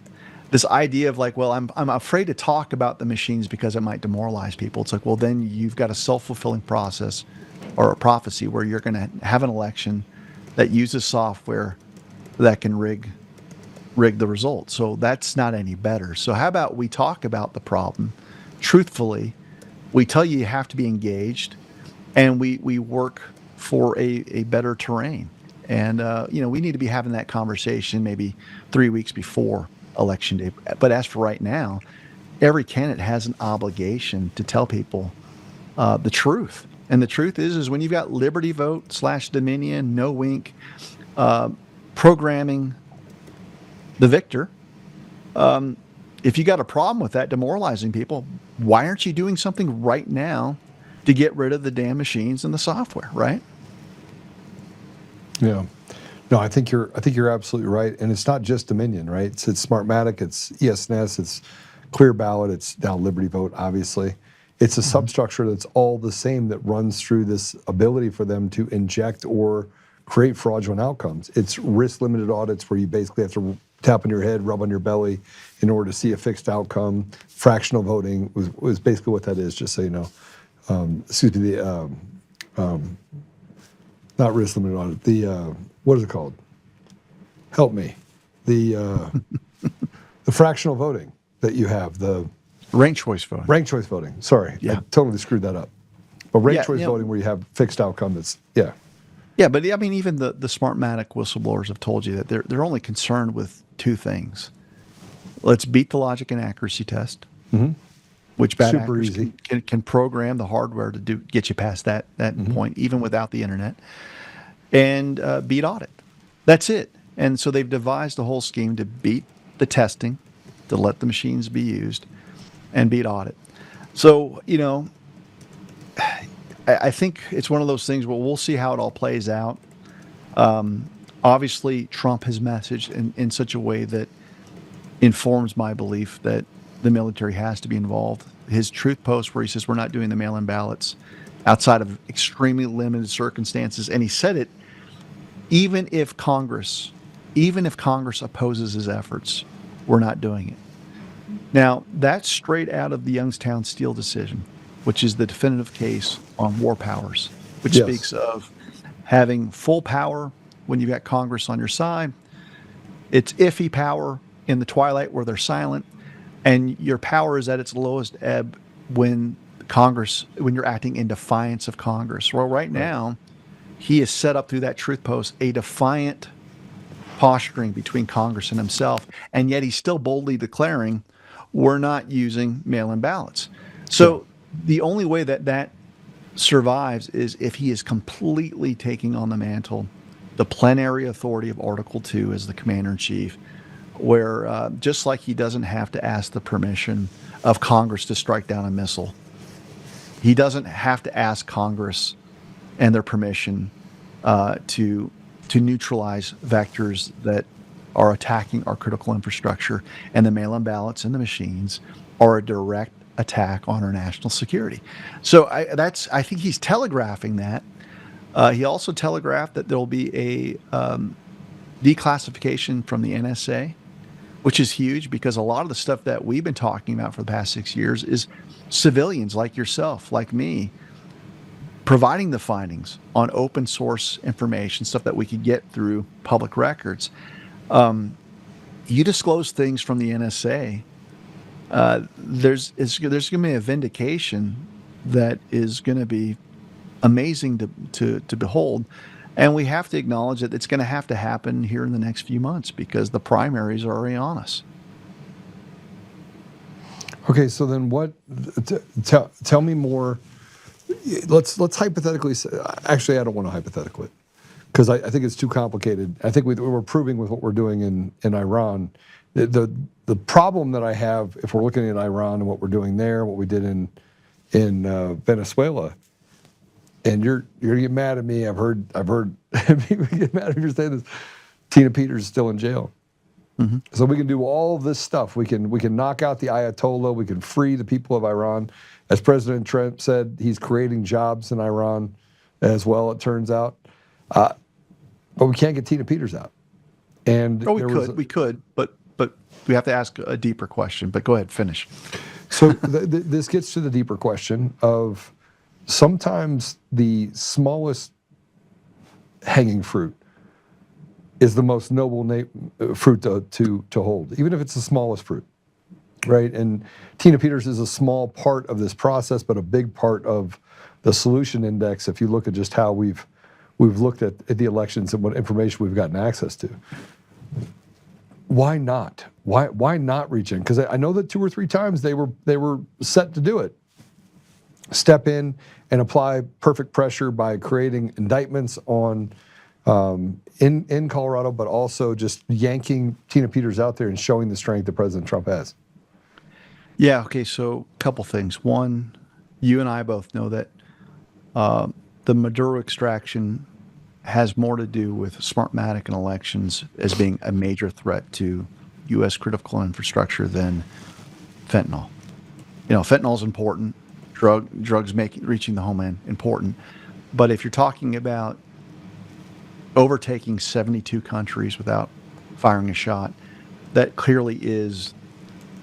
Speaker 7: This idea of like, well, I'm afraid to talk about the machines because it might demoralize people. It's like, well, then you've got a self-fulfilling process or a prophecy where you're going to have an election that uses software that can rig the results. So that's not any better. So how about we talk about the problem truthfully? We tell you have to be engaged, and we work for a better terrain. And we need to be having that conversation maybe 3 weeks before Election Day. But as for right now, every candidate has an obligation to tell people the truth. And the truth is when you've got Liberty Vote / Dominion, no wink, programming the victor, if you got a problem with that, demoralizing people, why aren't you doing something right now to get rid of the damn machines and the software, right?
Speaker 1: Yeah. No, I think you're absolutely right. And it's not just Dominion, right? It's Smartmatic, it's ESNS, it's Clear Ballot, it's now Liberty Vote, obviously. It's a substructure that's all the same that runs through this ability for them to inject or create fraudulent outcomes. It's risk-limited audits where you basically have to tap on your head, rub on your belly in order to see a fixed outcome. Fractional voting was basically what that is, just so you know. Excuse me, not risk-limited audit, what is it called? Help me. The fractional voting that you have, the
Speaker 7: ranked choice voting.
Speaker 1: Ranked choice voting. Sorry, I totally screwed that up. But ranked choice voting, where you have fixed outcome, that's
Speaker 7: Yeah, but I mean, even the Smartmatic whistleblowers have told you that they're only concerned with two things. Let's beat the logic and accuracy test, which bad actors can program the hardware to get you past that point, even without the internet, and beat audit. That's it. And so they've devised a whole scheme to beat the testing, to let the machines be used, and beat audit. So, I think it's one of those things where we'll see how it all plays out. Obviously, Trump has messaged in such a way that informs my belief that the military has to be involved. His truth post where he says we're not doing the mail-in ballots outside of extremely limited circumstances, and he said it even if Congress opposes his efforts, we're not doing it. Now, that's straight out of the Youngstown Steel decision, which is the definitive case on war powers, which speaks of having full power when you've got Congress on your side. It's iffy power in the twilight where they're silent, and your power is at its lowest ebb when you're acting in defiance of Congress. Well, right now, he has set up through that truth post a defiant posturing between Congress and himself, and yet he's still boldly declaring we're not using mail-in ballots. So the only way that survives is if he is completely taking on the mantle the plenary authority of Article 2 as the commander-in-chief, where just like he doesn't have to ask the permission of Congress to strike down a missile, he doesn't have to ask Congress and their permission to neutralize vectors that are attacking our critical infrastructure, and the mail-in ballots and the machines are a direct attack on our national security. So I think he's telegraphing that. He also telegraphed that there will be a declassification from the NSA, which is huge because a lot of the stuff that we've been talking about for the past 6 years is civilians like yourself, like me, providing the findings on open source information, stuff that we could get through public records. You disclose things from the NSA, there's going to be a vindication that is going to be amazing to behold. And we have to acknowledge that it's going to have to happen here in the next few months because the primaries are already on us.
Speaker 1: Okay, so then what? Tell me more. Let's hypothetically say, actually, I don't want to hypothetically, because I think it's too complicated. I think we're proving with what we're doing in Iran. The problem that I have, if we're looking at Iran and what we're doing there, what we did in Venezuela, and you're gonna get mad at me. I've heard people get mad if you're saying this. Tina Peters is still in jail. Mm-hmm. So we can do all this stuff. We can knock out the Ayatollah. We can free the people of Iran. As President Trump said, he's creating jobs in Iran as well, it turns out. But we can't get Tina Peters out. And
Speaker 7: we could, but we have to ask a deeper question. But go ahead, finish.
Speaker 1: So this gets to the deeper question of sometimes the smallest hanging fruit is the most noble fruit to hold, even if it's the smallest fruit, right? And Tina Peters is a small part of this process, but a big part of the solution index. If you look at just how we've looked at the elections and what information we've gotten access to, why not? Why not reach in? Because I know that 2 or 3 times they were set to do it. Step in and apply perfect pressure by creating indictments on. In Colorado, but also just yanking Tina Peters out there and showing the strength that President Trump has.
Speaker 7: Yeah, okay, so a couple things. One, you and I both know that the Maduro extraction has more to do with Smartmatic and elections as being a major threat to U.S. critical infrastructure than fentanyl. You know, fentanyl is important. Drugs reaching the homeland, important. But if you're talking about overtaking 72 countries without firing a shot, that clearly is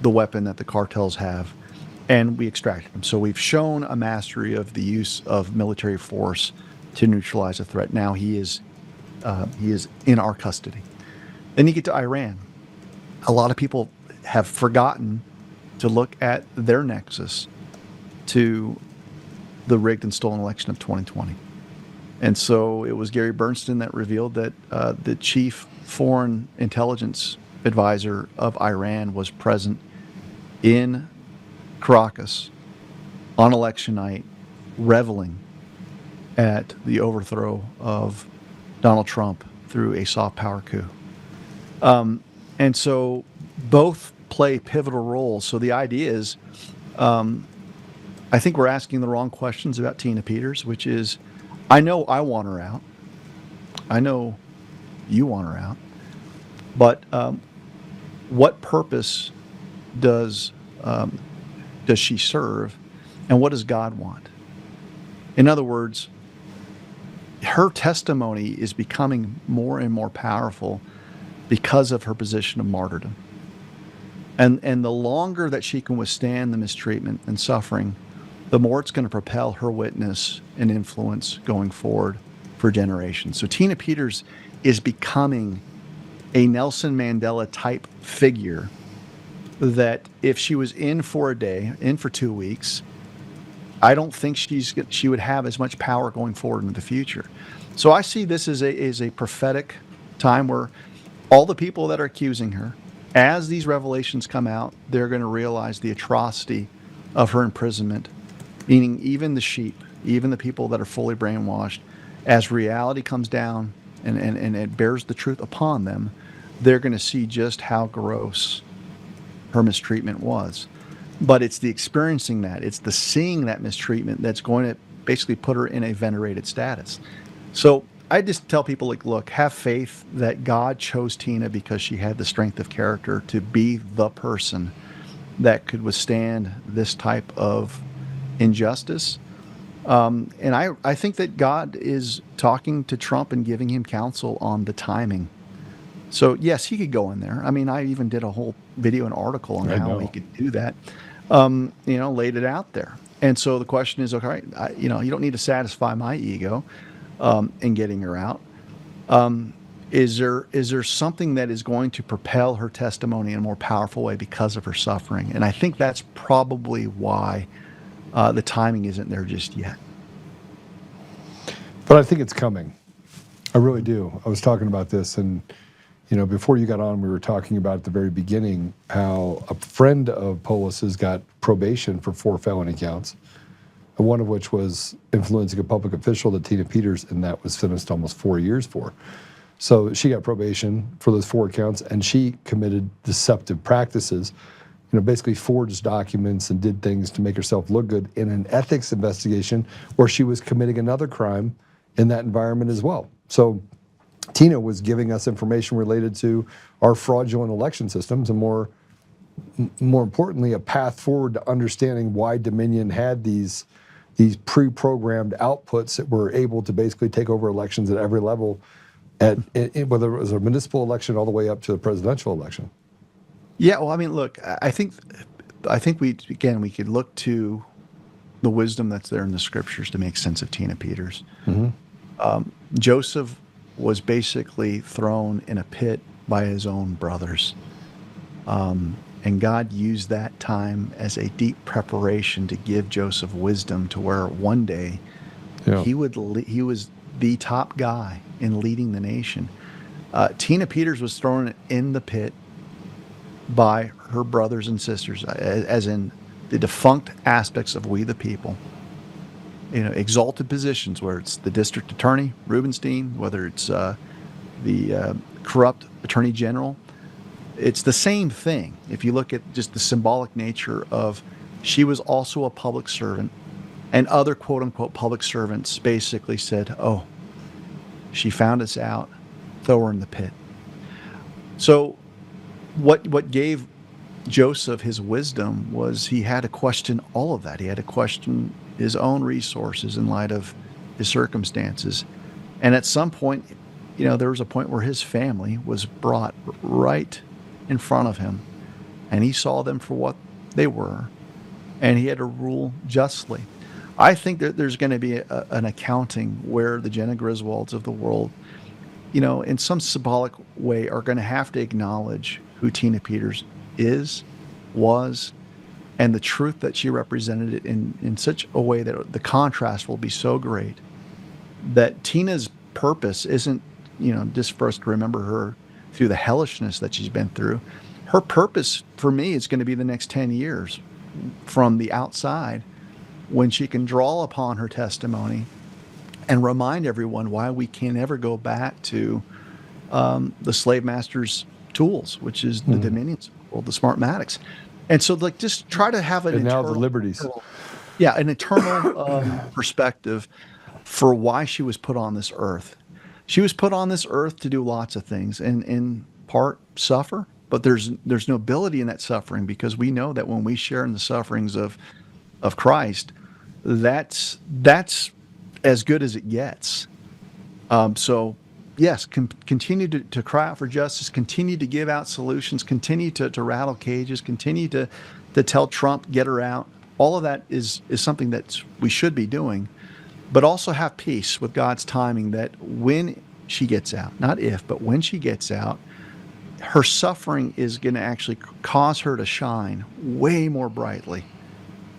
Speaker 7: the weapon that the cartels have, and we extracted them. So we've shown a mastery of the use of military force to neutralize a threat. Now he is in our custody. Then you get to Iran. A lot of people have forgotten to look at their nexus to the rigged and stolen election of 2020. And so it was Gary Bernstein that revealed that the chief foreign intelligence advisor of Iran was present in Caracas on election night, reveling at the overthrow of Donald Trump through a soft power coup. And so both play pivotal roles. So the idea is, I think we're asking the wrong questions about Tina Peters, which is, I know I want her out. I know you want her out. But what purpose does does she serve, and what does God want? In other words, her testimony is becoming more and more powerful because of her position of martyrdom. And the longer that she can withstand the mistreatment and suffering, the more it's going to propel her witness and influence going forward for generations. So Tina Peters is becoming a Nelson Mandela type figure that if she was in for a day, in for 2 weeks, I don't think she would have as much power going forward in the future. So I see this as a prophetic time where all the people that are accusing her, as these revelations come out, they're going to realize the atrocity of her imprisonment, meaning even the sheep, even the people that are fully brainwashed, as reality comes down and it bears the truth upon them, they're going to see just how gross her mistreatment was. But it's the experiencing that, it's the seeing that mistreatment that's going to basically put her in a venerated status. So I just tell people, like, look, have faith that God chose Tina because she had the strength of character to be the person that could withstand this type of injustice. And I think that God is talking to Trump and giving him counsel on the timing. So yes, he could go in there. I mean, I even did a whole video and article on how he could do that. Laid it out there. And so the question is, okay, you don't need to satisfy my ego in getting her out. Is there something that is going to propel her testimony in a more powerful way because of her suffering? And I think that's probably why the timing isn't there just yet.
Speaker 1: But I think it's coming. I really do. I was talking about this, and before you got on, we were talking about at the very beginning how a friend of Polis's got probation for 4 felony counts, one of which was influencing a public official that Tina Peters, and that was sentenced to almost 4 years for. So she got probation for those 4 counts, and she committed deceptive practices, basically forged documents and did things to make herself look good in an ethics investigation where she was committing another crime in that environment as well. So Tina was giving us information related to our fraudulent election systems, and more importantly, a path forward to understanding why Dominion had these pre-programmed outputs that were able to basically take over elections at every level, whether it was a municipal election all the way up to the presidential election.
Speaker 7: Yeah, well, I mean, look, I think we could look to the wisdom that's there in the scriptures to make sense of Tina Peters. Mm-hmm. Joseph was basically thrown in a pit by his own brothers. And God used that time as a deep preparation to give Joseph wisdom to where one day he was the top guy in leading the nation. Tina Peters was thrown in the pit by her brothers and sisters, as in the defunct aspects of we the people. Exalted positions, where it's the district attorney, Rubenstein, whether it's the corrupt attorney general. It's the same thing. If you look at just the symbolic nature of, she was also a public servant, and other quote-unquote public servants basically said, oh, she found us out, throw her in the pit. So what gave Joseph his wisdom was he had to question all of that. He had to question his own resources in light of his circumstances. And at some point, there was a point where his family was brought right in front of him, and he saw them for what they were, and he had to rule justly. I think that there's going to be an accounting where the Jenna Griswolds of the world, in some symbolic way, are going to have to acknowledge who Tina Peters was, and the truth that she represented it in such a way that the contrast will be so great that Tina's purpose isn't, just for us to remember her through the hellishness that she's been through. Her purpose for me is going to be the next 10 years from the outside, when she can draw upon her testimony and remind everyone why we can never go back to the slave master's tools, which is the Dominion's world, the Smartmatics. And so, just try to have an
Speaker 1: now the liberties.
Speaker 7: An eternal perspective for why she was put on this earth. She was put on this earth to do lots of things, and in part suffer, but there's nobility in that suffering, because we know that when we share in the sufferings of Christ, that's as good as it gets. So yes, continue to cry out for justice, continue to give out solutions, continue to rattle cages, continue to tell Trump, get her out. All of that is something that we should be doing, but also have peace with God's timing, that when she gets out, not if, but when she gets out, her suffering is going to actually cause her to shine way more brightly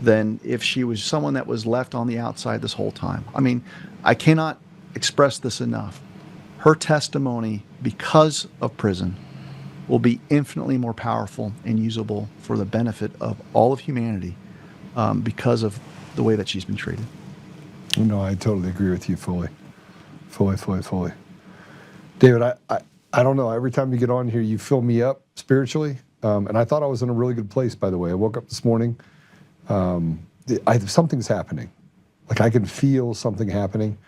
Speaker 7: than if she was someone that was left on the outside this whole time. I mean, I cannot express this enough. Her testimony, because of prison, will be infinitely more powerful and usable for the benefit of all of humanity, because of the way that she's been treated.
Speaker 1: No, I totally agree with you fully. David, I don't know. Every time you get on here, you fill me up spiritually. And I thought I was in a really good place, by the way. I woke up this morning. Something's happening. Like, I can feel something happening.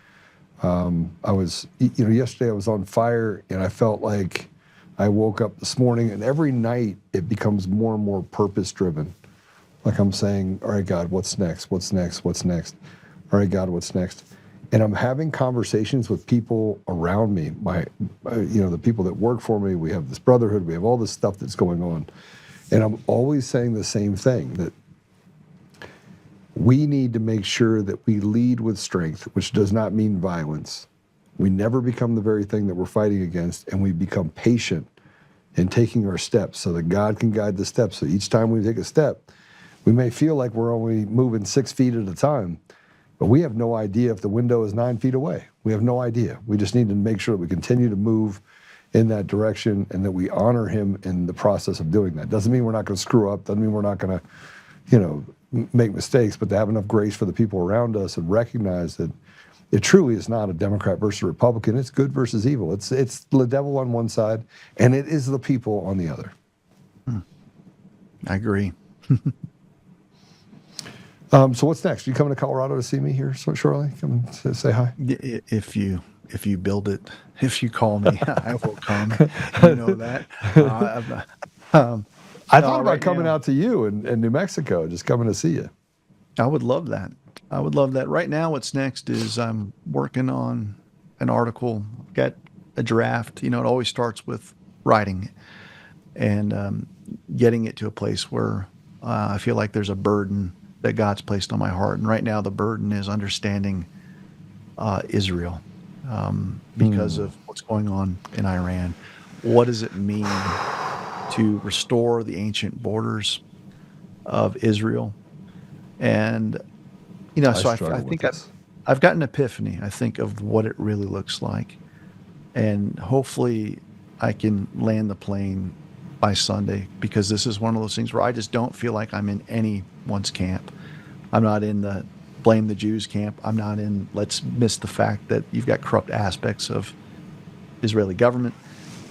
Speaker 1: Yesterday I was on fire, and I felt like I woke up this morning, and every night it becomes more and more purpose-driven. Like, I'm saying, all right, God, what's next? What's next? What's next? All right, God, what's next? And I'm having conversations with people around me, the people that work for me. We have this brotherhood. We have all this stuff that's going on. And I'm always saying the same thing, that we need to make sure that we lead with strength, which does not mean violence. We never become the very thing that we're fighting against, and we become patient in taking our steps so that God can guide the steps. So each time we take a step, we may feel like we're only moving 6 feet at a time, but we have no idea if the window is 9 feet away. We have no idea. We just need to make sure that we continue to move in that direction and that we honor him in the process of doing that. Doesn't mean we're not going to screw up. Doesn't mean we're not going to, make mistakes, but to have enough grace for the people around us and recognize that it truly is not a Democrat versus Republican. It's good versus evil. It's the devil on one side, and it is the people on the other.
Speaker 7: I agree.
Speaker 1: So what's next? You coming to Colorado to see me here shortly? Come say hi.
Speaker 7: If you build it, if you call me, I will come. You know that.
Speaker 1: I thought about coming out to you in New Mexico, just coming to see you.
Speaker 7: I would love that. I would love that. Right now, what's next is I'm working on an article, got a draft. It always starts with writing and getting it to a place where I feel like there's a burden that God's placed on my heart. And right now, the burden is understanding Israel because of what's going on in Iran. What does it mean to restore the ancient borders of Israel? And, so I think I've got an epiphany, I think, of what it really looks like. And hopefully I can land the plane by Sunday, because this is one of those things where I just don't feel like I'm in anyone's camp. I'm not in the blame the Jews camp. I'm not in let's miss the fact that you've got corrupt aspects of Israeli government.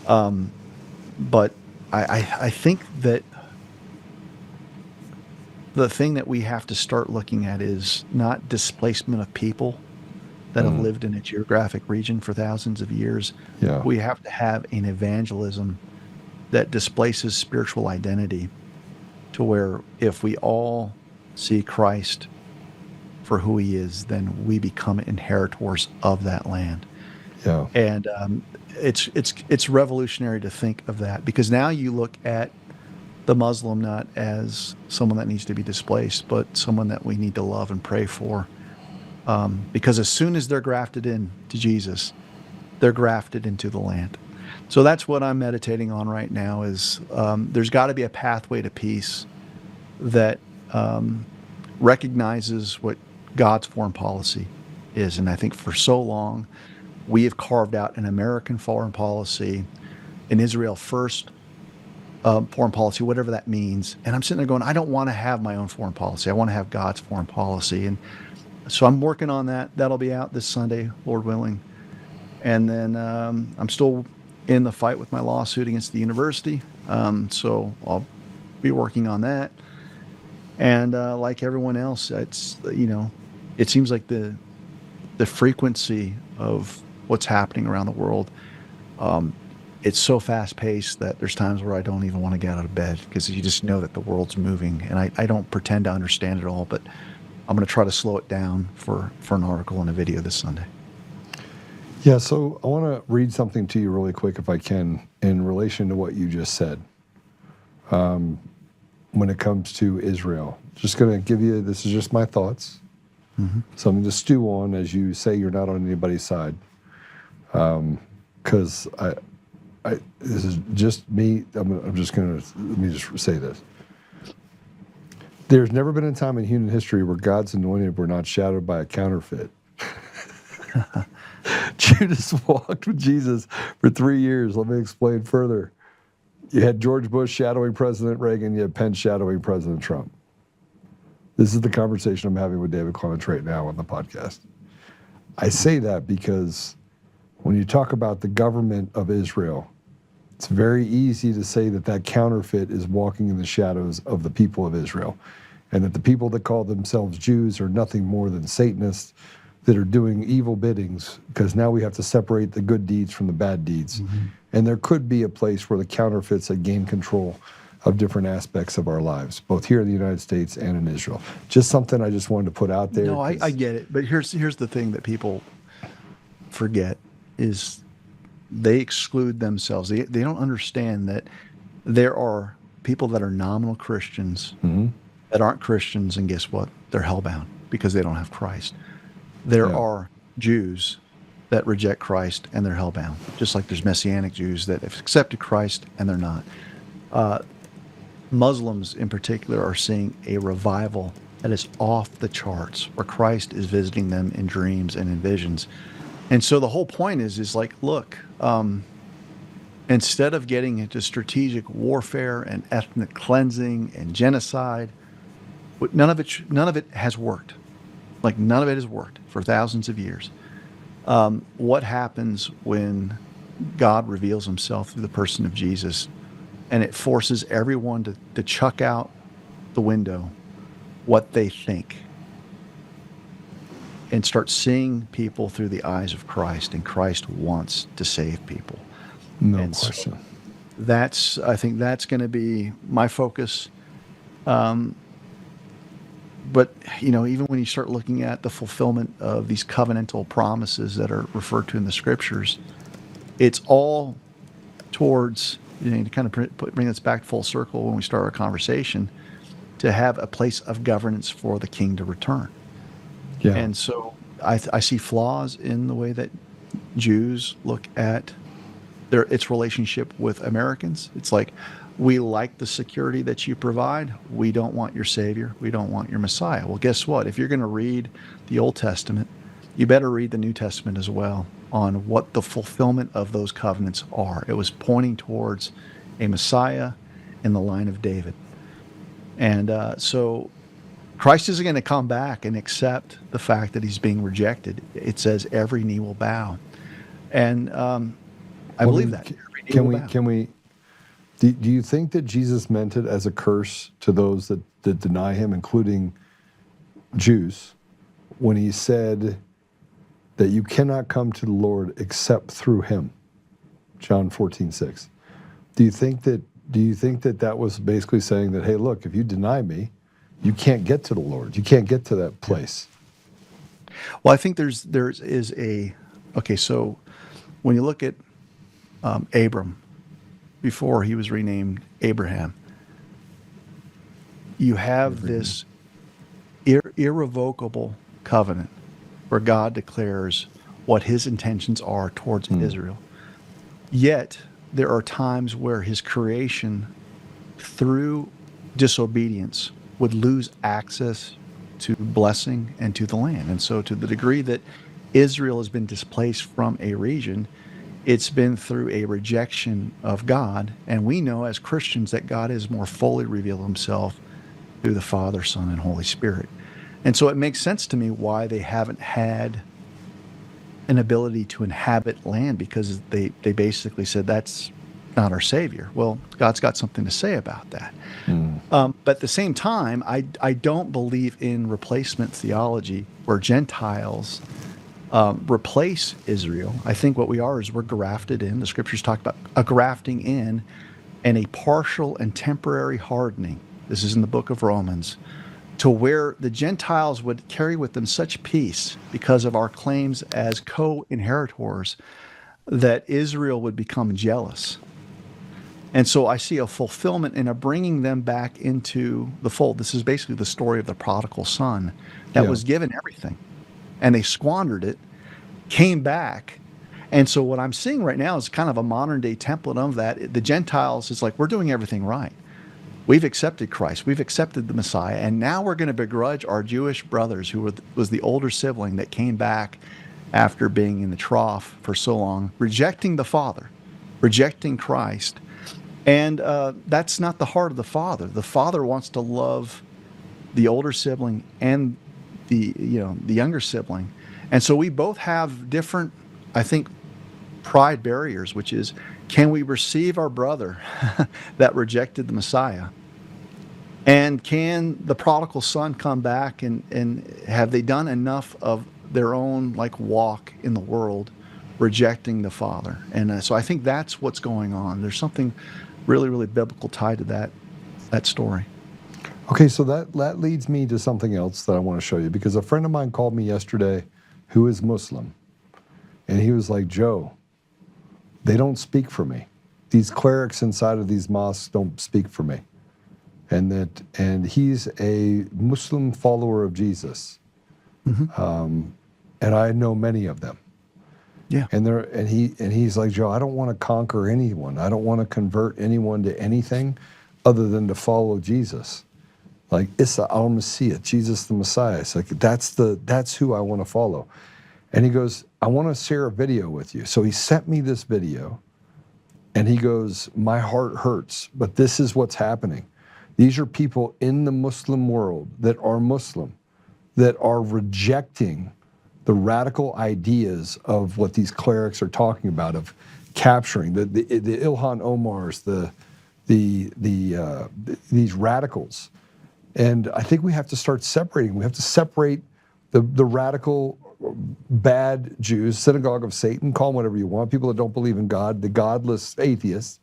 Speaker 7: But I think that the thing that we have to start looking at is not displacement of people that have lived in a geographic region for thousands of years.
Speaker 1: Yeah.
Speaker 7: We have to have an evangelism that displaces spiritual identity, to where if we all see Christ for who he is, then we become inheritors of that land.
Speaker 1: Yeah.
Speaker 7: And it's revolutionary to think of that, because now you look at the Muslim not as someone that needs to be displaced, but someone that we need to love and pray for. Because as soon as they're grafted in to Jesus, they're grafted into the land. So that's what I'm meditating on right now is there's got to be a pathway to peace that recognizes what God's foreign policy is. And I think for so long, we have carved out an American foreign policy, an Israel first foreign policy, whatever that means. And I'm sitting there going, I don't want to have my own foreign policy. I want to have God's foreign policy. And so I'm working on that. That'll be out this Sunday, Lord willing. And then I'm still in the fight with my lawsuit against the university. So I'll be working on that. And like everyone else, it's, it seems like the frequency of what's happening around the world it's so fast paced that there's times where I don't even want to get out of bed because you just know that the world's moving, and I don't pretend to understand it all, but I'm going to try to slow it down for an article and a video this Sunday.
Speaker 1: Yeah, so I want to read something to you really quick, if I can, in relation to what you just said. When it comes to Israel, just going to give you, this is just my thoughts, something to stew on as you say you're not on anybody's side. Because this is just me. I'm just going to, let me just say this. There's never been a time in human history where God's anointed were not shadowed by a counterfeit. Judas walked with Jesus for 3 years. Let me explain further. You had George Bush shadowing President Reagan. You had Pence shadowing President Trump. This is the conversation I'm having with David Clements right now on the podcast. I say that because when you talk about the government of Israel, it's very easy to say that that counterfeit is walking in the shadows of the people of Israel, and that the people that call themselves Jews are nothing more than Satanists that are doing evil biddings, because now we have to separate the good deeds from the bad deeds. And there could be a place where the counterfeits have gained control of different aspects of our lives, both here in the United States and in Israel. Just something I just wanted to put out there.
Speaker 7: No, I get it. But here's the thing that people forget is they exclude themselves. They don't understand that there are people that are nominal Christians that aren't Christians, and guess what? They're hellbound because they don't have Christ. There are Jews that reject Christ and they're hellbound, just like there's Messianic Jews that have accepted Christ and they're not. Muslims in particular are seeing a revival that is off the charts, where Christ is visiting them in dreams and in visions. And so the whole point is like, look, instead of getting into strategic warfare and ethnic cleansing and genocide, none of it has worked. Like, none of it has worked for thousands of years. What happens when God reveals himself through the person of Jesus, and it forces everyone to chuck out the window what they think and start seeing people through the eyes of Christ, and Christ wants to save people.
Speaker 1: No question.
Speaker 7: So I think that's going to be my focus. But, even when you start looking at the fulfillment of these covenantal promises that are referred to in the scriptures, it's all towards, to kind of bring us back full circle when we start our conversation, to have a place of governance for the king to return. Yeah. And so I see flaws in the way that Jews look at its relationship with Americans. It's like, we like the security that you provide. We don't want your Savior. We don't want your Messiah. Well, guess what? If you're going to read the Old Testament, you better read the New Testament as well on what the fulfillment of those covenants are. It was pointing towards a Messiah in the line of David. And so Christ isn't going to come back and accept the fact that he's being rejected. It says every knee will bow. And I believe that.
Speaker 1: Can we do you think that Jesus meant it as a curse to those that deny him, including Jews, when he said that you cannot come to the Lord except through him? John 14:6. Do you think that was basically saying that, hey, look, if you deny me, you can't get to the Lord. You can't get to that place.
Speaker 7: Well, I think so when you look at Abram, before he was renamed Abraham, you have this irrevocable covenant where God declares what his intentions are towards Israel. Yet there are times where his creation, through disobedience, would lose access to blessing and to the land. And so to the degree that Israel has been displaced from a region, it's been through a rejection of God. And we know as Christians that God has more fully revealed himself through the Father, Son, and Holy Spirit. And so it makes sense to me why they haven't had an ability to inhabit land, because they basically said, that's not our Savior. Well, God's got something to say about that. But at the same time, I don't believe in replacement theology where Gentiles replace Israel. I think what we are is we're grafted in. The scriptures talk about a grafting in and a partial and temporary hardening. This is in the book of Romans, to where the Gentiles would carry with them such peace because of our claims as co-inheritors that Israel would become jealous. And so I see a fulfillment in a bringing them back into the fold. This is basically the story of the prodigal son that was given everything, and they squandered it, came back. And so what I'm seeing right now is kind of a modern day template of that. The Gentiles is like, we're doing everything right. We've accepted Christ. We've accepted the Messiah. And now we're going to begrudge our Jewish brothers, who was the older sibling that came back after being in the trough for so long, rejecting the Father, rejecting Christ. And that's not the heart of the Father. The Father wants to love the older sibling and the younger sibling. And so we both have different, I think, pride barriers, which is, can we receive our brother that rejected the Messiah? And can the prodigal son come back and have they done enough of their own walk in the world rejecting the Father? And so I think that's what's going on. There's something really, really biblical tied to that story.
Speaker 1: Okay, so that leads me to something else that I want to show you, because a friend of mine called me yesterday who is Muslim, and he was like, Joe, they don't speak for me. These clerics inside of these mosques don't speak for me. And he's a Muslim follower of Jesus. Mm-hmm. And I know many of them.
Speaker 7: Yeah.
Speaker 1: And he's like, Joe, I don't want to conquer anyone. I don't want to convert anyone to anything other than to follow Jesus. Like Isa al-Masih, Jesus the Messiah. It's like that's who I want to follow. And he goes, I want to share a video with you. So he sent me this video, and he goes, my heart hurts, but this is what's happening. These are people in the Muslim world that are Muslim, that are rejecting the radical ideas of what these clerics are talking about, of capturing the Ilhan Omars, these radicals. And I think we have to start separating. We have to separate the radical bad Jews, synagogue of Satan, call them whatever you want, people that don't believe in God, the godless atheists,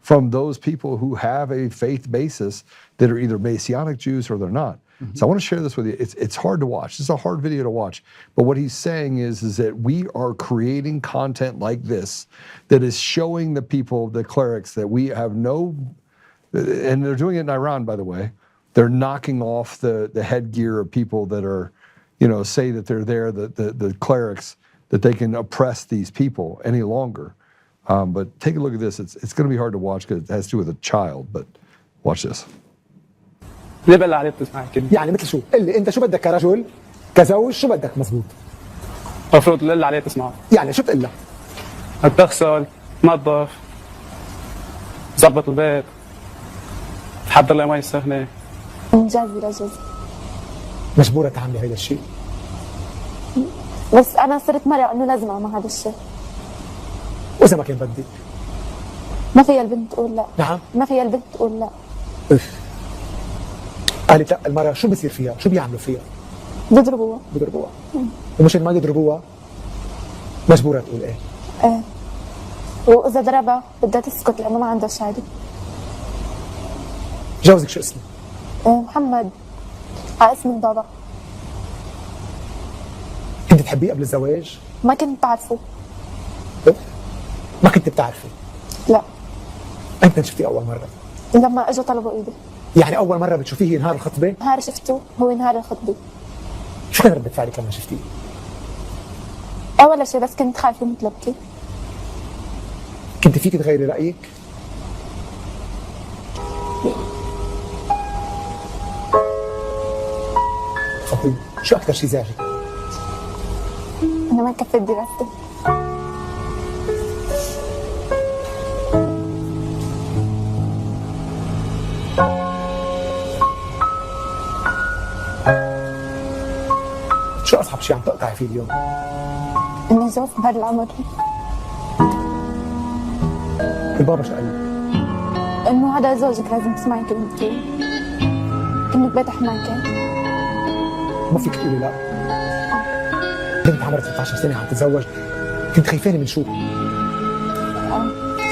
Speaker 1: from those people who have a faith basis that are either Messianic Jews or they're not. Mm-hmm. So I want to share this with you. It's hard to watch. It's a hard video to watch. But what he's saying is that we are creating content like this that is showing the people, the clerics, that we have no, and they're doing it in Iran, by the way. They're knocking off the headgear of people that are, say that they're there, the clerics, that they can oppress these people any longer. But take a look at this. It's going to be hard to watch because it has to do with a child, but watch this.
Speaker 12: ليه بقى عليه بتسمع كده؟ يعني مثل شو؟ اللي انت شو بدك كرجل كزوج شو بدك مزبوط؟ المفروض اللي عليه تسمعه. يعني شو بتقول لها؟ تغسل، تنظف، تظبط البيت، تحضر لها مي سخنة.
Speaker 13: جاهزة لجوزي.
Speaker 12: مجبورة تعملي هيدا الشيء.
Speaker 13: بس أنا صرت مرة إنه لازم أعمل هذا الشيء.
Speaker 12: وإذا ما كان بدك؟
Speaker 13: ما فيها البنت تقول لا.
Speaker 12: نعم.
Speaker 13: ما فيها البنت تقول لا.
Speaker 12: قالت لا، المرة شو بصير فيها؟ شو بيعملوا فيها؟
Speaker 13: بيضربوها.
Speaker 12: ومشان ما يضربوها مجبورة تقول ايه؟
Speaker 13: ايه. وإذا ضربها بدها تسكت لأنه ما عندها شهادة.
Speaker 12: جوزك شو اسمه؟
Speaker 13: محمد، على اسم بابا.
Speaker 12: كنت تحبيه قبل الزواج؟
Speaker 13: ما كنت بعرفه.
Speaker 12: ما كنت بتعرفي؟
Speaker 13: لا.
Speaker 12: أنت شفتيه أول مرة؟
Speaker 13: لما اجوا طلبوا إيدي.
Speaker 12: يعني أول مرة بتشوفيه نهار الخطبة؟
Speaker 13: نهار شفته هو نهار الخطبة.
Speaker 12: شو كان ردة فعلك لما شفتيه؟
Speaker 13: ولا شيء، بس كنت خايفة متلبكة.
Speaker 12: كنت فيك تغيري رأيك؟ خطيب، شو أكثر شيء زعجك؟
Speaker 13: أنا ما كفيت دراستي.
Speaker 12: شو أصعب شيء عم تقطعي فيه اليوم؟
Speaker 13: إني زوجت بهذا العمر.
Speaker 12: البابا شو قال لك؟
Speaker 13: إنه هذا زوجك لازم تسمعي كلمتي. كأنك بيت حماكي.
Speaker 12: ما فيك تقولي لا. بنت عمرها 13 سنة عم تتزوج، كنت خايفانة من شو؟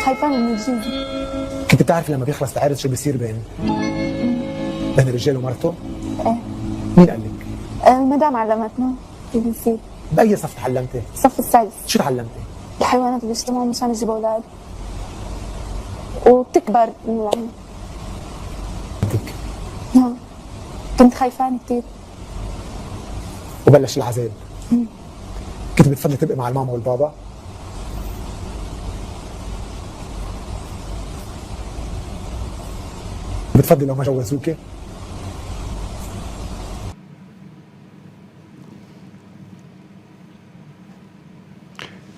Speaker 13: خايفانة من الجيزة.
Speaker 12: كنت بتعرفي لما بيخلص العرض شو بيصير بين الرجال ومرته؟
Speaker 13: ايه.
Speaker 12: مين قال لك؟
Speaker 13: المدام علمتنا كيف بيصير.
Speaker 12: بأي صف تعلمتي؟
Speaker 13: الصف السادس.
Speaker 12: شو تعلمتي؟
Speaker 13: الحيوانات اللي بيشتموها مشان يجيبوا أولاد. وبتكبر من العمر. نعم. كنت خايفانة كثير.
Speaker 12: وبلش العذاب. كنت بتفضلي تبقي مع الماما والبابا؟ بتفضلي لو ما جوزوكي؟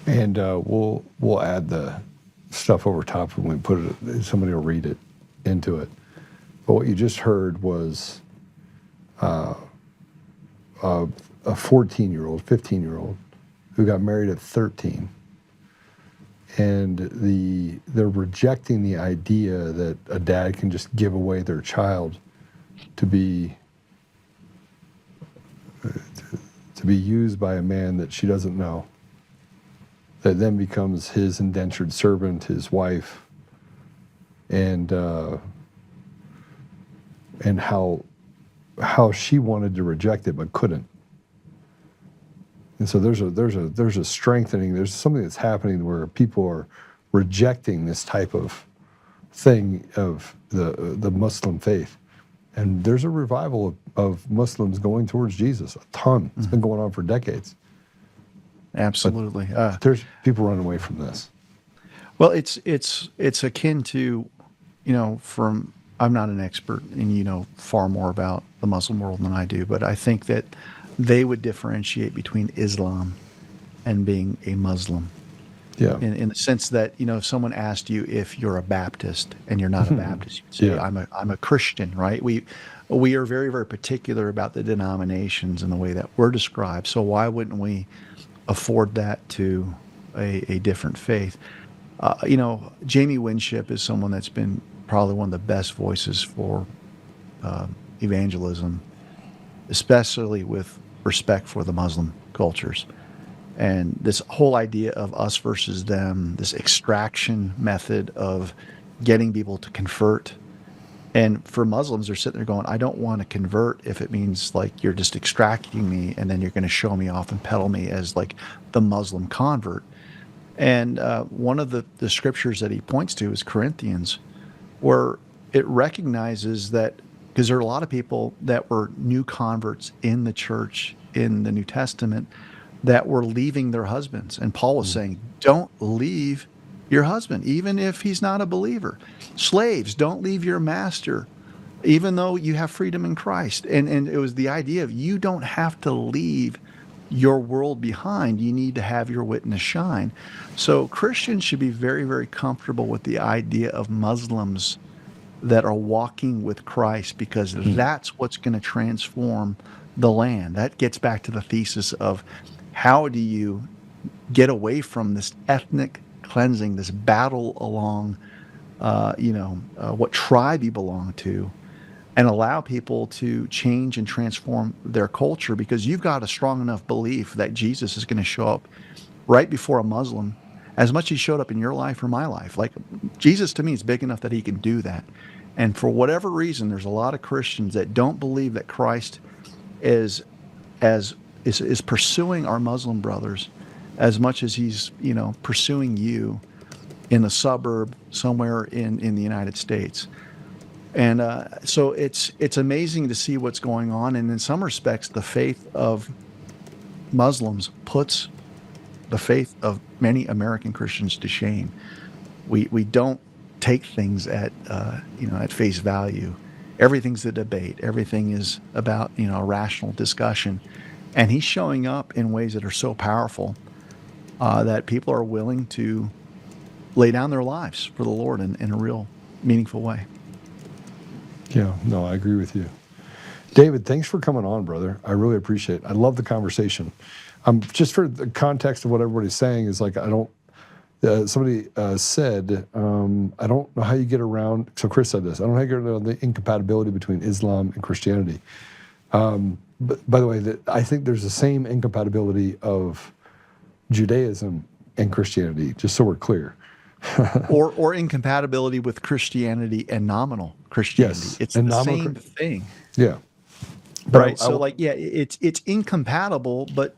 Speaker 1: And we'll add the stuff over top when we put it. Somebody will read it into it. But what you just heard was a 14-year-old, 15-year-old who got married at 13, and they're rejecting the idea that a dad can just give away their child to be used by a man that she doesn't know, that then becomes his indentured servant, his wife, and how she wanted to reject it but couldn't. And so there's a strengthening. There's something that's happening where people are rejecting this type of thing of the Muslim faith, and there's a revival of Muslims going towards Jesus. A ton. It's been going on for decades.
Speaker 7: Absolutely.
Speaker 1: There's people running away from this.
Speaker 7: Well, it's akin to, from, I'm not an expert, and you know far more about the Muslim world than I do, but I think that they would differentiate between Islam and being a Muslim.
Speaker 1: Yeah.
Speaker 7: In the sense that, if someone asked you if you're a Baptist and you're not a Baptist, you'd say,
Speaker 1: Yeah.
Speaker 7: I'm a Christian, right? We are very, very particular about the denominations and the way that we're described. So why wouldn't we afford that to a different faith? Jamie Winship is someone that's been probably one of the best voices for evangelism, especially with respect for the Muslim cultures. And this whole idea of us versus them, this extraction method of getting people to convert. And for Muslims, they're sitting there going, I don't want to convert if it means like you're just extracting me and then you're going to show me off and peddle me as like the Muslim convert. And one of the scriptures that he points to is Corinthians, where it recognizes that, because there are a lot of people that were new converts in the church in the New Testament that were leaving their husbands. And Paul was saying, don't leave your husband, even if he's not a believer. Slaves, don't leave your master, even though you have freedom in Christ. And it was the idea of you don't have to leave your world behind. You need to have your witness shine. So Christians should be very, very comfortable with the idea of Muslims that are walking with Christ, because that's what's going to transform the land. That gets back to the thesis of how do you get away from this ethnic cleansing, this battle along, what tribe you belong to, and allow people to change and transform their culture, because you've got a strong enough belief that Jesus is going to show up right before a Muslim, as much as he showed up in your life or my life. Like, Jesus to me is big enough that he can do that. And for whatever reason, there's a lot of Christians that don't believe that Christ is pursuing our Muslim brothers as much as he's, pursuing you in a suburb somewhere in the United States. And so it's amazing to see what's going on. And in some respects, the faith of Muslims puts the faith of many American Christians to shame. We don't take things at face value. Everything's a debate. Everything is about a rational discussion. And he's showing up in ways that are so powerful that people are willing to lay down their lives for the Lord in a real meaningful way.
Speaker 1: Yeah, no, I agree with you. David, thanks for coming on, brother. I really appreciate it. I love the conversation. Just for the context of what everybody's saying is like, somebody said, I don't know how you get around, so Chris said this, I don't know how you get around the incompatibility between Islam and Christianity. by the way, I think there's the same incompatibility of Judaism and Christianity, just so we're clear.
Speaker 7: or incompatibility with Christianity and nominal Christianity.
Speaker 1: Yes,
Speaker 7: It's
Speaker 1: and
Speaker 7: the
Speaker 1: nominal
Speaker 7: same thing.
Speaker 1: Yeah.
Speaker 7: Right. So it's incompatible, but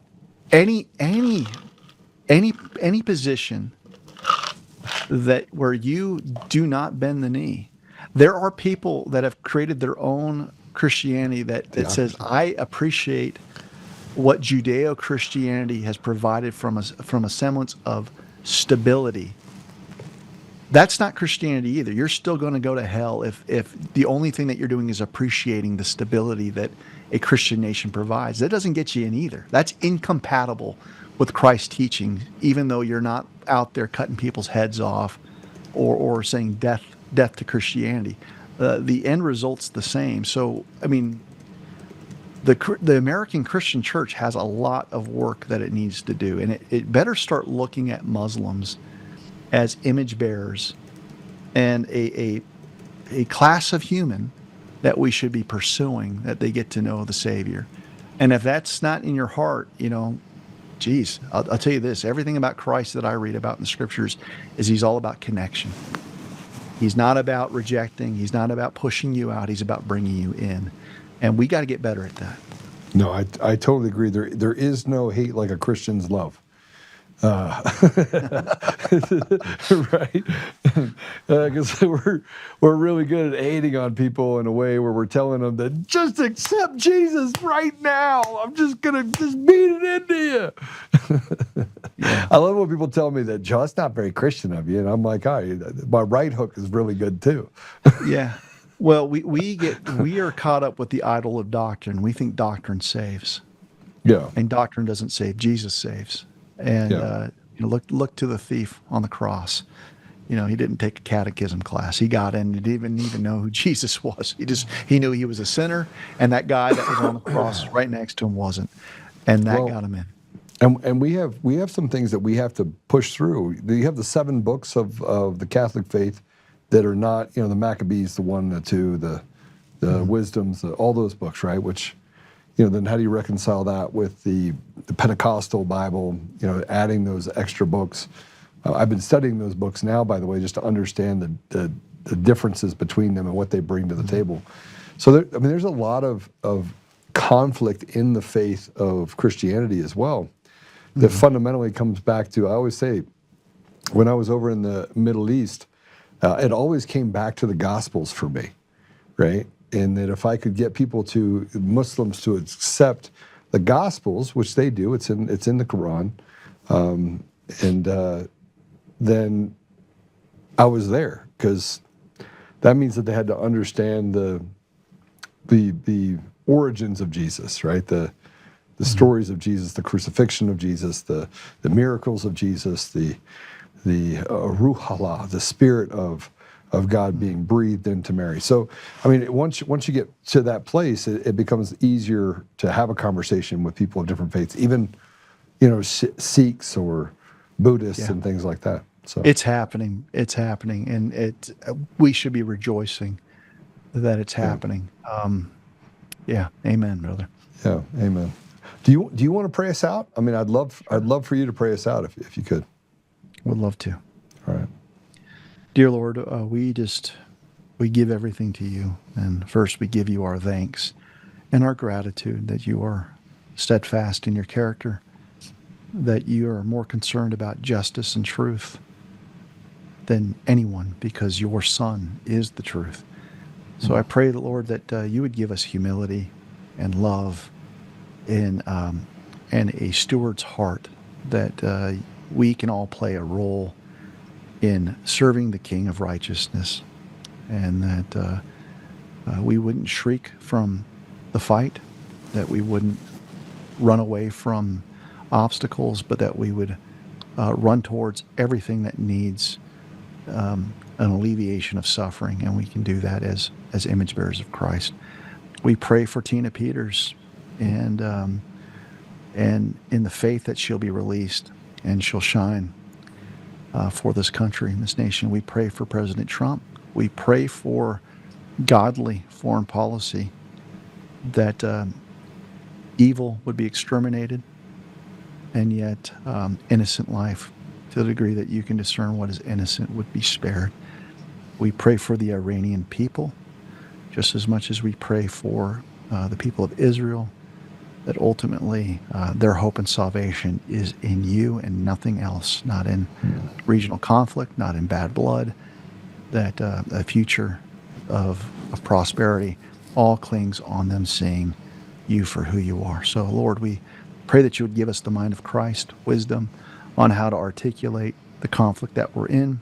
Speaker 7: any position that where you do not bend the knee. There are people that have created their own Christianity that says, I appreciate what Judeo-Christianity has provided from a semblance of stability. That's not Christianity either. You're still going to go to hell if the only thing that you're doing is appreciating the stability that a Christian nation provides. That doesn't get you in either. That's incompatible with Christ's teaching, even though you're not out there cutting people's heads off or saying death to Christianity. The end result's the same. So, I mean, the American Christian church has a lot of work that it needs to do, and it better start looking at Muslims as image bearers and a class of human that we should be pursuing, that they get to know the Savior. And if that's not in your heart, geez, I'll tell you this, everything about Christ that I read about in the scriptures is he's all about connection. He's not about rejecting. He's not about pushing you out. He's about bringing you in. And we got to get better at that.
Speaker 1: No, I totally agree. There is no hate like a Christian's love. Right? Because we're really good at hating on people in a way where we're telling them that just accept Jesus right now. I'm just gonna beat it into you. I love when people tell me that, Joe, that's not very Christian of you, and I'm like, all right, my right hook is really good too.
Speaker 7: Yeah. Well, we are caught up with the idol of doctrine. We think doctrine saves.
Speaker 1: Yeah.
Speaker 7: And doctrine doesn't save. Jesus saves. And look to the thief on the cross. He didn't take a catechism class. He got in. He didn't even know who Jesus was. He knew he was a sinner, and that guy that was on the cross right next to him wasn't, and that got him in.
Speaker 1: And we have some things that we have to push through. You have the 7 books of the Catholic faith that are not, the Maccabees, the 1, the 2, the Wisdoms, all those books, right? Which, then how do you reconcile that with the Pentecostal Bible, adding those extra books? I've been studying those books now, by the way, just to understand the differences between them and what they bring to the table. So, there's a lot of conflict in the faith of Christianity as well that fundamentally comes back to, I always say, when I was over in the Middle East, it always came back to the Gospels for me, right? And that if I could get Muslims to accept the Gospels, which they do, it's in the Quran, then I was there, because that means that they had to understand the origins of Jesus, right? The stories of Jesus, the crucifixion of Jesus, the miracles of Jesus, the Ruh Allah, the Spirit of God being breathed into Mary. So, once you get to that place, it becomes easier to have a conversation with people of different faiths, even, Sikhs or Buddhists and things like that. So
Speaker 7: it's happening, and we should be rejoicing that it's happening. Amen, brother.
Speaker 1: Yeah, amen. Do you want to pray us out? I'd love for you to pray us out if you could.
Speaker 7: Would love to.
Speaker 1: All right.
Speaker 7: Dear Lord, we give everything to you. And first we give you our thanks and our gratitude that you are steadfast in your character, that you are more concerned about justice and truth than anyone, because your Son is the truth. So I pray, Lord, that you would give us humility and love and a steward's heart, that we can all play a role in serving the King of righteousness, and that we wouldn't shriek from the fight, that we wouldn't run away from obstacles, but that we would run towards everything that needs an alleviation of suffering, and we can do that as image bearers of Christ. We pray for Tina Peters, and in the faith that she'll be released and she'll shine for this country and this nation. We pray for President Trump. We pray for godly foreign policy, that evil would be exterminated, and yet innocent life, to the degree that you can discern what is innocent, would be spared. We pray for the Iranian people just as much as we pray for the people of Israel, that ultimately their hope and salvation is in you and nothing else, not in regional conflict, not in bad blood, that a future of prosperity all clings on them seeing you for who you are. So, Lord, we pray that you would give us the mind of Christ, wisdom on how to articulate the conflict that we're in,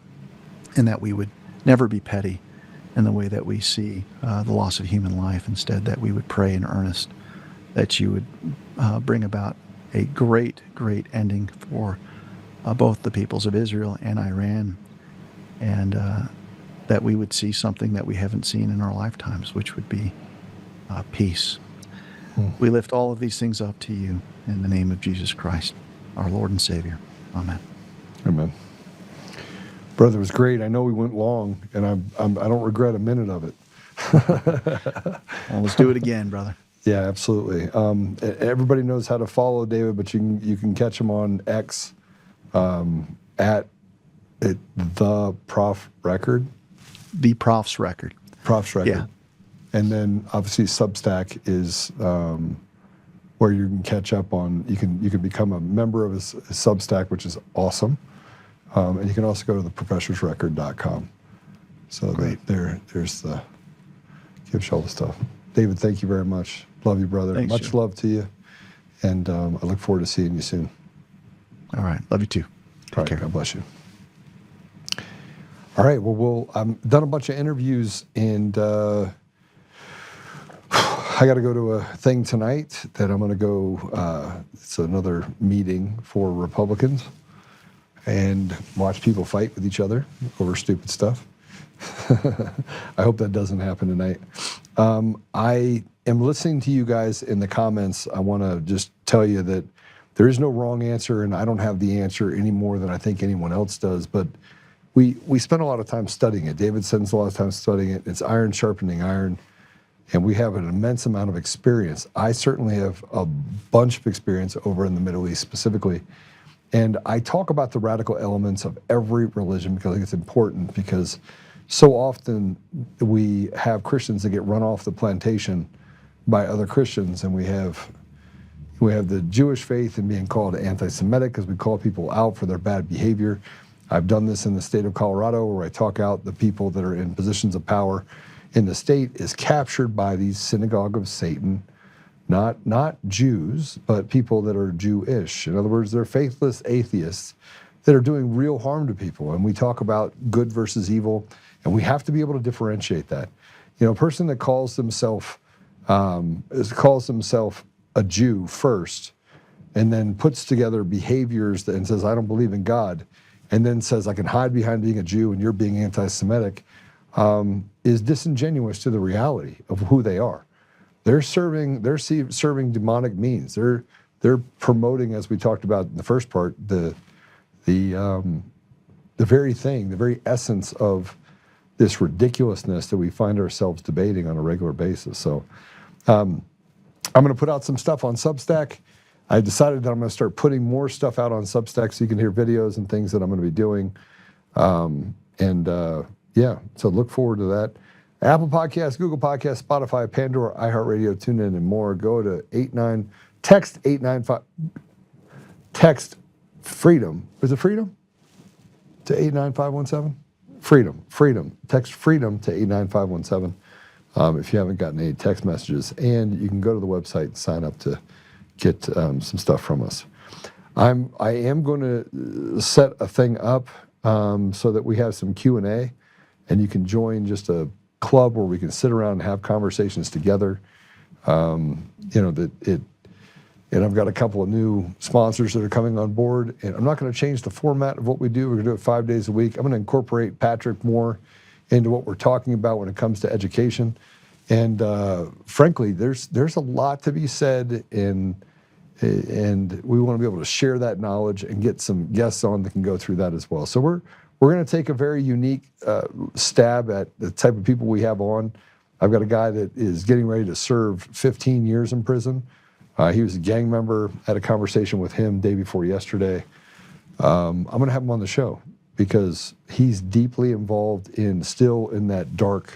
Speaker 7: and that we would never be petty in the way that we see the loss of human life. Instead, that we would pray in earnest that you would bring about a great, great ending for both the peoples of Israel and Iran, and that we would see something that we haven't seen in our lifetimes, which would be peace. We lift all of these things up to you in the name of Jesus Christ, our Lord and Savior. Amen.
Speaker 1: Amen. Brother, it was great. I know we went long, and I don't regret a minute of it.
Speaker 7: Well, let's do it again, brother.
Speaker 1: Yeah, absolutely. Everybody knows how to follow David, but you can catch him on X at the Prof Record.
Speaker 7: The Prof's Record.
Speaker 1: Prof's Record.
Speaker 7: Yeah.
Speaker 1: And then obviously Substack is where you can catch up on. You can become a member of his Substack, which is awesome. And you can also go to theprofessorsrecord.com. So there's the gives you all the stuff. David, thank you very much. Love you, brother.
Speaker 7: Thanks,
Speaker 1: Much
Speaker 7: Joe.
Speaker 1: love to you. And I look forward to seeing you soon.
Speaker 7: All right. Love you too.
Speaker 1: All right, God bless you. All right, well, I've done a bunch of interviews, and I got to go to a thing tonight that I'm going to go, it's another meeting for Republicans, and watch people fight with each other over stupid stuff. I hope that doesn't happen tonight. I am listening to you guys in the comments. I want to just tell you that there is no wrong answer, and I don't have the answer any more than I think anyone else does, but we spend a lot of time studying it. David spends a lot of time studying it. It's iron sharpening iron, and we have an immense amount of experience. I certainly have a bunch of experience over in the Middle East specifically, and I talk about the radical elements of every religion because I think it's important, because so often we have Christians that get run off the plantation by other Christians, and we have the Jewish faith and being called anti-Semitic because we call people out for their bad behavior. I've done this in the state of Colorado, where I talk out the people that are in positions of power in the state is captured by these synagogue of Satan, not Jews, but people that are Jewish. In other words, they're faithless atheists that are doing real harm to people. And we talk about good versus evil, and we have to be able to differentiate that. You know, a person that calls himself a Jew first, and then puts together behaviors and says, I don't believe in God, and then says, I can hide behind being a Jew and you're being anti-Semitic, is disingenuous to the reality of who they are. They're serving demonic means. They're promoting, as we talked about in the first part, the very thing, the very essence of this ridiculousness that we find ourselves debating on a regular basis. So I'm going to put out some stuff on Substack. I decided that I'm going to start putting more stuff out on Substack so you can hear videos and things that I'm going to be doing. Yeah, so look forward to that. Apple Podcasts, Google Podcasts, Spotify, Pandora, iHeartRadio, TuneIn, and more. Go to text 895, text freedom. Is it freedom? To 89517? Freedom. Text freedom to 89517 if you haven't gotten any text messages. And you can go to the website and sign up to get some stuff from us. I am going to set a thing up so that we have some Q&A, and you can join just a club where we can sit around and have conversations together. And I've got a couple of new sponsors that are coming on board, and I'm not going to change the format of what we do. We're going to do it 5 days a week. I'm going to incorporate Patrick more into what we're talking about when it comes to education. And frankly, there's a lot to be said, and we want to be able to share that knowledge and get some guests on that can go through that as well. So we're going to take a very unique stab at the type of people we have on. I've got a guy that is getting ready to serve 15 years in prison He was a gang member. Had a conversation with him day before yesterday. I'm going to have him on the show because he's deeply involved still in that dark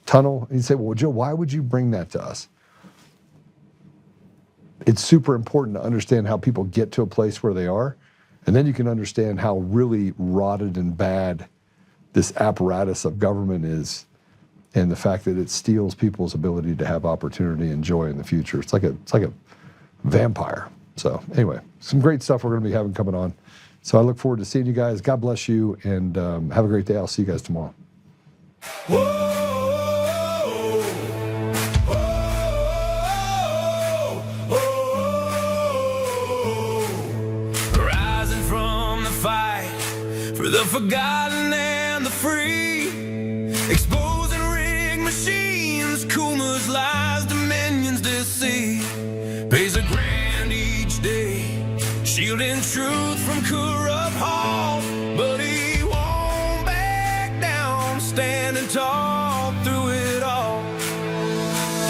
Speaker 1: tunnel. And he'd say, well, Joe, why would you bring that to us? It's super important to understand how people get to a place where they are. And then you can understand how really rotted and bad this apparatus of government is, and the fact that it steals people's ability to have opportunity and joy in the future. It's like a vampire. So anyway, some great stuff we're going to be having coming on. So I look forward to seeing you guys. God bless you, and have a great day. I'll see you guys tomorrow.
Speaker 14: Rising from the fight for the forgotten and the free, exposing rigged machines, Kuma's lies, Dominion's deceit, pays a grand each day, shielding truth from corrupt halls, but he won't back down, standing tall through it all.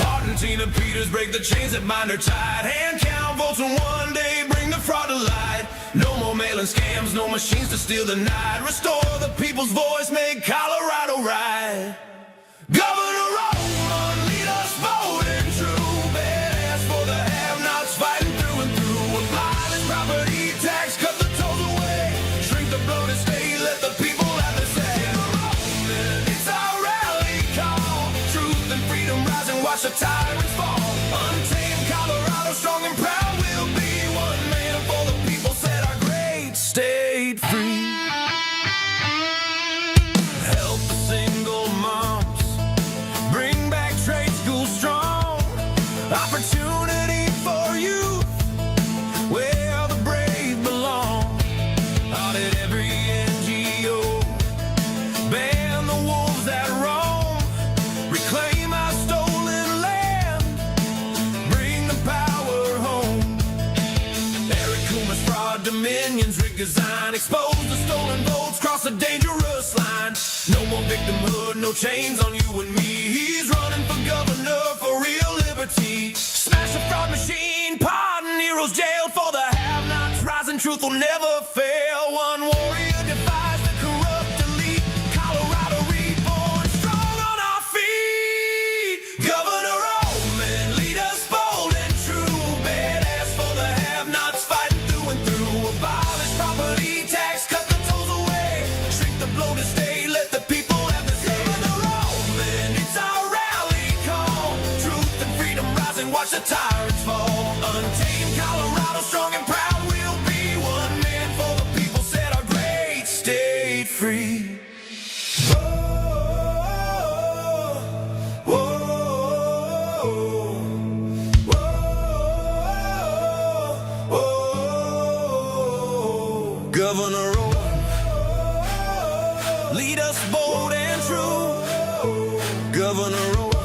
Speaker 14: Martin, Tina Peters break the chains that bind her tight, hand count votes and one day bring the fraud to light. No more mailing scams, no machines to steal the night, restore the people's voice, make Colorado right. Governor Oltmann, lead us bold and true, badass for the have-nots, fighting through and through. Abolish property tax, cut the tolls away, shrink the bloated state, let the people have their say. Rolling, it's our rally call, truth and freedom rise and watch the tyrants fall. Untamed Colorado, strong and proud, we'll be one man for the people, set our great state free. Help the single moms, bring back trade school strong, opportunity for youth, where the brave belong. Audit every NGO, ban the wolves that roam, reclaim our stolen land, bring the power home. Eric Kuma's fraud, Dominion's rigged design, expose the stolen votes, cross the dangerous line. No more victimhood, no chains on you and me. He's running for governor for real liberty. Smash the fraud machine, pardon heroes jailed for the have-nots. Rising truth will never fail. One warrior defies the corrupt elite. Colorado reborn, strong on our feet. Governor Oltmann, lead us bold and true, badass for the have-nots, fighting through and through. Abolish property tax, cut the tolls away, shrink the bloated state, let the people have the say. Governor Oltmann, it's our rally call, truth and freedom rise and watch the tyrants fall. Untamed Colorado, strong and proud, we'll be one man for the people, set our great state free. Governor Oltmann, lead us bold and true. Governor Oltmann,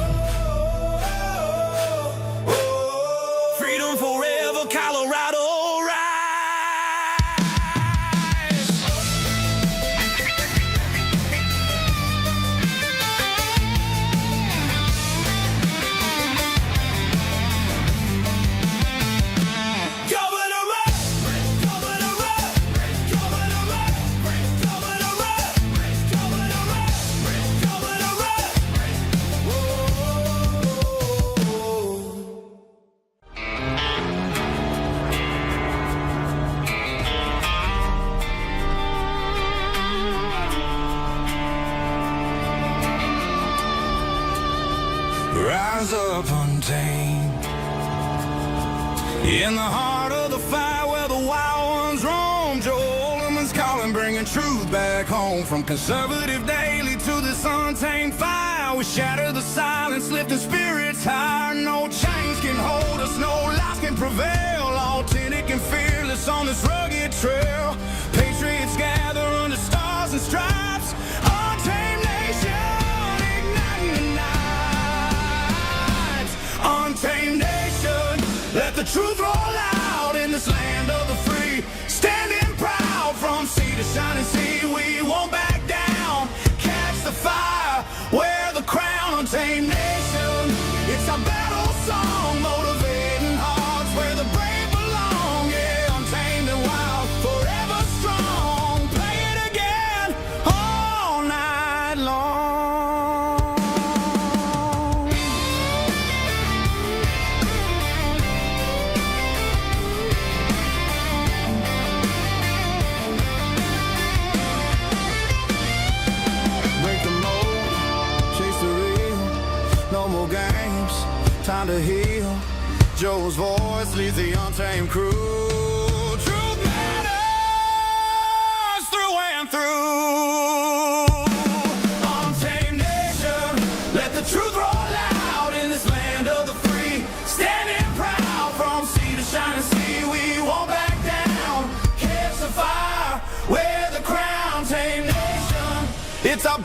Speaker 14: freedom forever, Colorado rise. Governor Oltmann, Governor Oltmann, Governor Oltmann, Governor Oltmann, Governor Oltmann, Governor Rise up untamed, in the heart of the fight where the wild ones roam. Joe Oltmann's calling, bringing truth back home. From conservative daily to this untamed fire, we shatter the silence, lifting spirits higher. No chains can hold us, no lies can prevail. Authentic and fearless on this rugged trail. Patriots gather under stars and stripes. Untamed nation, igniting the night. Untamed nation, let the truth roll out in this land of the free. Standing proud from sea to shining sea, we won't back down. Catch the fire, wear the crown. Untamed nation, it's our battle song, motivating hearts. to heal. Joe's voice leads the untamed crew. Truth matters through and through. Untamed nation, let the truth roll out in this land of the free. Standing proud from sea to shining sea, we won't back down. Catch the fire, wear the crown, tame nation. It's our